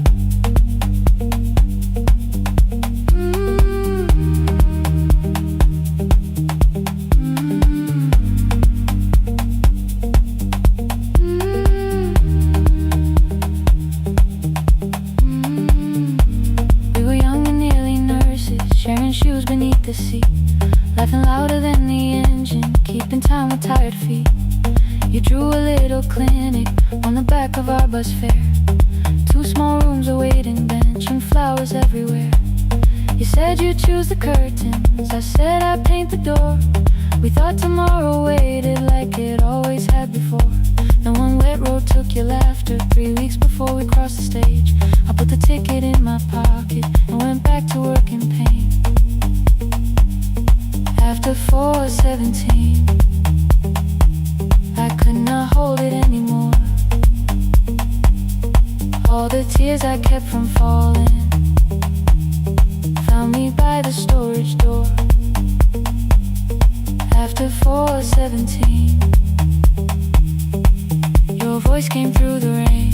Sharing shoes beneath the seat, laughing louder than the engine, keeping time with tired feet. You drew a little clinic on the back of our bus fare. 2 small rooms, a waiting bench, and flowers everywhere. You said you'd choose the curtains, I said I'd paint the door. We thought tomorrow waited like it always had before. Then one wet road took your laughter. 3 weeks before we crossed the stage, I put the ticket in my pocket and went back to work in pain. After 4:17, I could not hold it anymore. All the tears I kept from falling found me by the storage door. After 4:17, your voice came through the rain,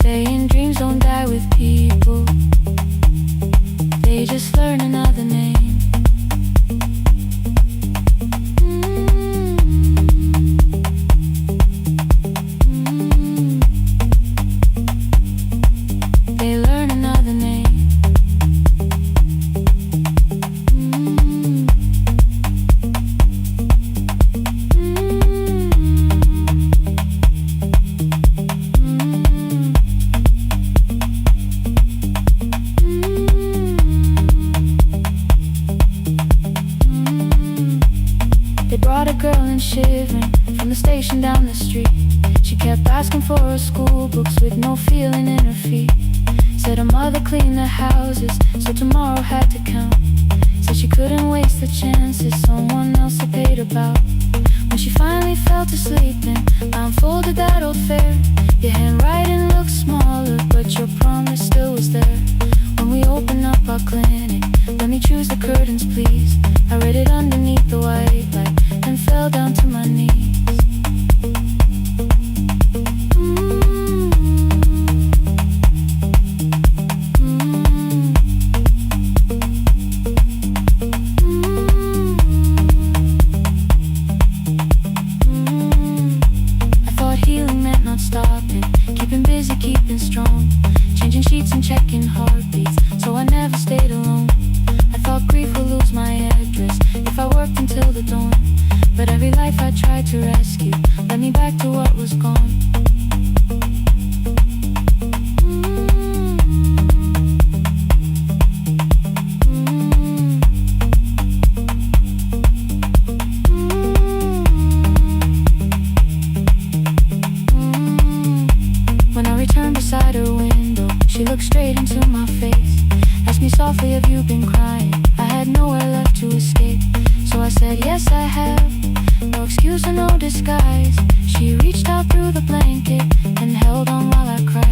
saying dreams don't die with people, they just learn another name. They learn another name. They brought a girl in shivering from the station down the street. She kept asking for her school books with no feeling in her feet. Said her mother cleaned the houses, so tomorrow had to count. Said she couldn't waste the chances someone else had paid about. When she finally fell to sleeping, I unfolded that old fare. Your handwriting looked smaller, but your promise still was there. When we opened up our clinic, let me choose the curtains please. I read it underneath the white light and fell down to my knees. I thought healing meant not stopping, keeping busy, keeping strong, changing sheets and checking heartbeats, so I never stayed alone. I thought grief would lose my address if I worked until the dawn, but every life I tried to rescue led me back to what was gone. When I returned beside her window, she looked straight into my face, asked me softly, have you been crying? I had nowhere left to escape, so I said, yes I have, no excuse or no disguise. She reached out through the blanket and held on while I cried.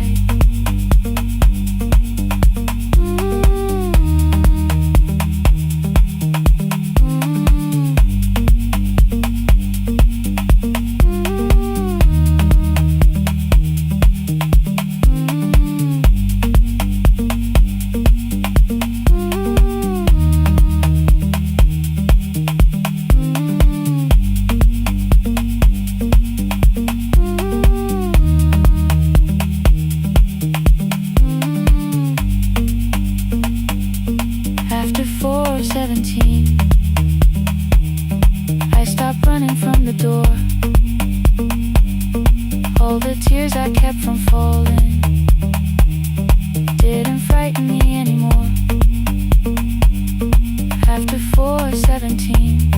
After 4:17, I stopped running from the door. All the tears I kept from falling didn't frighten me anymore. After 4:17,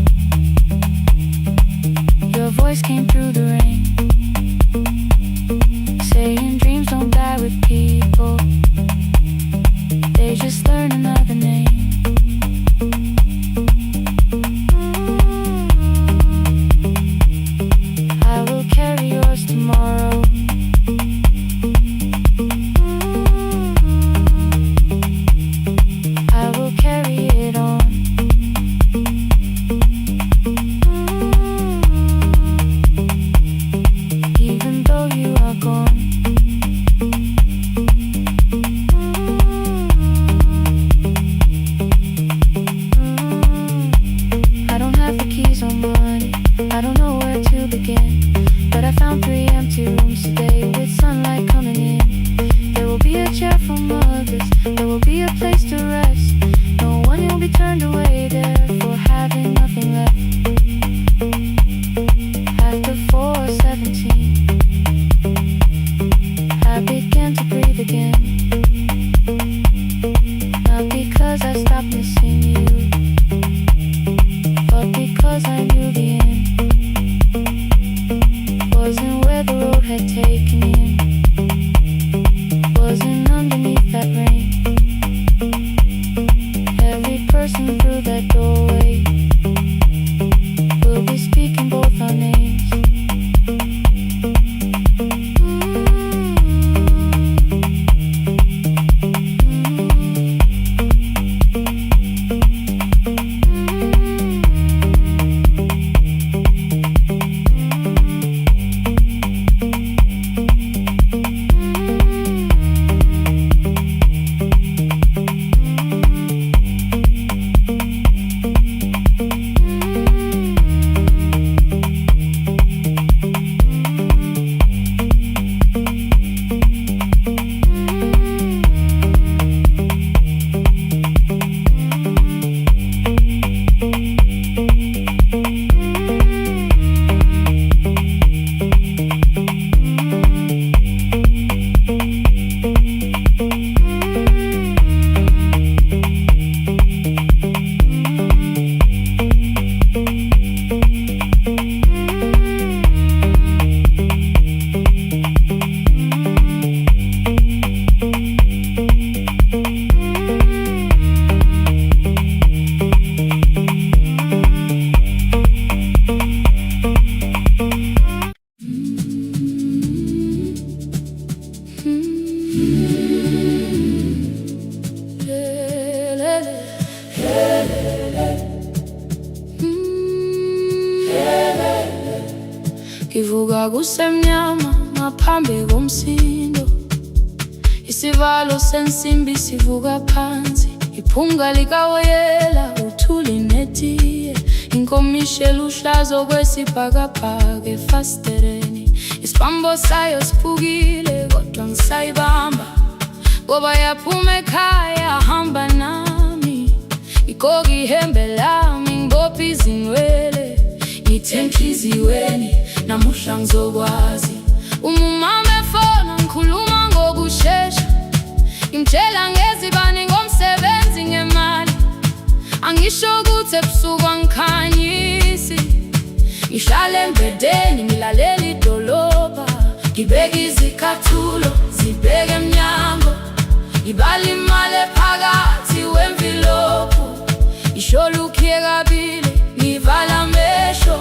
your voice came through the rain, saying dreams don't die with people, they just learn another name. I don't know where to begin, but I found 3 empty rooms today with sunlight coming in. There will be a chair for mothers, there will be a place to rest. No one will be turned away there for having nothing left. After 4:17, I began to breathe again. Not because I stopped missing you, but because I knew the end wasn't where the road had taken me in, wasn't underneath that rain. Every person through that doorway will be speaking both our names. Ngivuka kusemnyama ngaphambi komsindo, isivalo sensimbi sivuka phansi, iphunga likawoyela uthuli netiye, inkomishi eluhlaza okwesibhakabhaka efasitereni. Isibambo sayo siphukile kodwa ngisayibamba, ngoba yaphuma ekhaya hamba nami. Igqoka ihembe lami ngibopha izinwele, ngithe enhliziyweni namuhla ngizokwazi. Umama efona ngikhuluma ngokushesha, ngimtshela ngezibani, ngomsebenzi, ngemali. Angisho ukuthi ebusuku angikhanyisi, ngihlala embedeni ngilalela idolobha, ngibeka izicathulo zibheke emnyango, ngibala imali ephakathi wemvilophu. Ishola ukhiye kabili ngivala amehlo,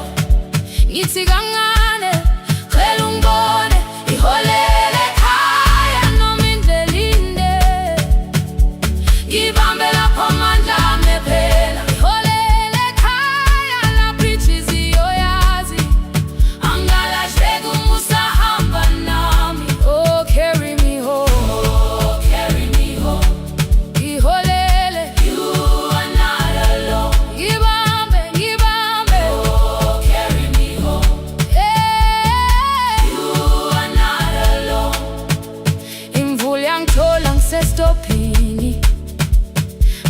ngithi kancane cela ungibone, iholele ekhaya noma indlela inde, ngibambe lapho amandla ami ephela. Iholele ekhaya lapho inhliziyo yazi, angalahleki uma usahamba nami. Oh, carry me home, oh, carry me home. Iholele, you are not alone. Ngibambe, ngibambe, oh, carry me home. You are not alone. Imvula yangithola ngisestophini,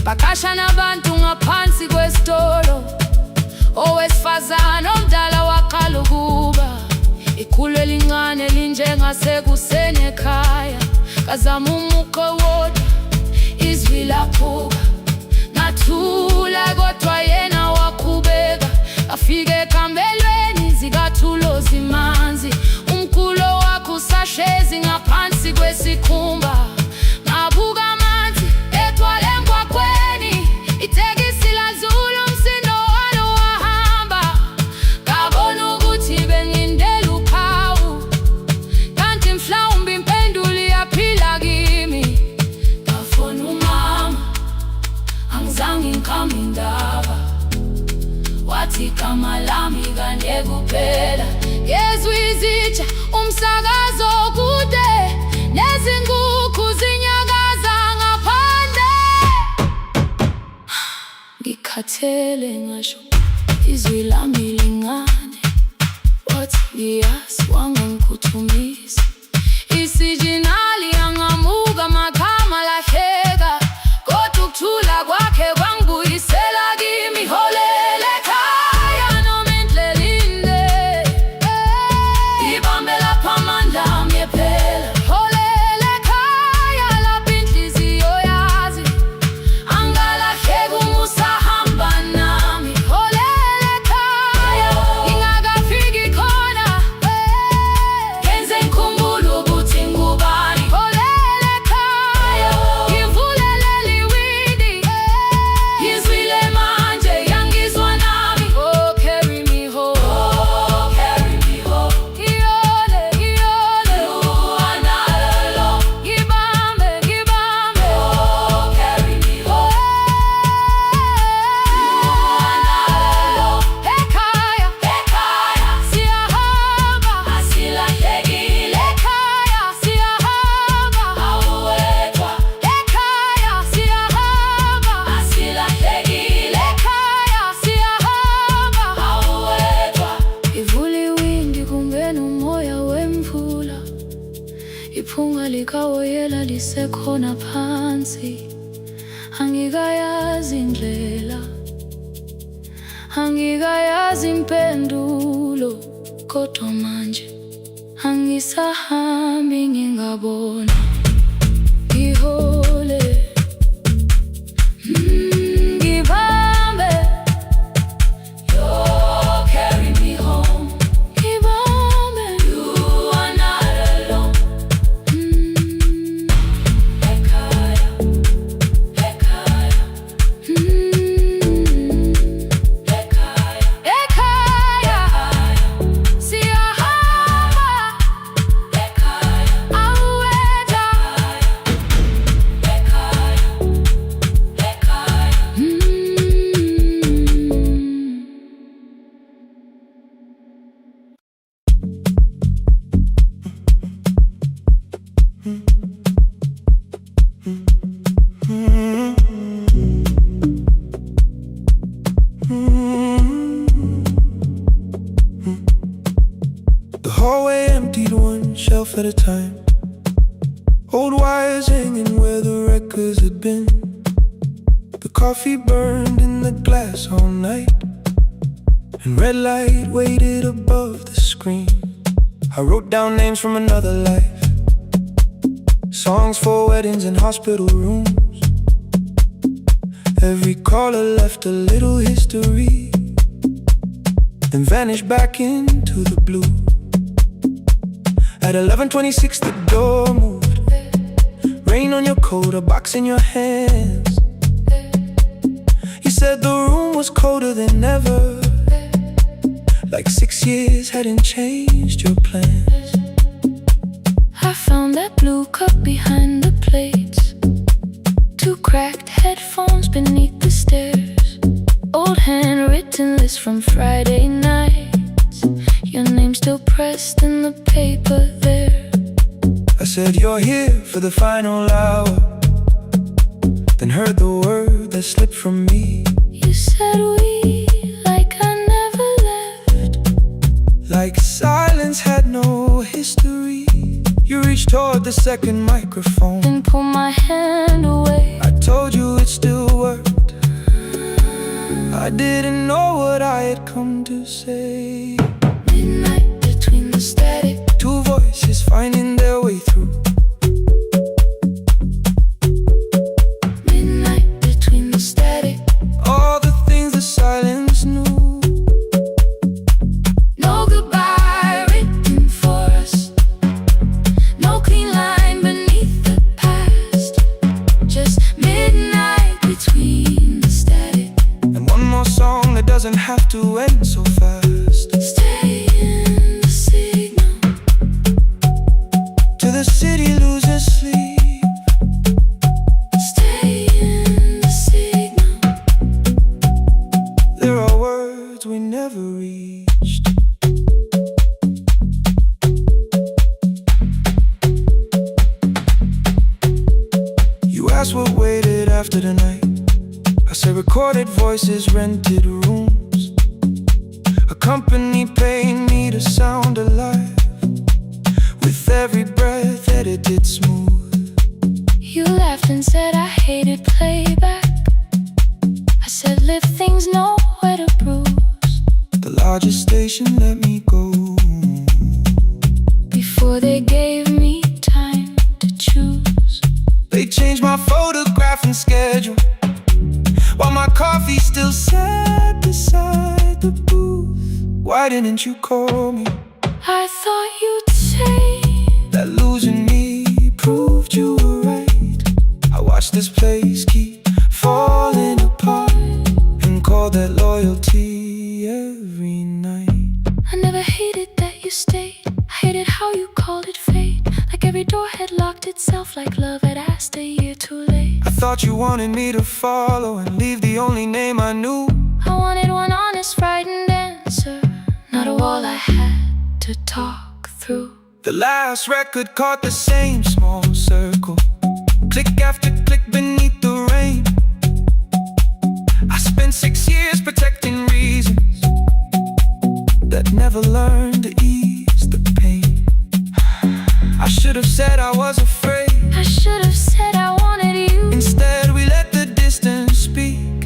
bakasha nabantu ngaphansi kwesitolo. Owesifazane omdala waqala ukuba, ikhulu elincane linjengasekuseni ekhaya. Kazama umuqo wodwa, izwi laphuka, ngathula kodwa yena waqhubeka. Afike ekambelweni zikathulo zimanzi, umkhulo wakhe usahlezi ngaphansi kwesikhumba. Ngabuka amanzi ethwala emgwaqweni, itekisi ladlula umsindo walo wahamba. Ngabona ukuthi bengindela uphawu, kanti mhlawumbe impendulo iyaphila kimi. Ngafona umama, angizange ngikhambe indaba, wathi igama lami kanye kuphela. Ngezwe izitsha, umsakazo kude, nezinkukhu zinyakaza ngaphandle. Ngikhathele ngasho izwi lami lincane, Yes, wangangikuthumisa isijinali angamuka magama lahleka kodwa ukuthula kwakhe kwangibuyisela kimi holele ekhaya noma endleleni ibambe lapha amandla ami ephela holele ekhaya lapha inhliziyo yazi angalahleki uma usahamba nami holele ekhaya ingakafiki khona kenze ngikhumbule ukuthi ngubani holele ekhaya ngivulele liwindi ngizwile manje yangizwa nami oh carry me home iyole iyole you are not alone ngibambe ngibambe oh carry me home ekhaya ekhaya siyahamba asilahlekile ekhaya siyahamba awuwedwa ekhaya siyahamba asilahlekile ekhaya siyahamba awuwedwa ivula iwindi kungena umoya wemvula iphunga likawoyela lisekhona phansi angikayazi indlela angikayazi impendulo kodwa manje angisahambi ngingabona ngihole ngibambe you carry me home ngibambe you are not alone ekhaya ekhaya ekhaya siyahamba ekhaya awuwedwa ekhaya ekhaya The hallway emptied one shelf at a time. Old wires hanging where the records had been. The coffee burned in the glass all night, and red light waited above the screen. I wrote down names from another life, songs for weddings and hospital rooms. Every caller left a little history, then vanished back into the blue. At 11:26 the door moved. Rain on your coat, a box in your hands. You said the room was colder than ever, like 6 years hadn't changed your plans. I found that blue cup behind the plates, 2 cracked headphones beneath the stairs, old handwritten list from Friday nights, your name still pressed in the paper there. I said you're here for the final hour, then heard the word that slipped from me. You said we, like I never left, Like silence had no history. You reached toward the second microphone. then pull my hand away. I told you it still worked. I didn't know what I had come to say. Midnight between the static, 2 voices finding their way through. midnight between the static. All the things the silence knew. No goodbye written for us, no clean line beneath the past, just midnight between the static. And one more song that doesn't have to end so fast. Stay in the signal Till the city loses sleep. stay in the signal. There are words we never reached. You asked what waited after the night. I said recorded voices, rented rooms, a company paying me to sound alive, with every breath edited smooth. You laughed and said I hated playback. I said live things nowhere to bruise. The largest station let me go before they gave me time to choose. They changed my photograph and schedule, while my coffee still sat beside the booth. Why didn't you call me? I thought you'd say that losing me proved you were right. I watched this place keep falling apart and called that loyalty every night. I never hated that you stayed. I hated how you called it fate, like every door had locked itself, like love had asked a year too late. I thought you wanted me to follow and leave the only name I knew. I wanted one honest, frightened answer, not a wall I had to talk through. The last record caught the same small circle, click after click beneath the rain. I spent 6 years protecting reasons that never learned to ease the pain. I should have said I was afraid. I should have said I wanted you. Instead we let the distance speak,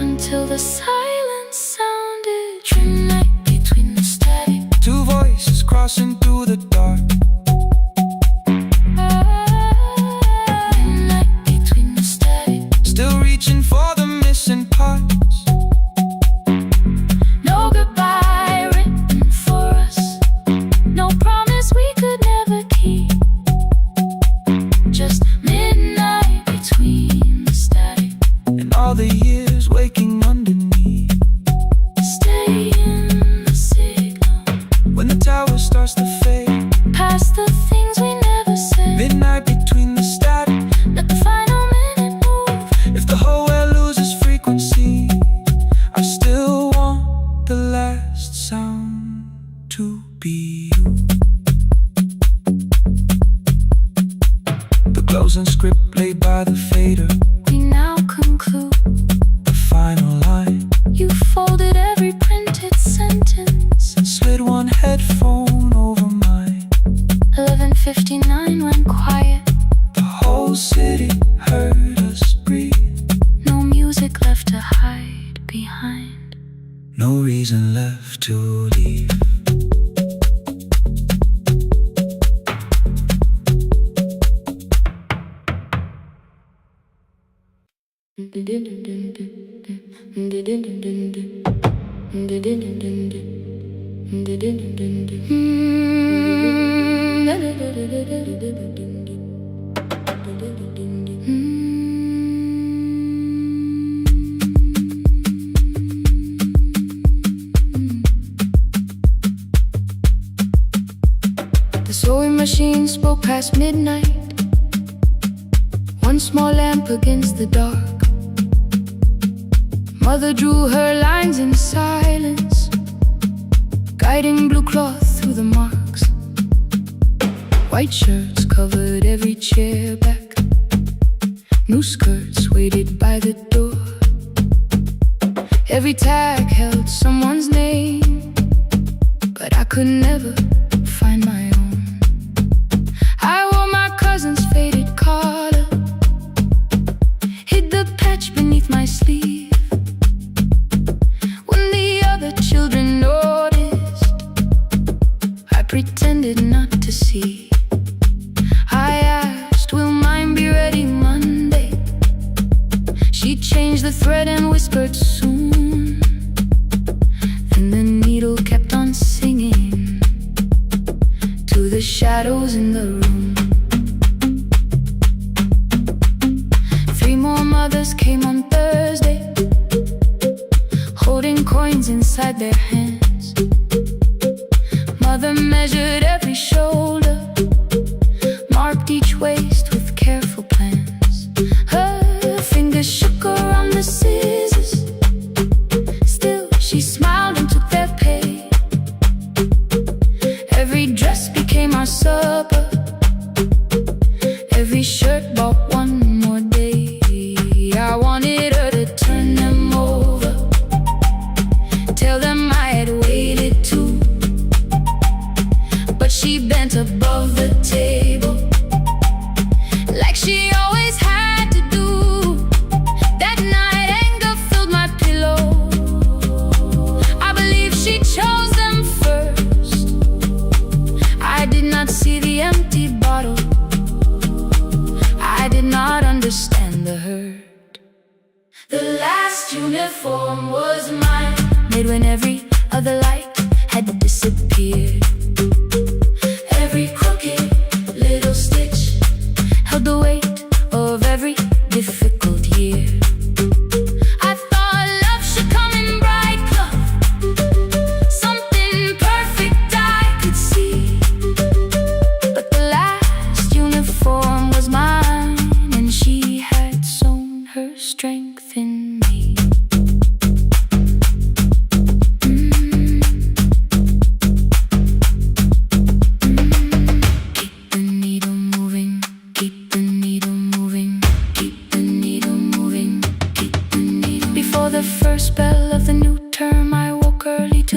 until the silence sounded midnight between the static. Two voices crossing through the dark. Midnight between the static. Still reaching for the missing parts. No goodbye written for us, no promise we could never keep. Just midnight between the static And all the years waking underneath. stay in the signal. When the tower starts to fade, Past the things we never said. midnight between the static. Let the final minute move. If the whole world loses frequency, I still want the last sound to be you. The closing script played by the fader, We now conclude. the final line, You folded every printed sentence. and slid one headphone over mine. 11:59 went quiet. The whole city heard us breathe. No music left to hide behind. No reason left to leave. The sewing machine spoke past midnight. One small lamp against the dark. Mother drew her lines in silence, guiding blue cloth through the marks. White shirts covered every chair back. New skirts waited by the door. Every tag held someone's name, but I could never find my own. I wore my cousin's faded collar, hid the patch beneath my sleeve. When the other children noticed, I pretended not to see. I asked, will mine be ready Monday? She changed the thread and whispered soon. Then the needle kept on singing to the shadows in the room. 3 more mothers came on Thursday, holding coins inside their hands. Mother measured every shoulder, marked each waist with careful plans. Her fingers shook around the scissors, still she smiled and took their pay. Every dress became our supper, every shirt bought one more day. I wanted her to turn them over, tell them I had waited uniform was mine, made when every other light had disappeared. Every crooked little stitch held the weight of every difficult year. I thought love should come in bright cloth, something perfect I could see. But the last uniform was mine, and she had sewn her strength in me.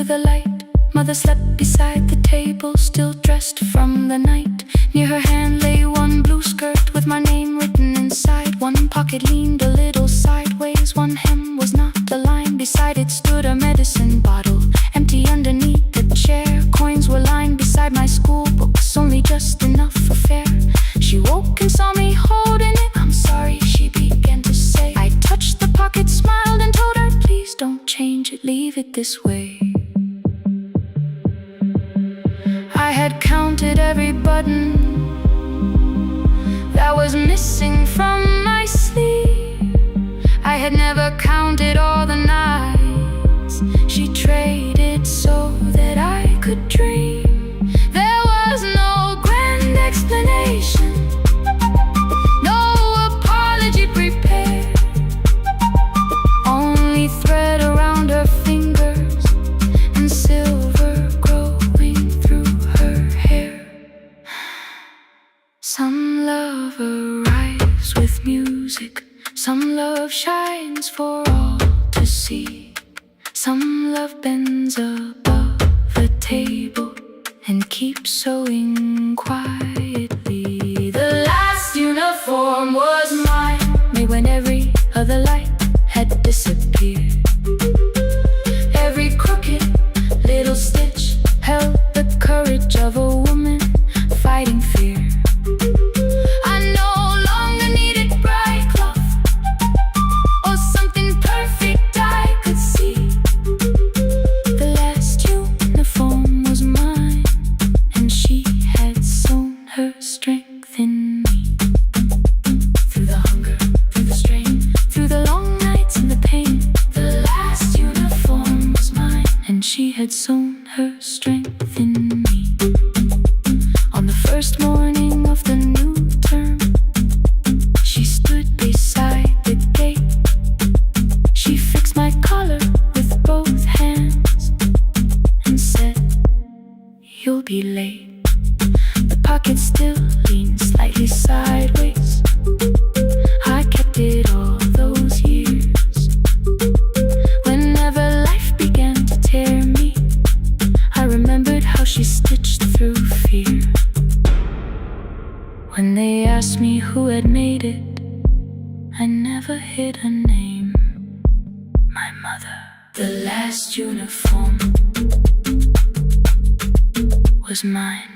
The light, mother slept beside the table, still dressed from the night. Near her hand lay one blue skirt with my name written inside. One pocket leaned a little sideways, one hem was not aligned. Beside it stood a medicine bottle, empty underneath the chair. Coins were lined beside my school books, only just enough for fare. She woke and saw me holding it. I'm sorry, she began to say. I touched the pocket, smiled and told her, please don't change it, leave it this way. I had counted every button that was missing from my sleeve. I had never counted all the nights she traded so that I could dream. There was no grand explanation, no apology prepared, only thread around her fingers and silver growing through her hair. Some love arrives with music, some love shines for all to see. Some love bends above the table and keeps sewing quietly. The last uniform was mine, made when every other light had disappeared. Every crooked little stitch held the courage of a woman fighting fear. I no longer needed bright cloth or something perfect I could see. The last uniform was mine, and she had sewn her strength in me. Through the hunger, through the strain, through the long nights and the pain, the last uniform was mine, and she had sewn her strength in me. On the first morning of the new term, she stood beside the gate. She fixed my collar with both hands and said, you'll be late. The pocket still leaned slightly sideways. I kept it all those years. Whenever life began to tear me, I remembered how she stitched through fear. When they asked me who had made it, I never hid her name. My mother. The last uniform was mine.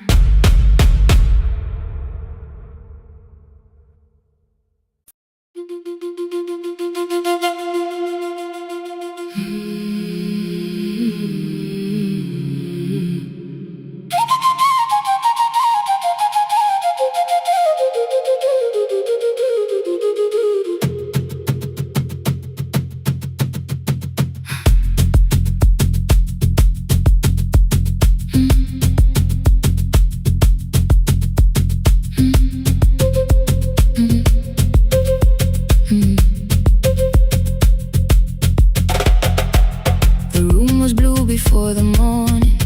Before the morning,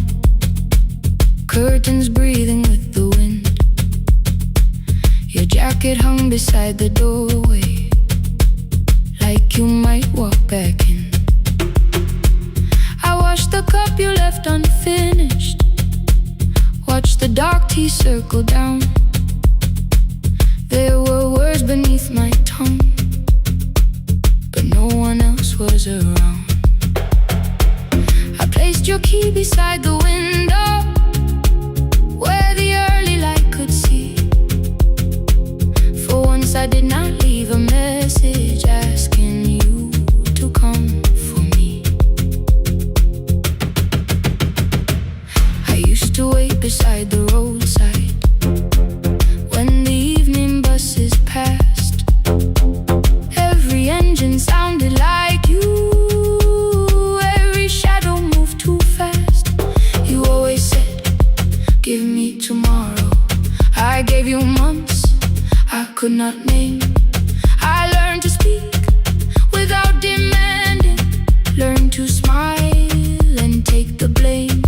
curtains breathing with the wind. Your jacket hung beside the doorway, like you might walk back in. I washed the cup you left unfinished, watched the dark tea circle down. There were words beneath my tongue, but no one else was around. I placed your key beside the window, where the early light could see. For once I did not leave a message asking you to come. beside the roadside. When the evening buses passed, every engine sounded like you. Every shadow moved too fast. You always said, give me tomorrow. I gave you months I could not name. I learned to speak without demanding, learned to smile and take the blame.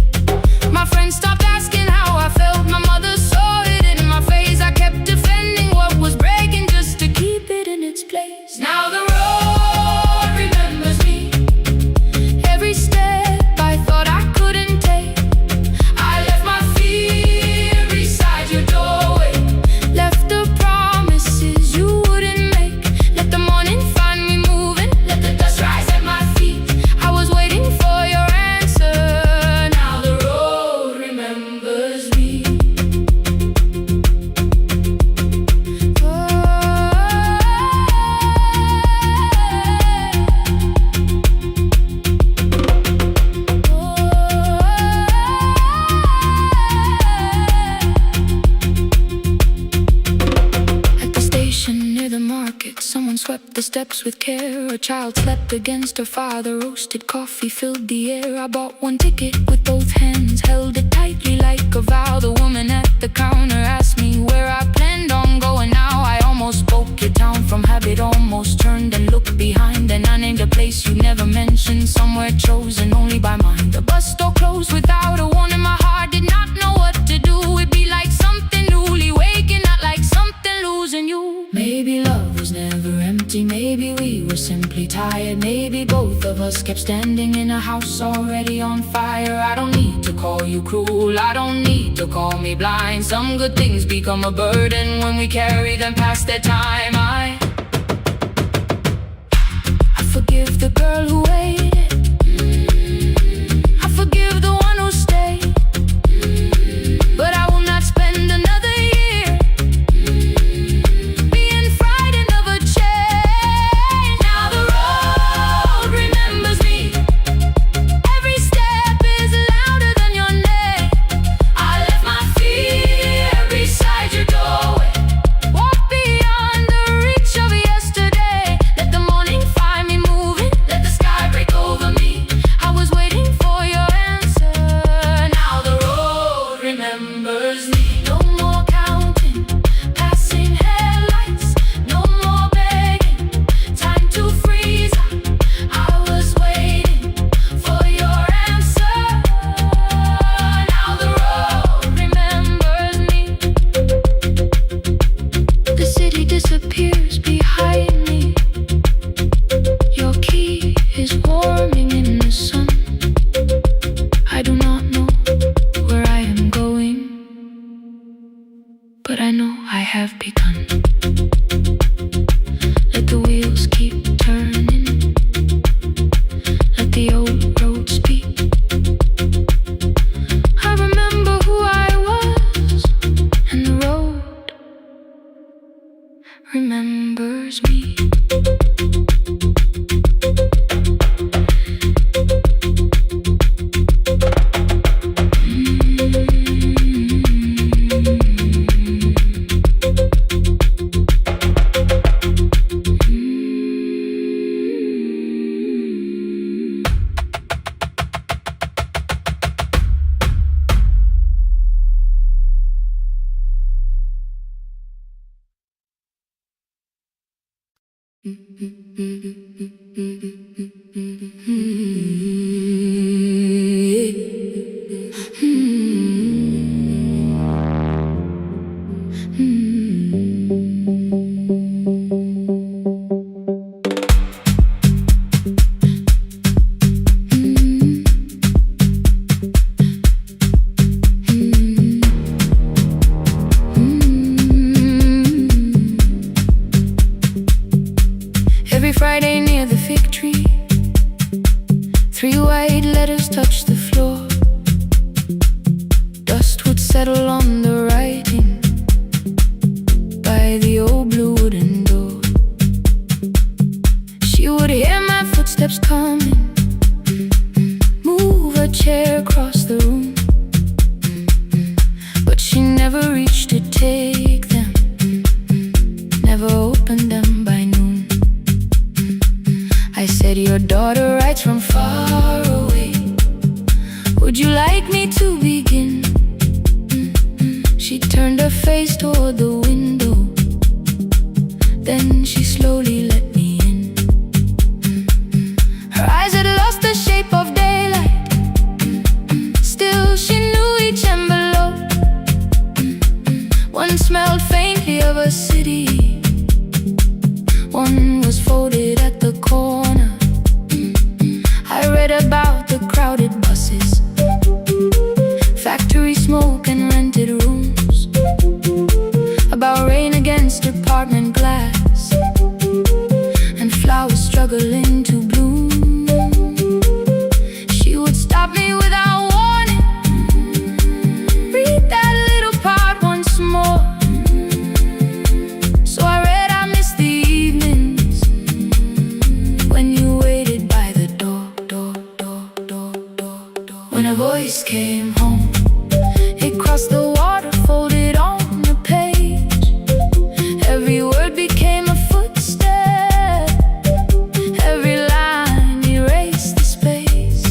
My friends stopped asking how I felt. My mother saw it in my face. I kept defending what was breaking just to keep it in its place. Now the road remembers me. Every step I thought I couldn't take. I left my fear beside your doorway, left the promises you wouldn't make. Let the morning find me moving, let the dust rise at my feet. I was waiting for your answer. Now the road remembers me. At the station near the market, someone swept the steps with care. A child slept against her father. Roasted coffee filled the air. I bought one ticket with both hands, held it tightly like a vow. The woman at the counter asked me where I planned on going now. I almost spoke your town from habit, almost turned and looked behind. And I named a place you never mentioned, somewhere chosen only by mine. The bus store closed without a warning. My heart did not know what to do. It'd be like something newly waking, not like something losing you. Maybe love was never empty, maybe we were simply tired. Maybe both of us kept standing in a house already on fire. I don't need to call you cruel, I don't need to call me blind. Some good things become a burden when we carry them past their time. I forgive the girl who waited, I forgive the one who stayed, but I will not spend another year being frightened of a change. Now the road remembers me. Every step is louder than your name. I left my fear beside your doorway, walk beyond the reach of yesterday. Let the morning find me moving, let the sky break over me. I was waiting for your answer. Now the road remembers me. No more counting passing headlights, no more begging, time to freeze. I was waiting for your answer. Now the road remembers me. The city disappears behind me. Your key is warming in the sun. I do not know where I am going, but I know I have begun. Let the wheels keep turning, let the old road speak. I remember who I was, and the road remembers me. Every Friday near the fig tree, 3 white letters touch the floor. Dust would settle on the writing by the old blue wooden door. She would hear my footsteps coming, move a chair across the room, never reached to take them, never opened them by noon. I said, your daughter writes from far away. Would you like me to begin? She turned her face toward the window, then she slowly let me in. Her eyes had lost the shape of daylight, still she knew each envelope. One smelled faintly of a city, one was folded at the corner. I read about the crowded buses, factory smoke and rented rooms, about rain against apartment glass, and flowers struggling to bloom. She would stop me without warning, read that little part once more. So I read, I missed the evenings when you waited by the door. When a voice came home, it crossed the water, folded on the page. Every word became a footstep, every line erased the space.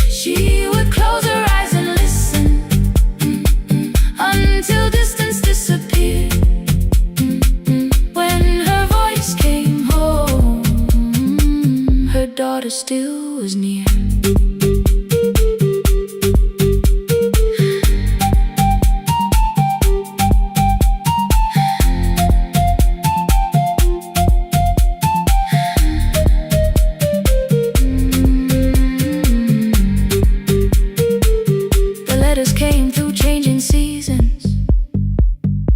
She would close her eyes and listen, until distance disappeared. When her voice came home, her daughter still was near. Came through changing seasons.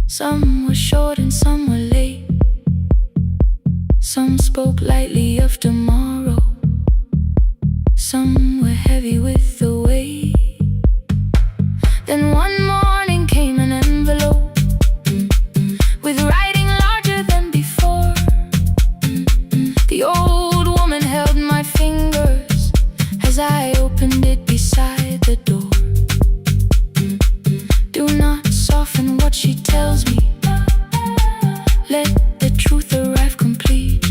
Some were short and some were late. Some spoke lightly of tomorrow, some were heavy with the weight. Then one morning came an envelope with writing larger than before. The old woman held my fingers as I opened it beside the door. Do not soften what she tells me, let the truth arrive complete.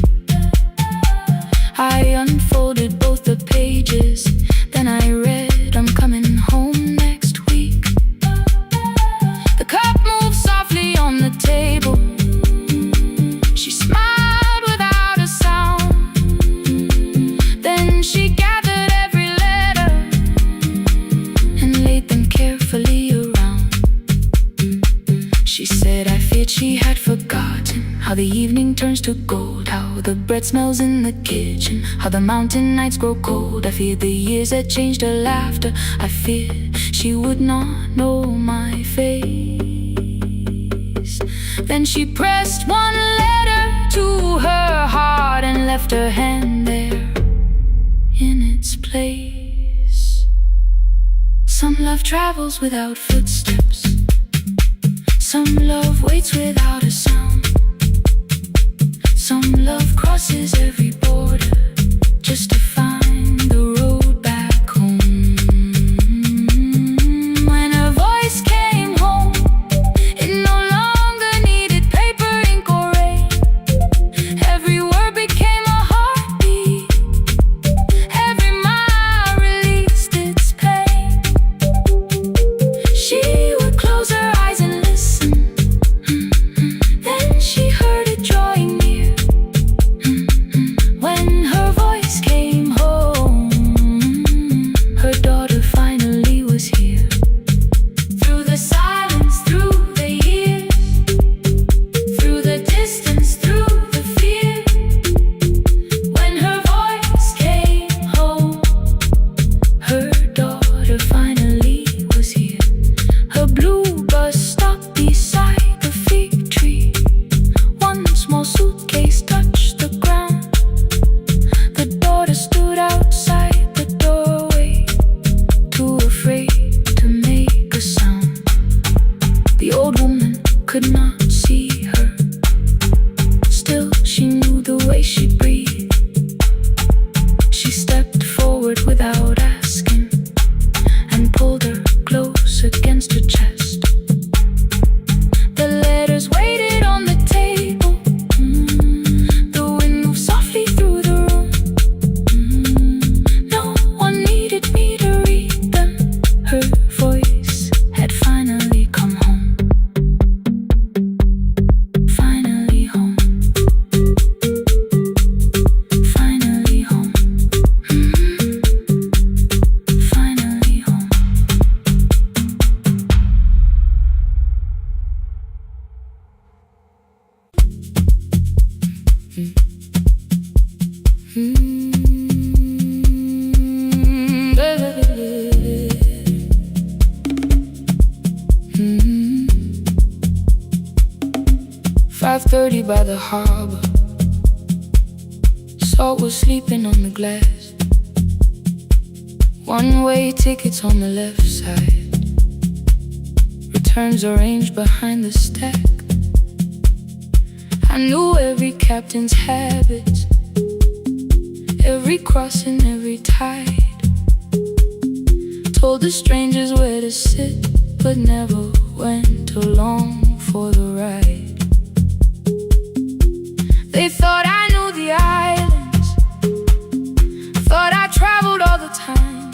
I unfolded both the pages, then I read, I'm coming home next week. The cup moved softly on the table. She smiled without a sound. Then she gathered every letter and laid them carefully around. She said, I feared she had forgotten how the evening turns to gold, how the bread smells in the kitchen, how the mountain nights grow cold. I feared the years had changed her laughter. I feared she would not know my face. Then she pressed one letter to her heart and left her hand there in its place. Some love travels without footsteps, some love waits without a sound. Some love crosses every border just to find the road back home. When her voice came home, it no longer needed paper, ink, or rain. Every word became a heartbeat, every mile released its pain. She would close her eyes and listen, then she heard it drawing near. When her voice came home, her daughter finally was here. Through the silence, through the years, through the distance, through the fear. When her voice came home, her daughter finally was here. Her blue bus stopped beside the fig tree. One small suitcase touched the ground. The daughter stood outside the doorway, too afraid to make a sound. The old woman could not see her, still she knew the way she breathed. She stepped forward without asking and pulled her close against her chest. 5:30 by the harbor. Salt was sleeping on the glass. One-way tickets on the left side. Returns arranged behind the stack. I knew every captain's habits, every crossing, every tide. Told the strangers where to sit, but never went along for the ride. They thought I knew the islands, thought I traveled all the time.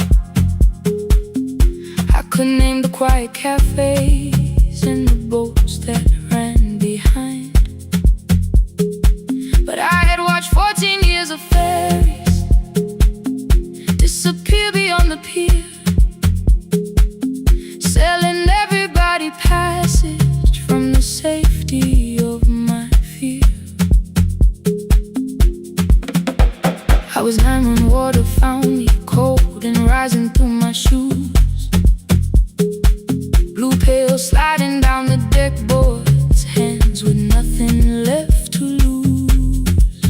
I could name the quiet cafes and the boats that ran behind. But I had watched 14 years of ferries disappear beyond the pier, selling everybody passage from the safety of my fear. I was 9 when water found me, cold and rising through my shoes. Blue pail sliding down the deck boards, hands with nothing left to lose.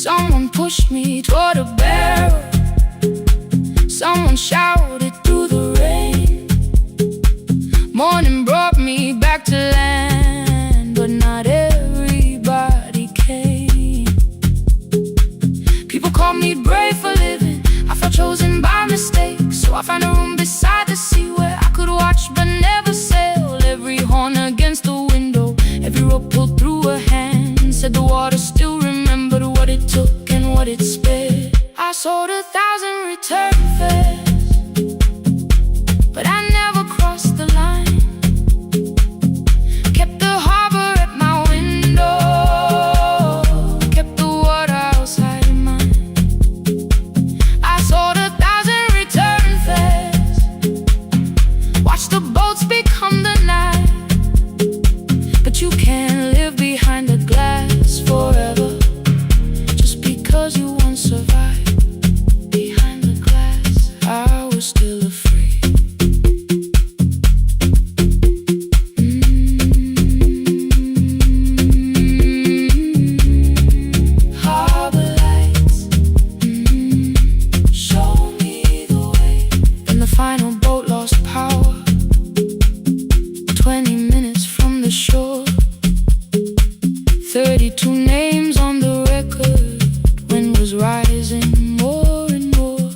Someone pushed me toward a barrel, someone shouted through the rain. Morning brought me back to land, but not everybody came. People called me brave for living, I felt chosen by mistake. So I found a room beside the sea where I could watch but never sail. Every horn against the window, every rope pulled through a hand, said the water still remembered what it took and what it spared. I sold 1,000 return fares, but I never crossed the line. Kept the harbor at my window, kept the water outside of mine. I sold 1,000 return fares, watched the boats become the night. But you can't live behind the glass forever, just because you once survived. Behind the glass, I was still afraid. Harbor lights, show me the way. Then the final boat lost power, 20 minutes from the shore. 32 names on the record, wind was rising more and more.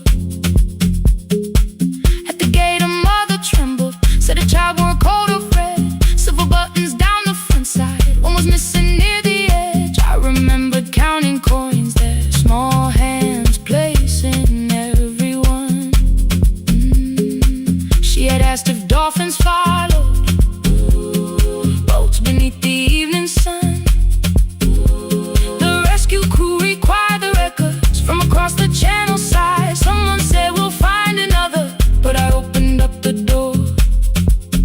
At the gate a mother trembled, said a child wore a coat of red, silver buttons down the front side, one was missing near the edge. I remembered counting coins there, small hands placing everyone. She had asked if dolphins followed, boats beneath the evening sun. The rescue crew required the records from across the channel side. Someone said we'll find another, but I opened up the door.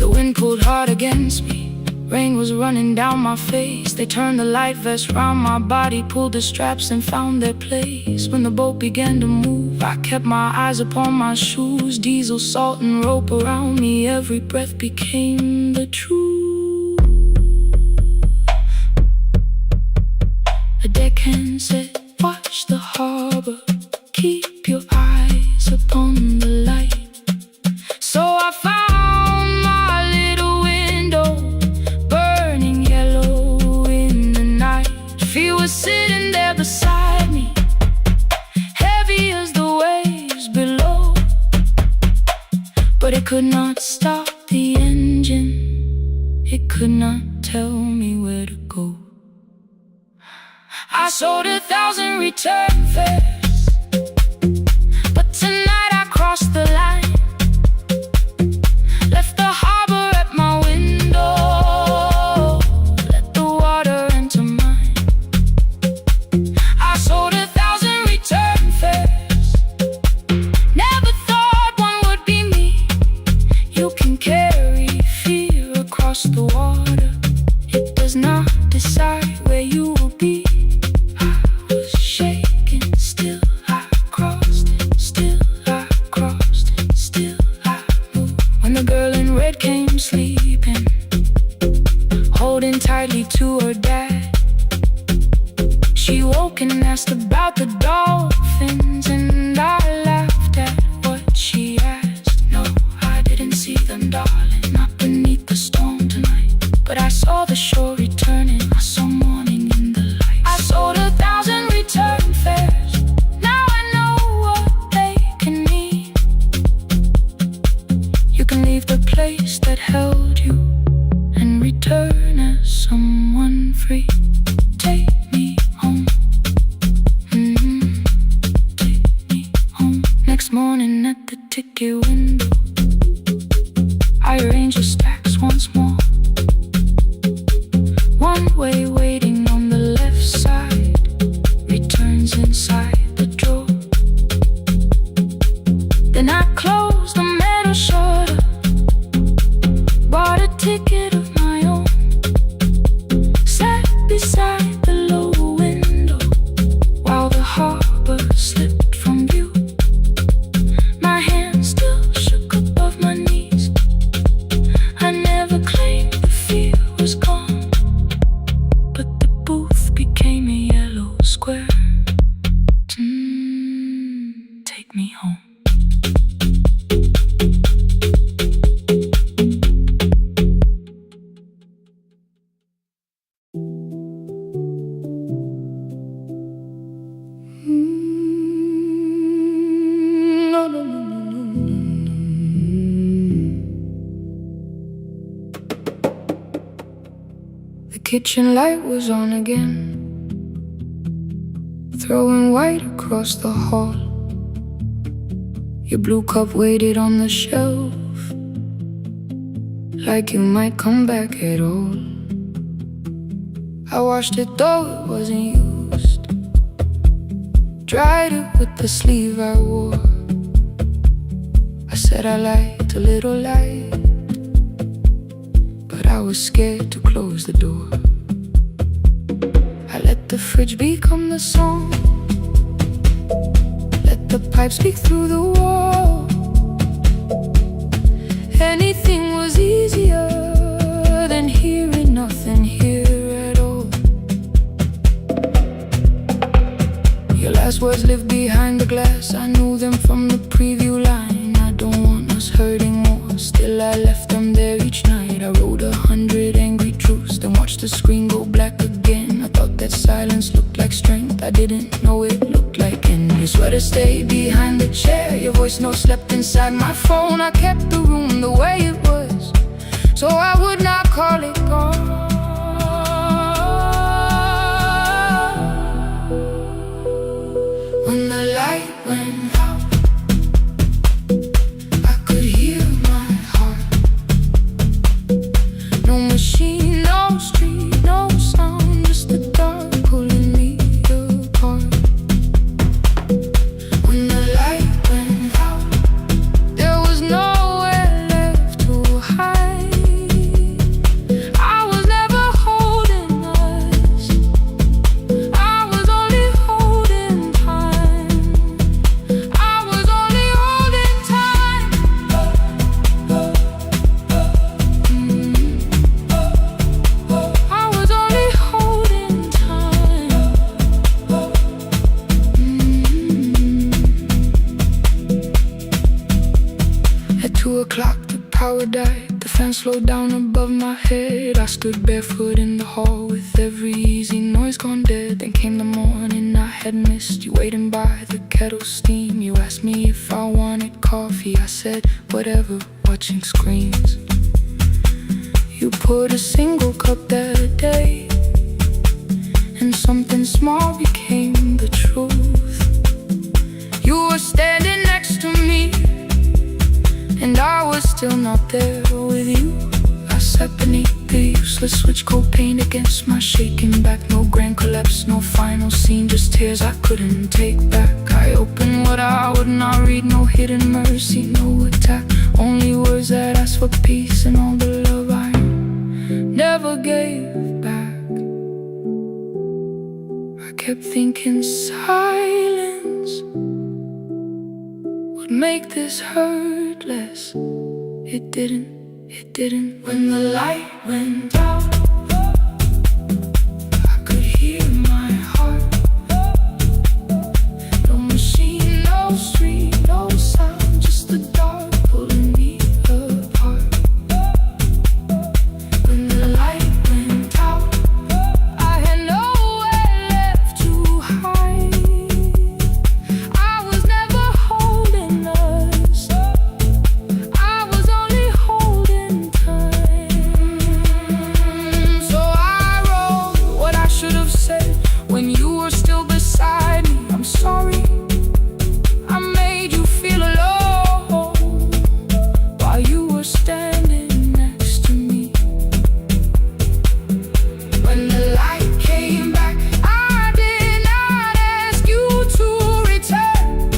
The wind pulled hard against me, rain was running down my face. They turned the light vest round my body, pulled the straps and found their place. When the boat began to move, I kept my eyes upon my shoes. Diesel, salt and rope around me, every breath became the truth. A deckhand said, watch the harbor, keep your eyes upon the light. So I found my little window, burning yellow in the night. She was sitting there beside me, heavy as the waves below, but it could not stop the engine, it could not tell me where to go. I sold 1,000 return fares, but tonight I crossed the line. Left the harbor at my window, let the water enter mine. I sold 1,000 return fares, never thought one would be me. You can carry fear across the water, it does not decide where you will be. Shaking, still I crossed it, still I crossed it, still I moved. When the girl in red came sleeping, holding tightly to her dad. She woke and asked about the dolphins, and I laughed at what she asked. No, I didn't see them, darling, not beneath the storm tonight. But I saw the shore returning, I saw morning in the light. I sold 1,000 return fares, now I know what they can mean. You can leave the place that held you and return as someone free. Take me home, take me home. Next morning at the ticket window, I arrange the stacks once more. One way waiting on the left side, returns inside the drawer. Then I close the metal shutter, bought a ticket of my own, sat beside the low window while the harbor slipped from view. My hands still shook above my knees. I never claimed the fear was gone, but the booth became a yellow square. Take me home. No, no, no, no, no, no, no. The kitchen light was on again, throwing white across the hall. Your blue cup waited on the shelf, like you might come back at all. I washed it though it wasn't used, dried it with the sleeve I wore. I said I liked a little light, but I was scared to close the door. I let the fridge become the song, let the pipe speak through the wall. Anything was easier than hearing nothing here at all. Your last words lived behind the glass, I knew them from the preview line. I don't want us hurting more, still I left them there each night. I wrote 100 angry truths, then watched the screen go black again. I thought that silence looked like strength, I didn't know it looked like end. Your sweater stayed behind the chair, your voice note slept inside my phone. I kept the room the way it was, so I would not call it gone. When the light went out, I could hear my heart. No machine, no street, no sound, just the dark pulling me apart. When the light went out, there was nowhere left to hide. I was never holding us, I was only holding time. I was only holding time. I was only holding time. At 2 o'clock the power died, the fan slowed down above my head. I stood barefoot in the hall with every easy noise gone dead. Then came the morning I had missed, you waiting by the kettle steam. You asked me if I wanted coffee, I said whatever, watching screens. You poured a single cup that day, and something small became the truth. You were standing next to me, and I was still not there with you. I sat beneath the useless switch, cold paint against my shaking back. No grand collapse, no final scene, just tears I couldn't take back. I opened what I would not read, no hidden mercy, no attack, only words that asked for peace and all the love I never gave back. I kept thinking silence would make this hurt less. It didn't. When the light went out, were standing next to me. When the light came back, I did not ask you to return.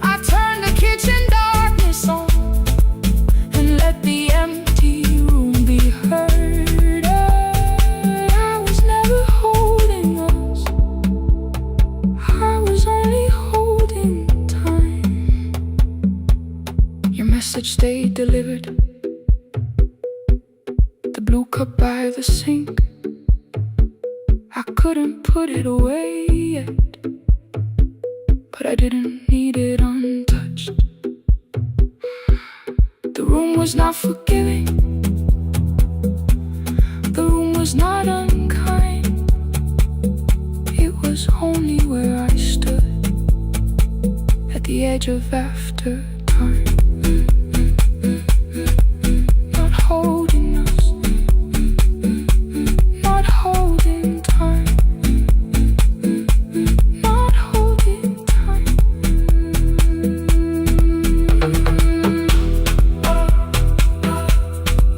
I turned the kitchen darkness on and let the empty room be heard. I was never holding us, I was only holding time. Your message stayed delivered, the blue cup by the sink. I couldn't put it away yet, but I didn't need it untouched. The room was not forgiving, the room was not unkind. It was only where I stood at the edge of after time. Not holding us, not holding time, not holding time.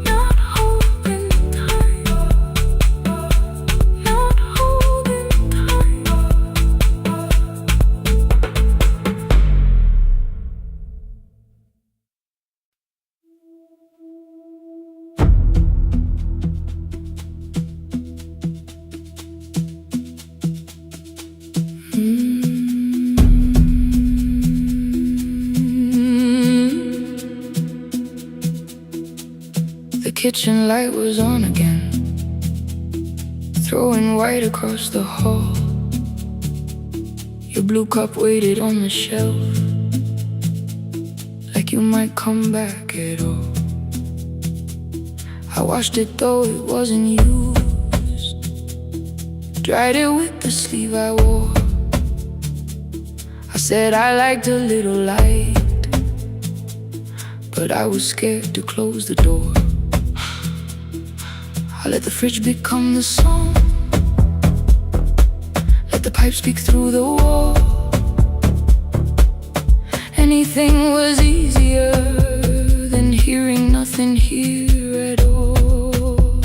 Not holding time, not holding time. The kitchen light was on again, throwing white across the hall. Your blue cup waited on the shelf, like you might come back at all. I washed it though it wasn't used, dried it with the sleeve I wore. I said I liked a little light, but I was scared to close the door. I let the fridge become the song, let the pipe speak through the wall. Anything was easier than hearing nothing here at all.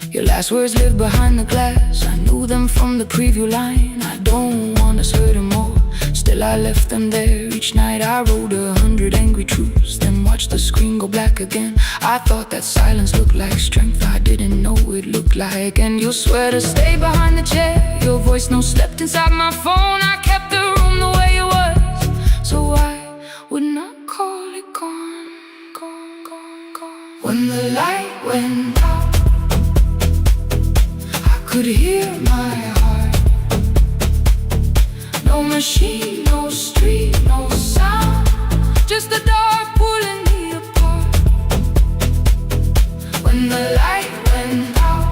Your last words lived behind the glass, I knew them from the preview line. I don't want us hurting more, still I left them there. Each night I wrote 100 angry truths, then watched the screen go black again. I thought that silence looked like strength, I didn't know it looked like. And you swear to stay behind the chair, your voice no slept inside my phone. I kept the room the way it was, so I would not call it gone, gone, gone, gone. When the light went out, I could hear my heart. No machine, no street, no sound, just the dark pulling me apart. When the light went out,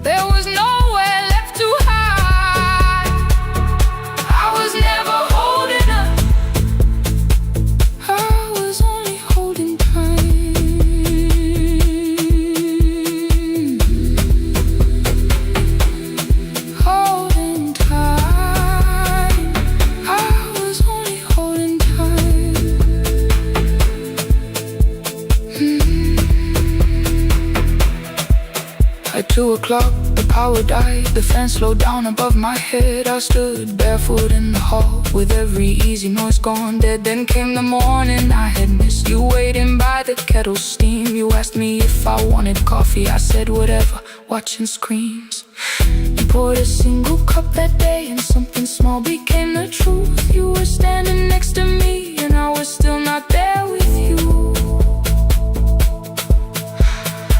there was nowhere left to hide. I was never holding up, I was only holding time. Holding time, I was only holding time. At 2 o'clock, the power died, the fan slowed down above my head. I stood barefoot in the hall, with every easy noise gone dead. Then came the morning, I had missed you waiting by the kettle steam. You asked me if I wanted coffee, I said whatever, watching screens. You poured a single cup that day, and something small became the truth. You were standing next to me, and I was still not there with you.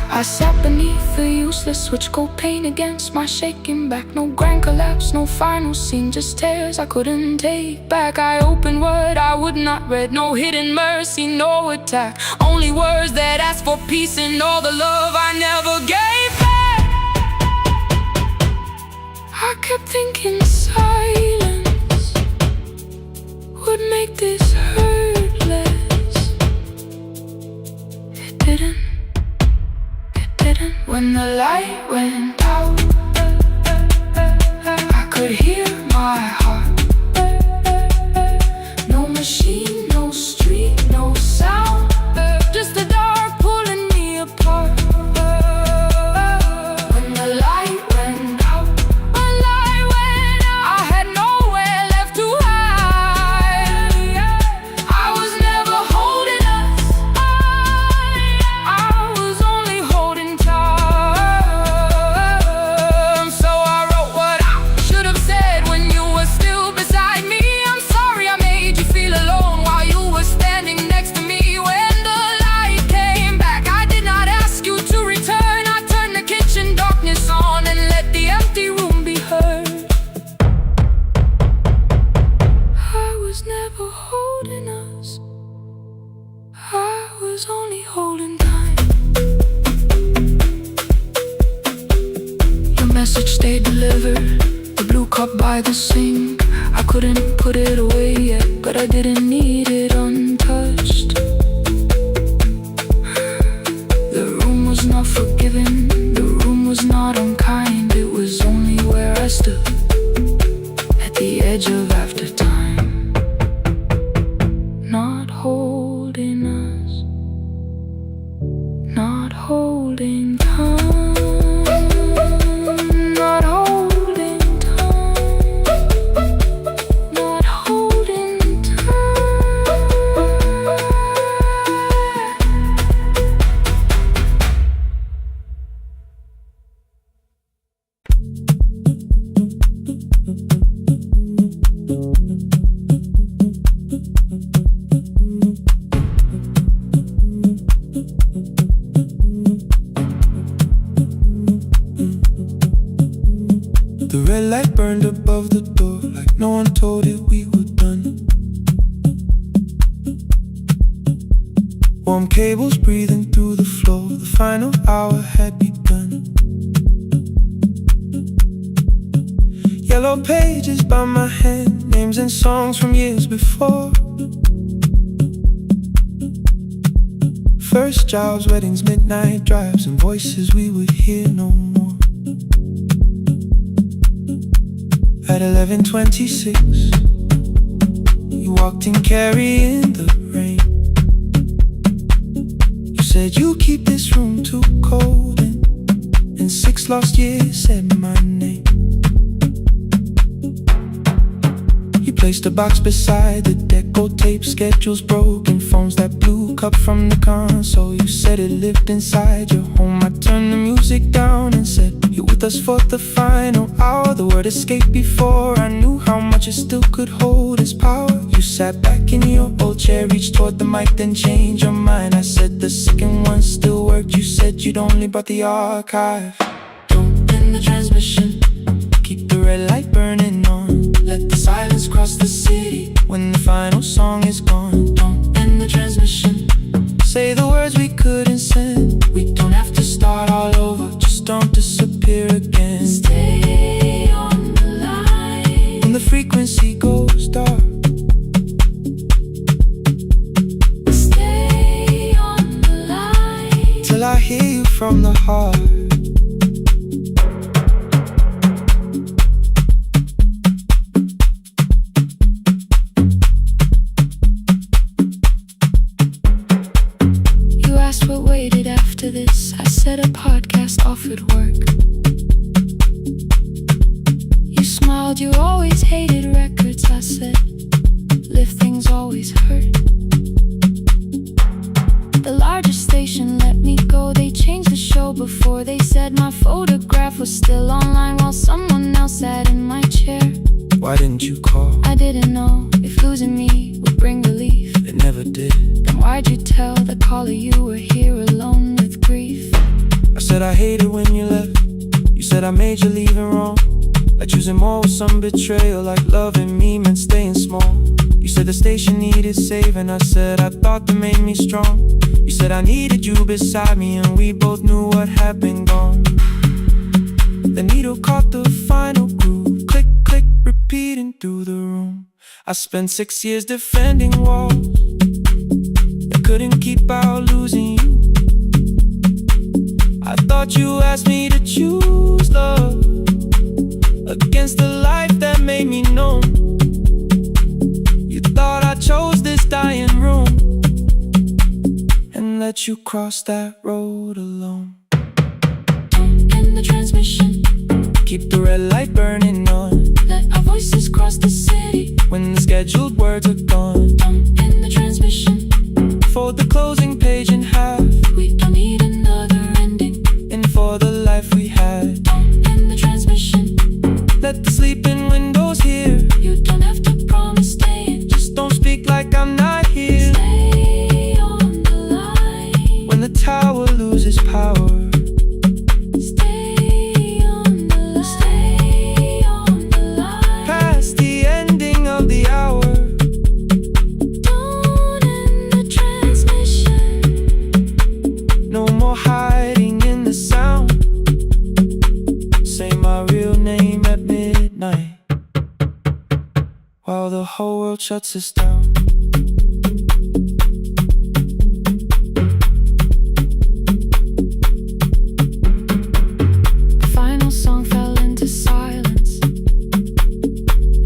I sat beneath the useless switch, cold pain against my shaking back. No grand collapse, no final scene, just tears I couldn't take back. I opened what I would not read, no hidden mercy, no attack. Only words that asked for peace and all the love I never gave back. I kept thinking silence would make this hurt less. It didn't. When the light went out, I could hear my heart. No machine, no was only holding time. Your message stayed delivered, the blue cup by the sink. I couldn't put it away yet, but I didn't need it untouched. The room was not forgiving, the room was not unkind. It was only where I stood, at the edge of after time. Not holding us, not holding time, not holding time, not holding time. The red light burned above the door, like no one told it we were done. Warm cables breathing through the floor, the final hour had begun. Yellow pages by my hand, names and songs from years before. First jobs, weddings, midnight drives, and voices we would hear no more. At 11:26, you walked in carrying the rain. You said you keep this room too cold, and in 6 lost years said my name. You placed a box beside the deco tape, schedules broken, phones that blew cup from the console. You said it lived inside your home. I turned the music down and said, you're with us for the final hour. The word escaped before I knew how much it still could hold its power. You sat back in your old chair, reached toward the mic, then changed your mind. I said the second one still worked. You said you'd only brought the archive. Don't end the transmission, keep the red light burning on. Let the silence cross the city when the final song is gone. Don't end the transmission, say the words we couldn't send. We don't have to start all over, just don't disappear again. Stay on the line when the frequency goes dark. Stay on the line till I hear you from the heart. What waited after this? I said a podcast offered work. You smiled, you always hated records. I said, live things always hurt. The largest station let me go. They changed the show before they said my photograph was still online while someone else sat in my chair. Why didn't you call? I didn't know if losing me would bring relief. It never did. Then why'd you tell the caller you were here alone with grief? I said I hated when you left. You said I made you leaving wrong, like choosing more with some betrayal, like loving me meant staying small. You said the station needed saving. I said I thought that made me strong. You said I needed you beside me, and we both knew what had been gone. The needle caught the final groove, click, click, repeating through the room. I spent 6 years defending walls that couldn't keep out losing you. I thought you asked me to choose love against the life that made me numb. You thought I chose this dying room and let you cross that road alone. Don't end the transmission, keep the red light burning on. Let our voices cross the city when the scheduled words are gone. Don't end the transmission, fold the closing page in half. We don't need another ending, and for the life we had. Don't end the transmission, let the sleeping windows hear. You don't have to promise staying, just don't speak like I'm not here. Stay on the line when the tower loses power. Stay on the line, stay on the line past the ending of the hour. Don't shuts us down. The final song fell into silence.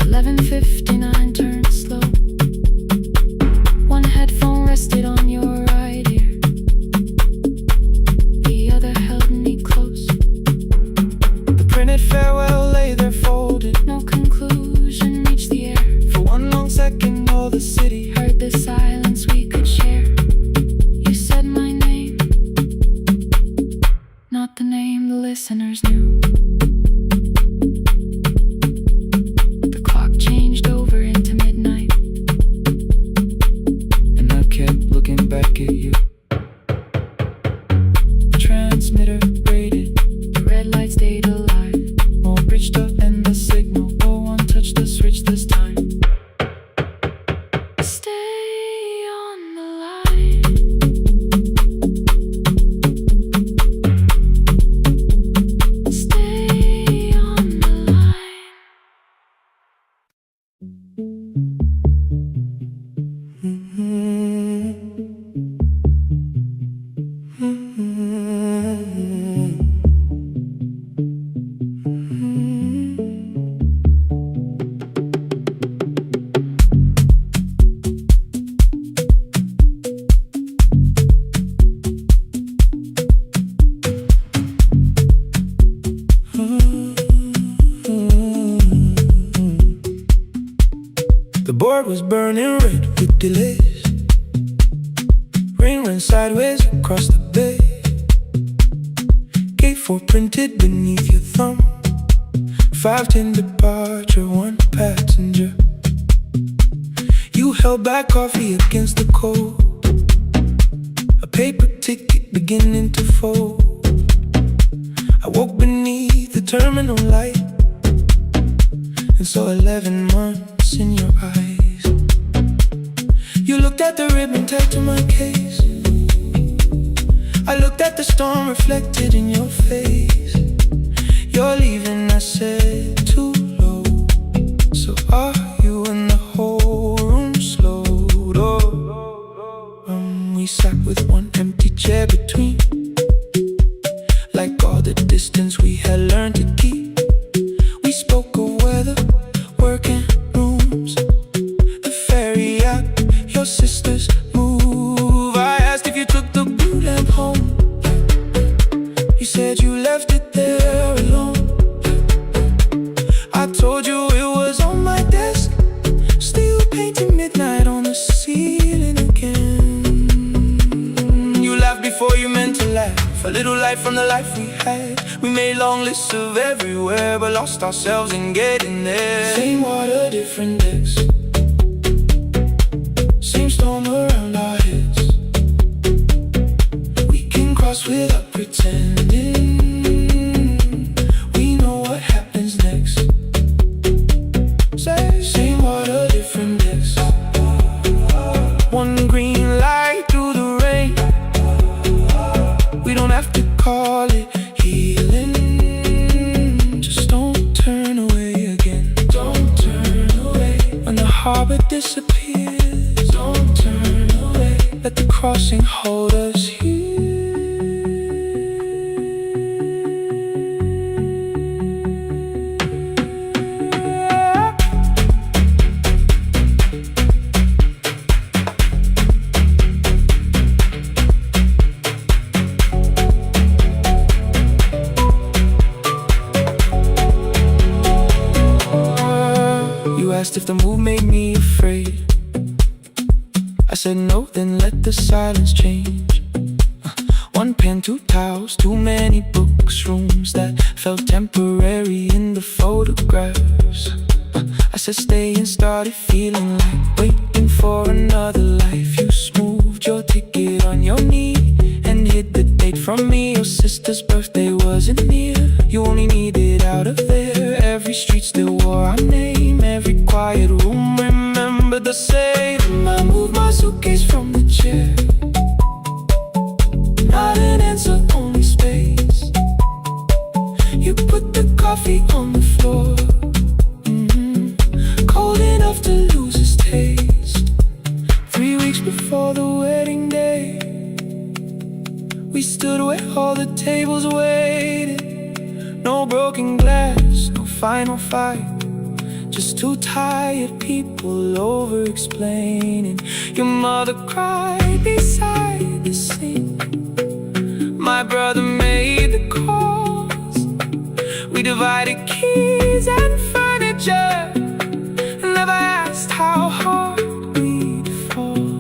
11:59 turned slow. One headphone rested on your right ear, the other held me close. The printed farewell lay there folded. No conclusion reached the air. For one long second all the city Heard the silence we could share. You said my name, not the name the listeners knew. The clock changed over into midnight, and I kept looking back at you. The transmitter braided, the red light stayed alive. more bridged up and the signal. No one touched the switch this time. Stay on the line. Stay on the line. The board was burning red with delays. Rain ran sideways across the bay. Gate 4 printed beneath your thumb. 5:10 departure, 1 passenger. You held back coffee against the cold. A paper ticket beginning to fold. I woke beneath the terminal light and saw 11 months in your eyes. You looked at the ribbon tagged to my case. I looked at the storm reflected in your face. You're leaving, I said, too low. So are you? And the whole room slowed. We sat with one empty chair between, like all the distance we had learned to keep. We spoke of weather, work and rooms, the ferry app, your sister's move. I asked if you took the blue lamp home. You said you left it there alone. I told you it was on my desk, still painting midnight on the ceiling again. You laughed before you meant to laugh. A little light from the life we had. We made long lists of everywhere, but lost ourselves in getting there. Same water, different decks. Same storm around our heads. We can cross without pretending. We know what happens next. Same water, different decks. One green light through the rain. We don't have to call it healing. Just don't turn away again. Don't turn away. When the harbor disappears, don't turn away. Let the crossing hold us here. You asked if the move made me afraid. I said no, then let the silence change. One pen, 2 towels, too many books, rooms that felt temporary in the photographs. I said stay and started feeling like waiting for another life. You smoothed your ticket on your knee and hid the date from me. Your sister's birthday wasn't near. You only needed out of there. Every street still wore our name. Every quiet room remembered the same. I moved my suitcase from the chair. Not an answer, only space. You put the coffee on the floor, cold enough to lose its taste. weeks before the wedding day, we stood where all the tables waited. No broken glass, no final fight, just two tired people over-explaining. Your mother cried beside the sink, my brother made the calls. We divided keys and furniture, never asked how hard we'd fall.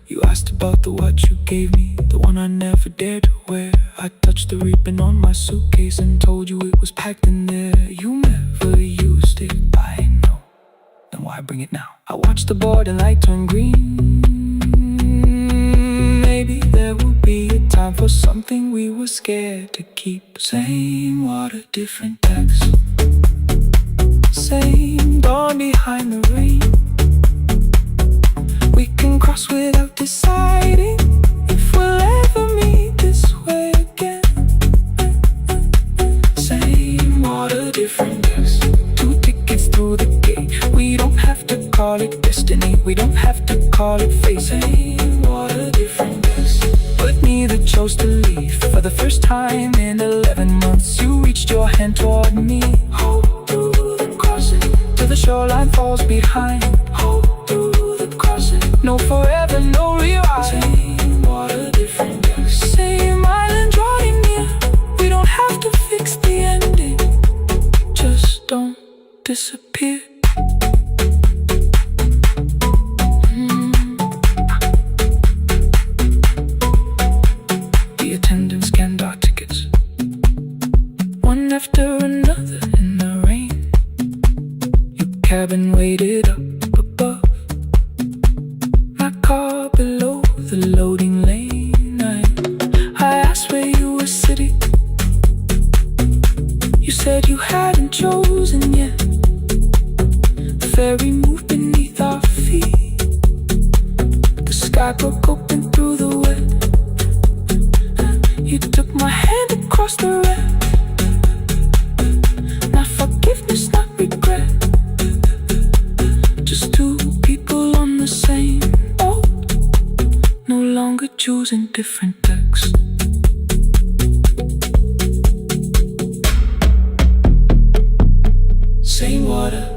You asked about the watch you gave me, the one I never dared to wear. I touched the ribbon on my suitcase and told you it was packed in there. You never used it, I know, then why bring it now? I watched the border light turn green. Maybe there will be a time for something we were scared to keep. Same water, different decks, same dawn behind the rain. We can cross without deciding if we'll ever meet this way again. Same water, different decks, two tickets through the gate. We don't have to call it destiny, we don't have to call it fate. Same water, different decks, but neither chose to leave. For the first time in 11 months, you reached your hand toward me. Hold through the crossing till the shoreline falls behind. Hold through the crossing, no forever, no rewrite. Same water, different decks, same island drawing near. We don't have to fix the ending, just don't disappear. The attendants scanned our tickets, one after another in the rain. Your cabin waited up above, my car below the loading lane. I asked where you were sitting, you said you hadn't chosen yet. The ferry moved beneath our feet, the sky broke open through the wet. You took my hand across the red, not forgiveness, not regret, just two people on the same boat, no longer choosing different decks. Same water.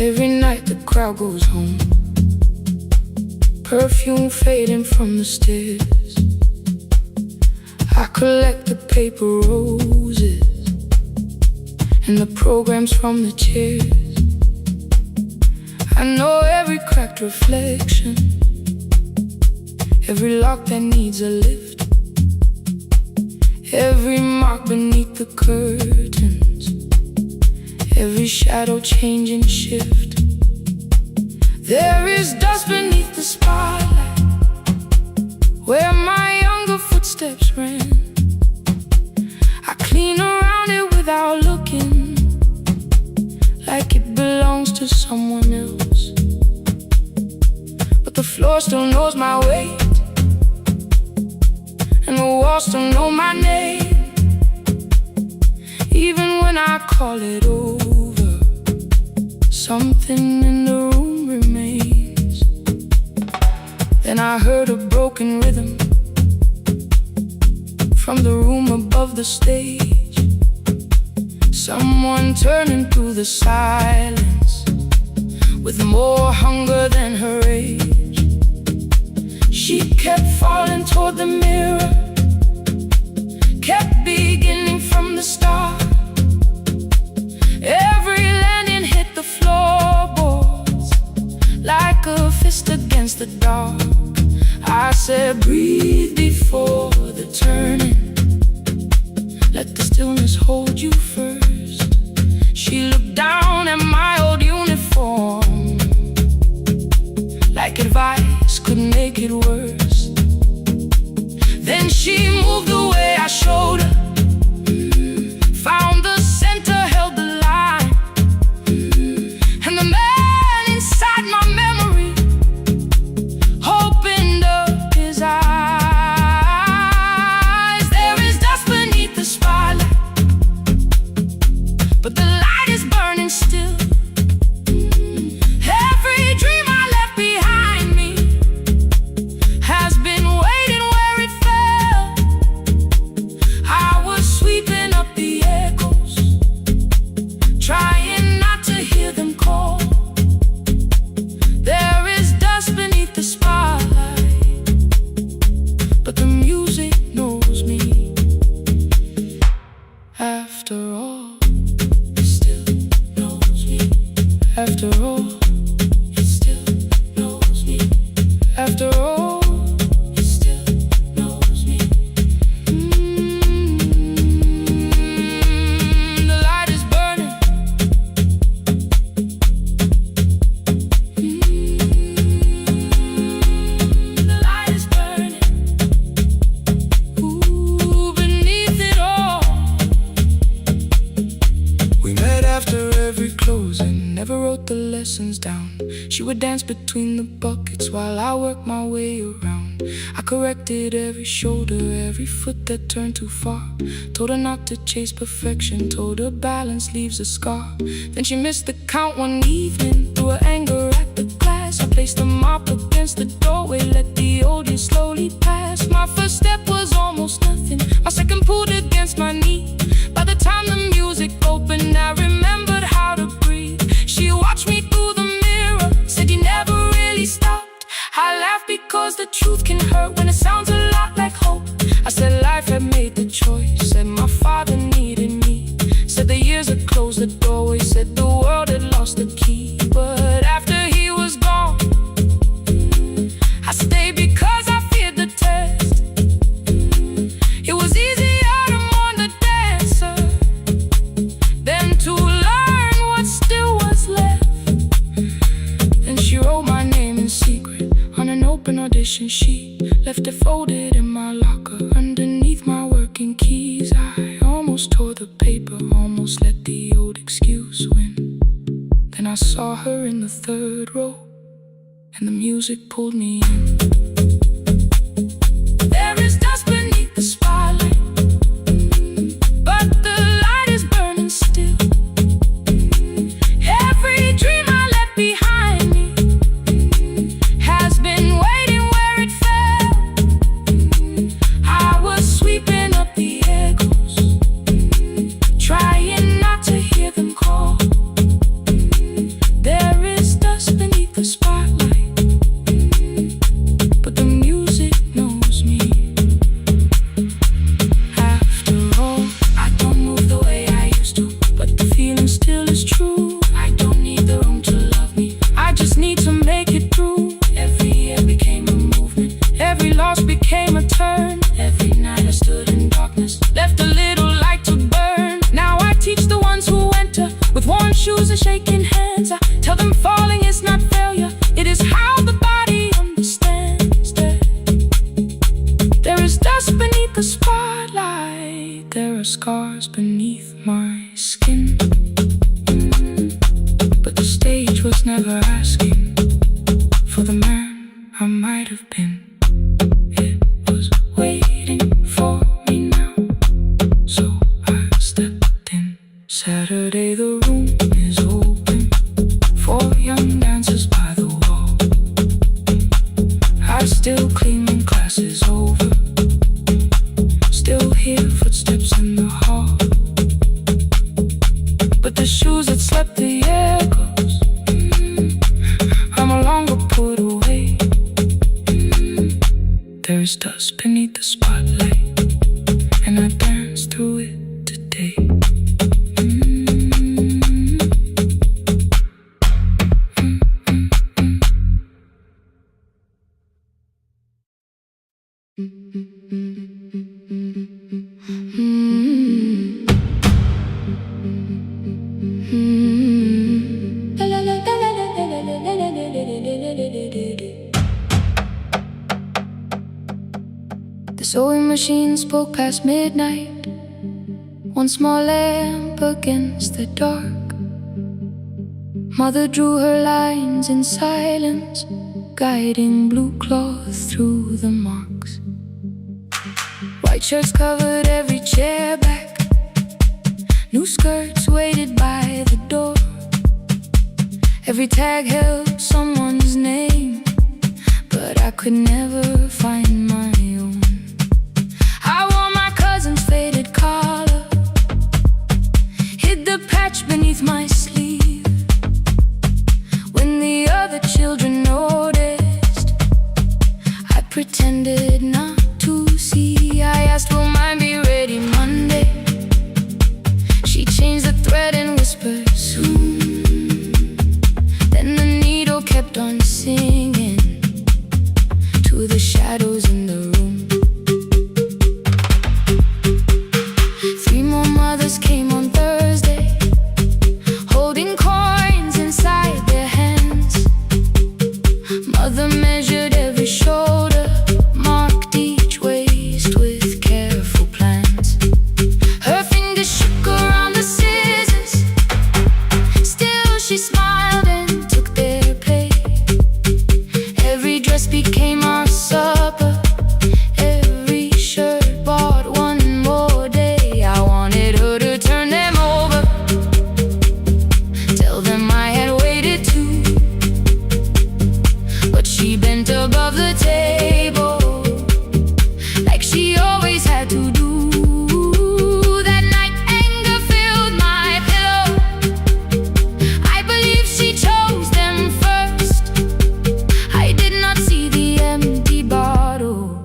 Every night the crowd goes home, perfume fading from the stairs. I collect the paper roses and the programs from the chairs. I know every cracked reflection, every lock that needs a lift, every mark beneath the curtains, every shadow change and shift. There is dust beneath the spotlight where my younger footsteps ran. I clean around it without looking, like it belongs to someone else. But the floor still knows my weight, and the walls still know my name. Even when I call it over, something in the room remains. Then I heard a broken rhythm from the room above the stage, someone turning through the silence with more hunger than her age. She kept falling toward the mirror, kept beginning from the start. Every landing hit the floorboards like a fist against the dark. I said, breathe before the turning, let the stillness hold you first. She looked down at my old uniform, like advice could make it worse. Then she moved the way I showed her, found the center, held the line, and the man inside my would dance between the buckets while I worked my way around. I corrected every shoulder, every foot that turned too far. Told her not to chase perfection, told her balance leaves a scar. Then she missed the count one evening, threw her anger at the glass. I placed the mop against the doorway, let the old years slowly pass. My first step was almost nothing, my second pulled against my knee. By the time the music opened, I remembered how to breathe. She watched me through the mirror, said you never really stopped. I laughed because the truth can hurt when it sounds a lot like hope. I said life had made the choice, said my father needed me. Said the years had closed the doorway, said the world had lost the key. But after he was gone, I stayed because I feared the test. It was easier to mourn the dancer than to learn what still was left. Then she wrote my name in secret on an open audition sheet, left it folded in my locker underneath my working keys. I almost tore the paper, almost let the old excuse win. Then I saw her in the third row, and the music pulled me in. There is dust beneath the spotlight, but the light is burning still. Every dream I left behind me has been waiting where it fell. I was sweeping up the echoes, trying not to hear them call. There is dust beneath the spotlight, but the music knows me. After all, I don't move the way I used to, but the feeling still is true. I don't need the room to love me, I just need to make it through. Every year became a movement, every loss became a turn. Every night I stood in darkness, left a little light to burn. Now I teach the ones who enter with warm shoes and shaking hands. I tell them falling is not failure, it is how the body understands that there is dust beneath the spotlight, there are scars beneath my skin. But the stage was never asking for the man I might have been. It was waiting for me now, so I stepped in. Saturday the room is open for young dancers by the wall. I still clean when class is over, still hear footsteps in the hall. But the shoes that slept the echoes, are no longer put away. There is dust beneath the spotlight, and I dance through it today. The sewing machine spoke past midnight, one small lamp against the dark. Mother drew her lines in silence, guiding blue cloth through the marks. White shirts covered every chair back, new skirts waited by the door. Every tag held someone's name, but I could never find my own. I wore my cousin's faded collar, hid the patch beneath my sleeve. When the other children noticed, I pretended not to see. I asked, will mine be ready Monday? She changed the thread and whispered, soon. Then the needle kept on singing to the shadows in the room. 3 more mothers came on Thursday, holding coins inside their hands. Mother measured every shoulder, marked each She bent above the table like she always had to do. That night anger filled my pillow. I believe she chose them first. I did not see the empty bottle.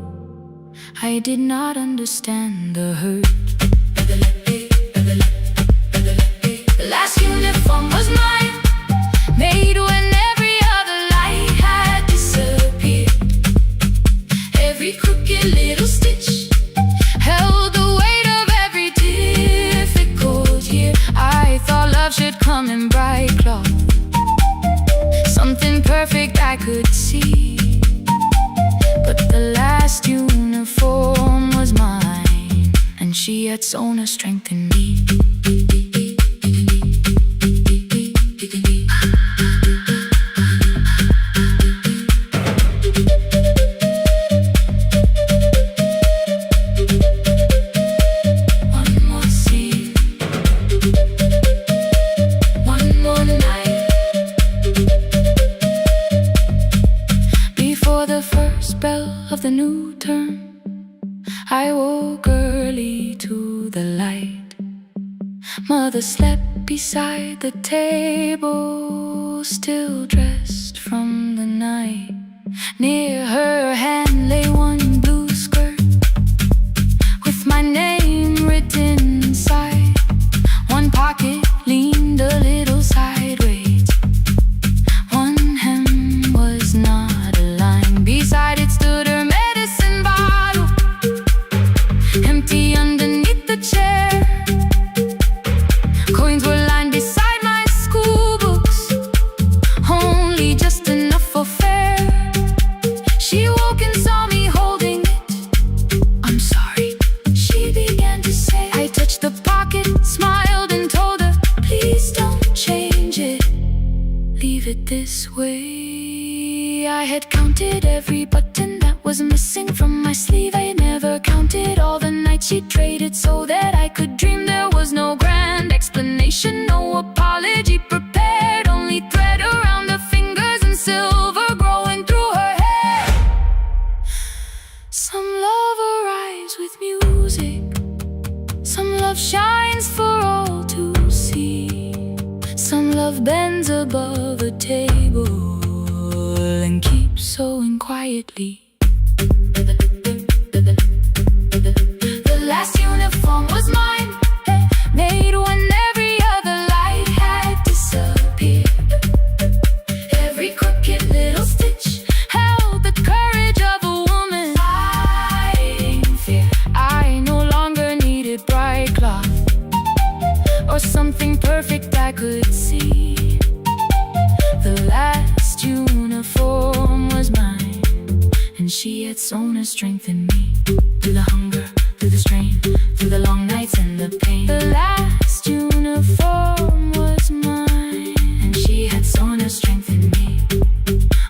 I did not understand the hurt. The last uniform was mine, made when every other light had disappeared. Every crooked little stitch held the weight of every difficult year. I thought love should come in bright cloth, something perfect I could see. But the last uniform was mine, and she had sewn her strength in me. One more scene, one more night. Before the first bell of the new term, I woke early to the light. Mother slept beside the table, still dressed from the night. Near her hand lay one blue skirt with my name written inside. One pocket leaned a little sideways. One hem was not aligned. Beside it stood her medicine bottle, empty underneath the chair. Coins were lined beside my school books, only just enough for fare. She woke and saw me holding it. I'm sorry, she began to say. I touched the pocket, smiled and told her, please don't change it, leave it this way. I had counted every button that was missing from my sleeve. I had never counted all the nights she traded so that I could dream. There was no grand explanation, no apology prepared, only thread around her fingers and silver growing through her hair. Some love arrives with music, some love shines for all to see. Some love bends above a table and keeps sewing quietly. The last uniform was mine, made when every other light had disappeared. Every crooked little stitch held the courage of a woman fighting fear. I no longer needed bright cloth or something perfect I could see. The last uniform was mine, and she had sewn her strength in me. Through the hunger, through the strain, through the long nights and the pain. The last uniform was mine, and she had sewn her strength in me.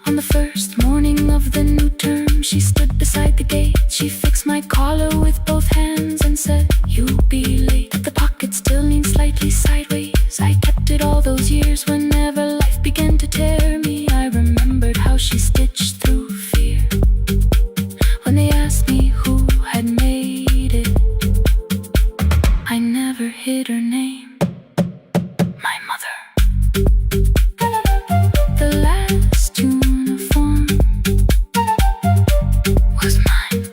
On the first morning of the new term, she stood beside the gate. She fixed my collar with both hands and said, you'll be late. The pocket still leaned slightly sideways. I kept it all those years. Whenever life began to tear me, I remembered how she stitched through fear. When they asked me who had made it, I never hid her name, my mother. The last uniform was mine.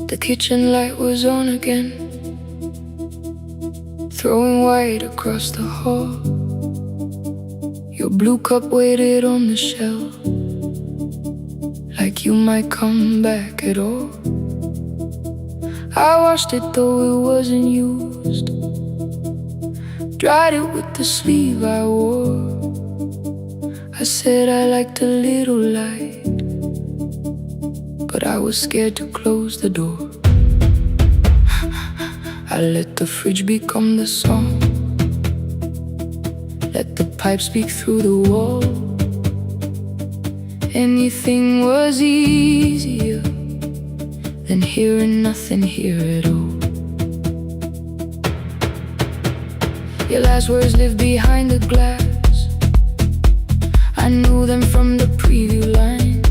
The kitchen light was on again, throwing white across the hall. Your blue cup waited on the shelf, like you might come back at all. I washed it though it wasn't used, dried it with the sleeve I wore. I said I liked a little light, but I was scared to close the door. I let the fridge become the song, let the pipe speak through the wall. Anything was easier than hearing nothing here at all. Your last words live behind the glass. I knew them from the preview line.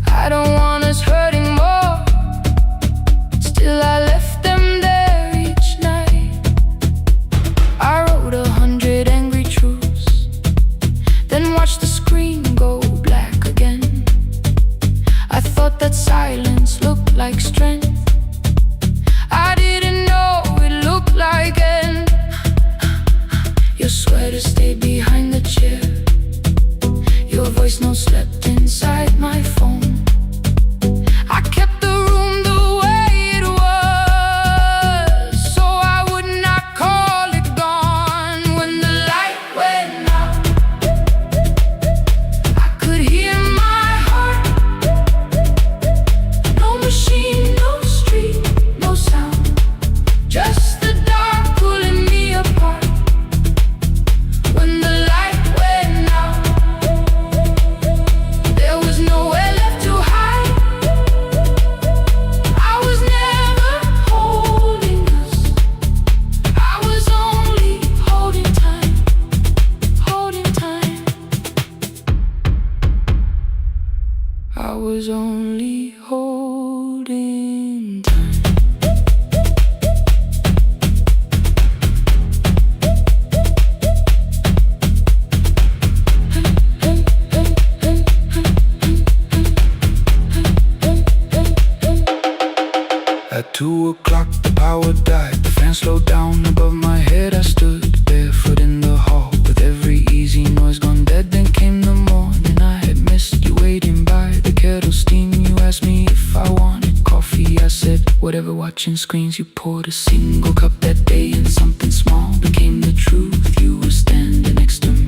I don't want us hurting more. Still I left them there each night. I wrote 100 angry truths, then watched the screen go black again. I thought that silence looked like strength. I didn't know it looked like end. Your sweater stayed behind the chair. Your voice no slept inside my phone. I kept the room the way it was, so I would not call it gone. When the light went out, I could hear my heart. No machine, no street, no sound, just the dark pulling me apart. When the light went out, there was nowhere left to hide. I was never holding us, I was only holding time, holding time. I was only holding time. At 2 o'clock the power died, the fan slowed down above my head. I stood barefoot in the hall with every easy noise gone dead. Then came the morning, I had missed you waiting by the kettle steam. You asked me if I wanted coffee, I said whatever. Watching screens, you poured a single cup that day, and something small became the truth. You were standing next to me.